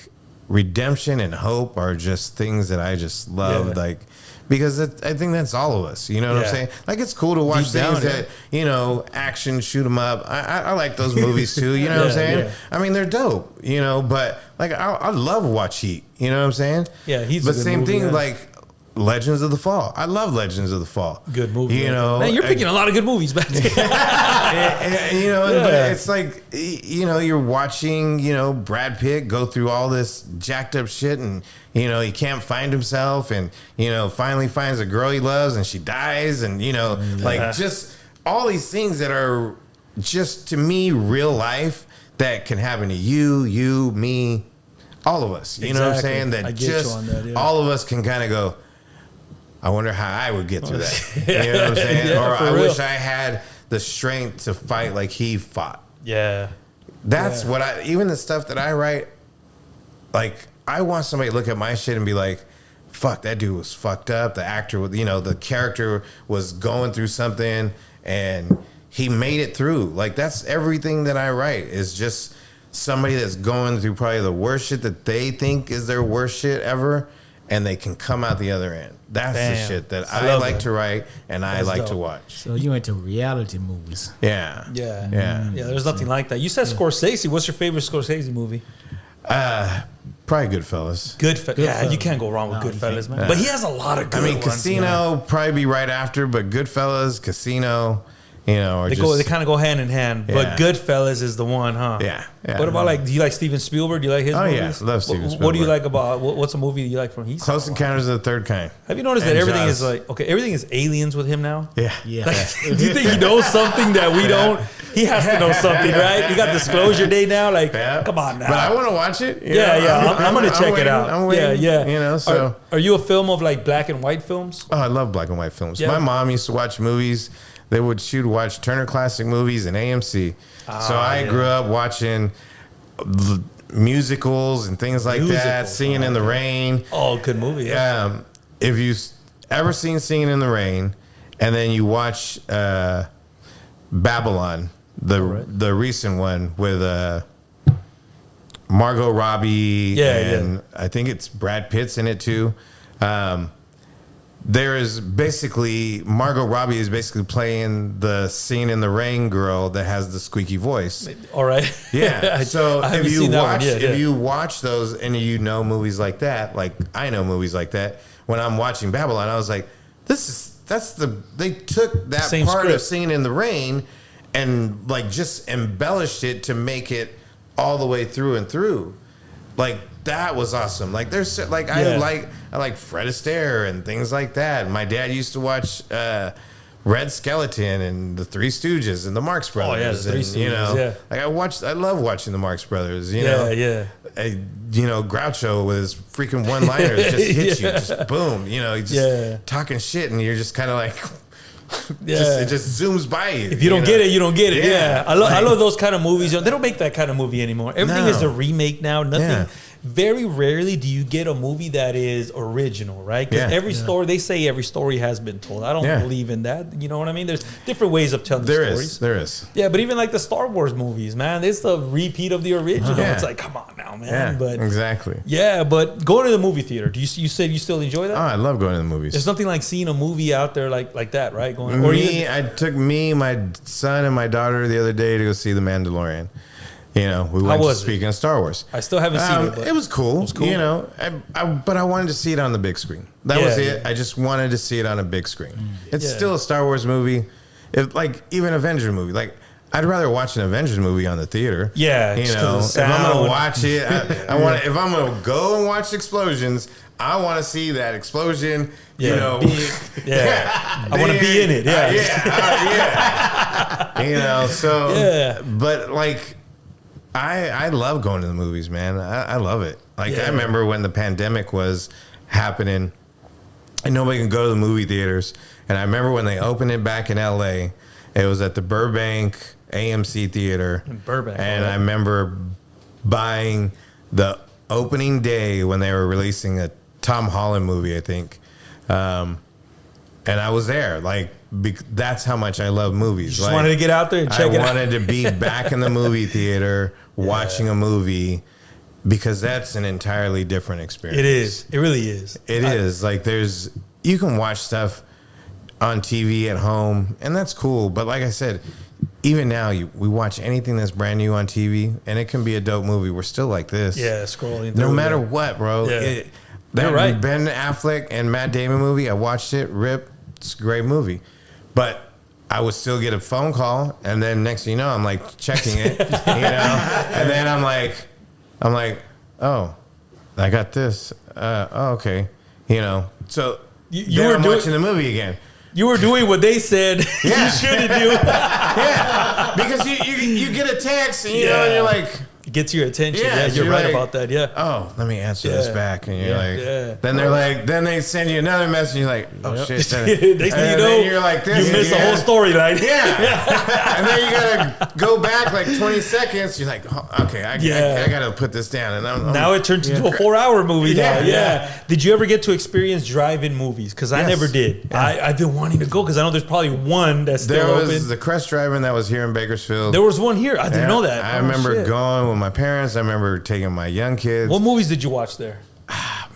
redemption and hope are just things that I just love. Yeah. Like, because I think that's all of us. You know what I'm saying? Like it's cool to watch Deep things down, that, action, shoot 'em up. I like those movies too. You know what I'm saying? Yeah. I mean, they're dope, but like I love Watch Heat. You know what I'm saying? Yeah, he's a But good same movie, thing, yeah. like Legends of the Fall. I love Legends of the Fall. Good movie. You know, man, you're picking a lot of good movies back there. and, you know, but it's like, you know, you're watching, you know, Brad Pitt go through all this jacked up shit, and you know, he can't find himself, and you know, finally finds a girl he loves, and she dies, and you know, like just all these things that are just to me real life that can happen to you, me, all of us. You know what I'm saying? That just all of us can kind of go, I wonder how I would get through that. You know what I'm saying? Or I wish I had the strength to fight like he fought. Yeah. That's what even the stuff that I write, like, I want somebody to look at my shit and be like, fuck, that dude was fucked up. The actor, you know, the character was going through something and he made it through. Like, that's everything that I write is just somebody that's going through probably the worst shit that they think is their worst shit ever, and they can come out the other end. That's the shit that I like to write and I like to watch. So you into reality movies? Yeah. There's nothing like that. You said Scorsese. What's your favorite Scorsese movie? Probably Goodfellas. Goodfellas. Yeah, you can't go wrong with Goodfellas, man. But he has a lot of good ones. Casino probably be right after, but Goodfellas, Casino, you know, or they kind of go hand in hand. But Goodfellas is the one, huh? Yeah. What about, like, do you like Steven Spielberg? Do you like his movies? Yeah, love Steven Spielberg. What do you like about, what's a movie you like from him? Close Encounters of the Third Kind. Have you noticed that everything is like, everything is aliens with him now? Yeah. Like, do you think he knows something that we don't? He has to know something, right? You got Disclosure Day now. Like, come on now. But I want to watch it. I'm going to check it out. I'm waiting, yeah. You know, so. Are you a film of, like, black and white films? Oh, I love black and white films. Yeah. My mom used to watch movies. She'd watch Turner Classic Movies and AMC. So I grew up watching musicals and things like that. Singing in the Rain. Oh, good movie. Yeah. If you ever seen Singing in the Rain, and then you watch Babylon, the recent one with Margot Robbie, and I think it's Brad Pitt's in it too. There is basically Margot Robbie is basically playing the Singing in the Rain girl that has the squeaky voice. All right. Yeah. So if you watch those and you know movies like that, like I know movies like that, when I'm watching Babylon, I was like, they took that Same part script of Singing in the Rain and like just embellished it to make it all the way through and through. Like, that was awesome. Like, there's like I like Fred Astaire and things like that. My dad used to watch Red Skeleton and the Three Stooges and the Marx Brothers. Oh yeah, the Three Stooges. You know, like I love watching the Marx Brothers. You know, you know, Groucho with his freaking one-liners just hits you, just boom. You know, just talking shit, and you're just kind of like. It just zooms by you. If you don't get it, you don't get it. Yeah. I love those kind of movies. They don't make that kind of movie anymore. Everything is a remake now. Nothing. Very rarely do you get a movie that is original, right? Because every story, they say every story has been told. I don't believe in that. You know what I mean? There's different ways of telling stories. There is. Yeah, but even like the Star Wars movies, man, it's the repeat of the original. It's like, come on now, man. Yeah, but exactly. Yeah, but going to the movie theater, you said you still enjoy that? Oh, I love going to the movies. There's nothing like seeing a movie out there like that, right? I took my son and my daughter the other day to go see The Mandalorian. You know, we went to speaking of Star Wars. I still haven't seen it. But it was cool. You know, but I wanted to see it on the big screen. That was it. Yeah. I just wanted to see it on a big screen. It's still a Star Wars movie. Like even Avengers movie. Like I'd rather watch an Avengers movie on the theater. Yeah, you know, if I'm gonna watch it, I want. If I'm gonna go and watch explosions, I want to see that explosion. You know, I want to be in it. You know, so but like. I love going to the movies, man. I love it. Like I remember when the pandemic was happening and nobody can go to the movie theaters. And I remember when they opened it back in LA, it was at the Burbank AMC Theater. In Burbank. And I remember buying the opening day when they were releasing a Tom Holland movie, I think. And I was there. Like, that's how much I love movies. You just wanted to get out there and check it out. I wanted to be back in the movie theater watching a movie because that's an entirely different experience. It is. It really is. It is. Like, you can watch stuff on TV at home, and that's cool. But like I said, even now, we watch anything that's brand new on TV, and it can be a dope movie. We're still like this. Yeah, scrolling through. No matter what, bro. Yeah. That You're right. Ben Affleck and Matt Damon movie. I watched it. Rip. It's a great movie, but I would still get a phone call, and then next thing you know, I'm like checking it, and then I'm like, oh, I got this. Oh, okay, So you then were I'm watching the movie again. You were doing what they said you shouldn't do. Yeah, because you get a text, and and you're like. It gets your attention. Yeah, Yeah, so you're right like, about that. Yeah. Oh, let me answer this back, and you're then they're like, then they send you another message. And you're like, oh shit. Next thing you know, you're like this. You miss the whole storyline. Yeah. And then you gotta go back like 20 seconds. You're like, oh, okay, I gotta put this down. And now it turns into a 4-hour movie. Yeah, now. Yeah. Did you ever get to experience drive-in movies? Because I never did. Yeah. I've been wanting to go because I know there's probably one that's still open. There was the Crest Drive-In that was here in Bakersfield. There was one here. I didn't know that. I remember going with my parents. I remember taking my young kids. What movies did you watch there?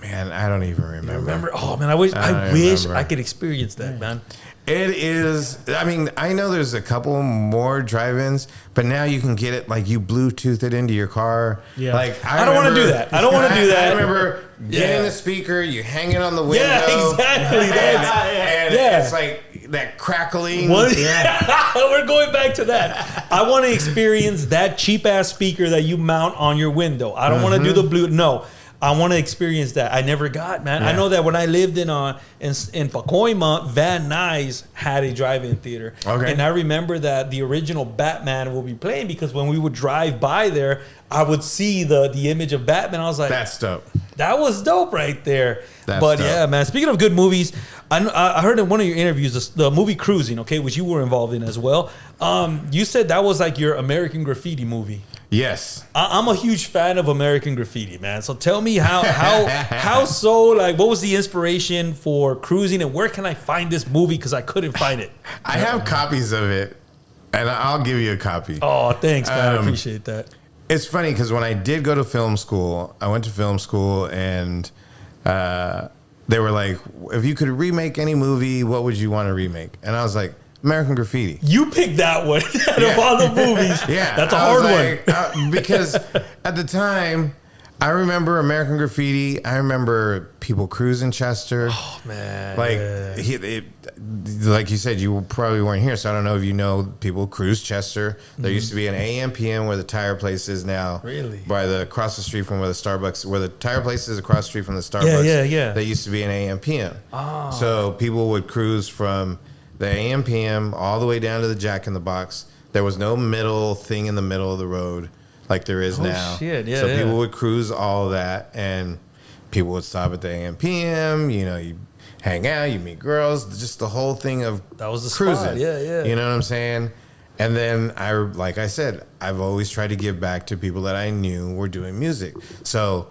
Man, I don't even remember. Oh man, I wish I could experience that, man. It is. I mean, I know there's a couple more drive-ins, but now you can get it like you Bluetooth it into your car. Yeah. Like I don't want to do that. I don't want to do that. I remember getting the speaker, you hang it on the window. Yeah, exactly. And it's like that crackling. We're going back to that. I want to experience that cheap ass speaker that you mount on your window. I don't want to do the blue. No. I want to experience that. I never got, man. I know that when I lived in Pacoima, Van Nuys had a drive-in theater. Okay. And I remember that the original Batman will be playing because when we would drive by there, I would see the image of Batman. I was like, that's dope. That was dope right there. That's dope. Yeah, man. Speaking of good movies, I heard in one of your interviews the movie Cruising, okay, which you were involved in as well. You said that was like your American Graffiti movie. Yes, I'm a huge fan of American Graffiti, man. So tell me how so, like, what was the inspiration for Cruising, and where can I find this movie? Because I couldn't find it. I have copies of it, and I'll give you a copy. Oh, thanks, man. I appreciate that. It's funny because when I did go to film school, I went to film school, and they were like, if you could remake any movie, what would you want to remake? And I was like, American Graffiti. You picked that one out of all the movies. Yeah. That's a hard one. Because at the time, I remember American Graffiti. I remember people cruising Chester. Oh, man. Like, like you said, you probably weren't here, so I don't know if you know people cruise Chester. There used to be an AM/PM where the tire place is now. Really? Across the street from where the tire place is across the street from the Starbucks. Yeah. There used to be an AM/PM. Oh. So people would cruise from the AM/PM all the way down to the Jack in the Box. There was no middle thing in the middle of the road like there is now. Shit. Yeah, so people would cruise all of that, and people would stop at the AM/PM. You hang out, you meet girls, just the whole thing of that was the cruising. Spot. Yeah. You know what I'm saying? And then like I said, I've always tried to give back to people that I knew were doing music. So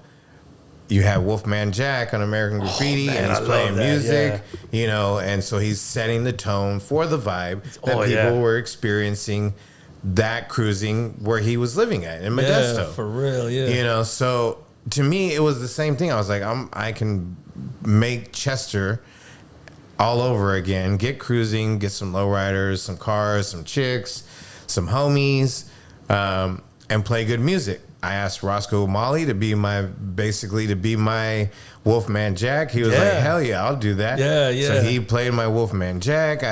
you have Wolfman Jack on American Graffiti, and he's playing music, and so he's setting the tone for the vibe that people were experiencing that cruising where he was living at in Modesto. Yeah, for real, yeah. So to me, it was the same thing. I was like, I can make Chester all over again, get cruising, get some lowriders, some cars, some chicks, some homies, and play good music. I asked Roscoe Molly to be my Wolfman Jack. He was like, hell yeah, I'll do that. Yeah. So he played my Wolfman Jack.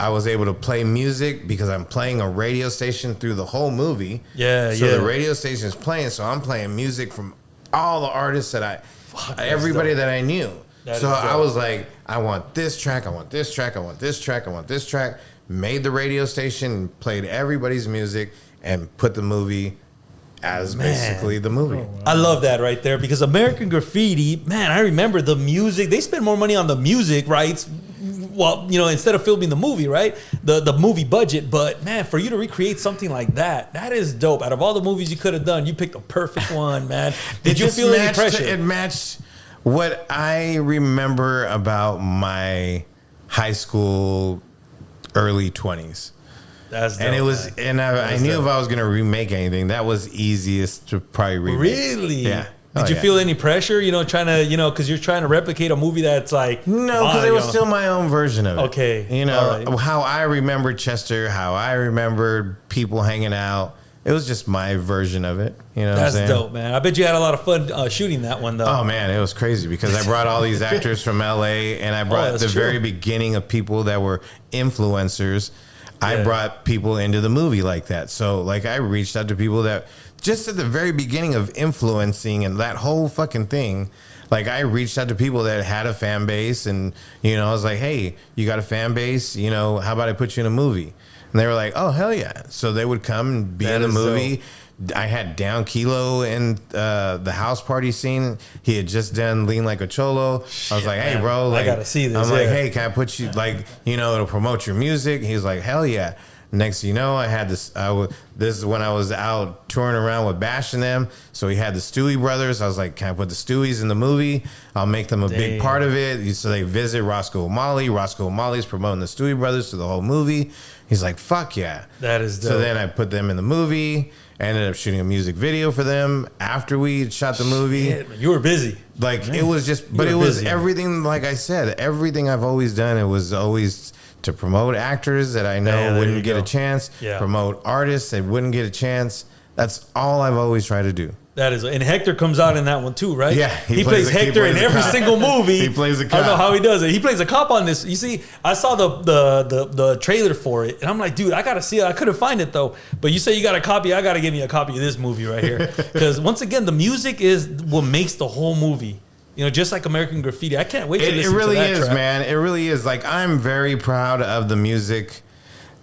I was able to play music because I'm playing a radio station through the whole movie. So the radio station is playing, so I'm playing music from all the artists that everybody that I knew. So I was like, I want this track, I want this track, I want this track, I want this track. Made the radio station, played everybody's music, and put the movie as basically the movie. I love that right there because American Graffiti, man, I remember the music. They spend more money on the music rights. Well, instead of filming the movie, right? The movie budget. But man, for you to recreate something like that is dope. Out of all the movies you could have done, you picked the perfect one, man. Did you feel any pressure? It matched what I remember about my high school early 20s. That's dope, and it was, man. and I knew if I was gonna remake anything, that was easiest to probably remake. Really? Yeah. Did you feel any pressure? Trying to, because you're trying to replicate a movie that's like no, because it was still my own version of it. Okay, how I remembered Chester, how I remembered people hanging out, it was just my version of it. You know, That's what I'm saying? dope, man. I bet you had a lot of fun shooting that one, though. Oh man, it was crazy because I brought all these actors from LA, and I brought that's the true. very beginning of people that were influencers. I Yeah. brought people into the movie like that. So like I reached out to people that just at the very beginning of influencing and that whole fucking thing. Like I reached out to people that had a fan base, and you know, I was like, "Hey, you got a fan base? You know, how about I put you in a movie?" And they were like, "Oh hell yeah!" So they would come and be That in the is movie. I had Down Kilo in the house party scene. He had just done Lean Like a Cholo. I was like, "Hey, man. bro, like, I gotta see this." I'm like, yeah. "Hey, can I put you like, you know, it'll promote your music?" He was like, "Hell yeah!" Next, thing you know, I had this. This is when I was out touring around with Bash and them. So he had the Stewie brothers. I was like, "Can I put the Stewies in the movie? I'll make them a big Damn. part of it." So they visit Roscoe O'Malley. Roscoe O'Malley's promoting the Stewie brothers to the whole movie. He's like, "Fuck yeah!" That is dope. So then I put them in the movie. I ended up shooting a music video for them after we shot the movie. Shit, man, you were busy. Like it was just, but were it was busy. everything. Like I said, everything I've always done. It was always to promote actors that I know Yeah, there you wouldn't get go. a chance. Yeah. Promote artists that wouldn't get a chance. That's all I've always tried to do. That is, and Hector comes out in that one too, right? Yeah, he plays Hector in every cop. single movie. He plays a I don't know cop. how he does it. He plays a cop on this. You see, I saw the trailer for it, and I'm like, dude, I gotta see it. I couldn't find it though. But you say you got a copy. I gotta give me a copy of this movie right here, because once again, the music is what makes the whole movie. You know, just like American Graffiti. I can't wait to It listen really to that is, track. man. It really is. Like I'm very proud of the music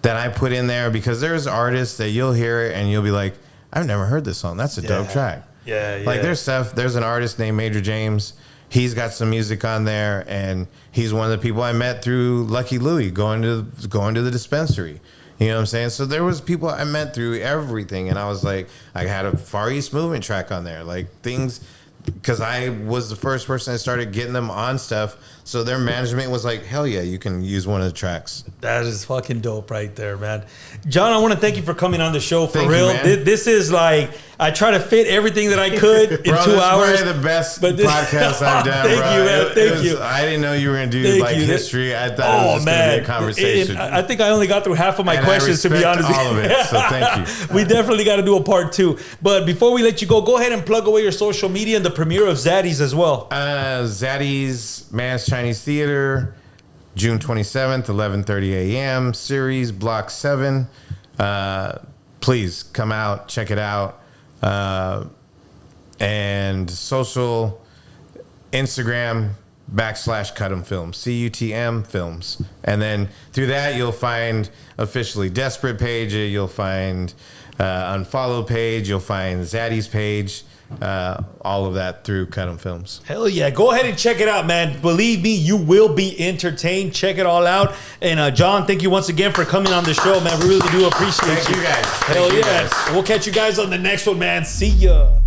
that I put in there because there's artists that you'll hear it and you'll be like, I've never heard this song. That's a dope track. Yeah, yeah. Like there's stuff. There's an artist named Major James. He's got some music on there, and he's one of the people I met through Lucky Louie going to the dispensary. You know what I'm saying? So there was people I met through everything, and I was like, I had a Far East Movement track on there, like things, because I was the first person that started getting them on stuff. So their management was like, hell yeah, you can use one of the tracks. That is fucking dope right there, man. John, I want to thank you for coming on the show for Thank you, real. man. This is like, I try to fit everything that I could in Bro, 2 this hours. is probably the best but this- podcast I've done, Thank bro. you, man. Thank you. I didn't know you were going to do Thank like you. history. I thought it was just going to be a conversation. I think I only got through half of my And I questions, to be respect honest. all of it, so thank you. We definitely got to do a part 2. But before we let you go ahead and plug away your social media and the premiere of Zaddies as well. Zaddies, Man's Chinese Theater, June 27th, 11:30 a.m. Series, Block 7. Please come out, check it out. And social, Instagram, /Cut'em Films, CUTM Films. And then through that, you'll find Officially Desperate page. You'll find Unfollow page. You'll find Zaddies page. All of that through Cut'em Films. Hell yeah. Go ahead and check it out, man. Believe me, you will be entertained. Check it all out. And John, thank you once again for coming on the show, man. We really do appreciate Thank you guys. Hell Thank you yeah. guys. We'll catch you guys on the next one, man. See ya.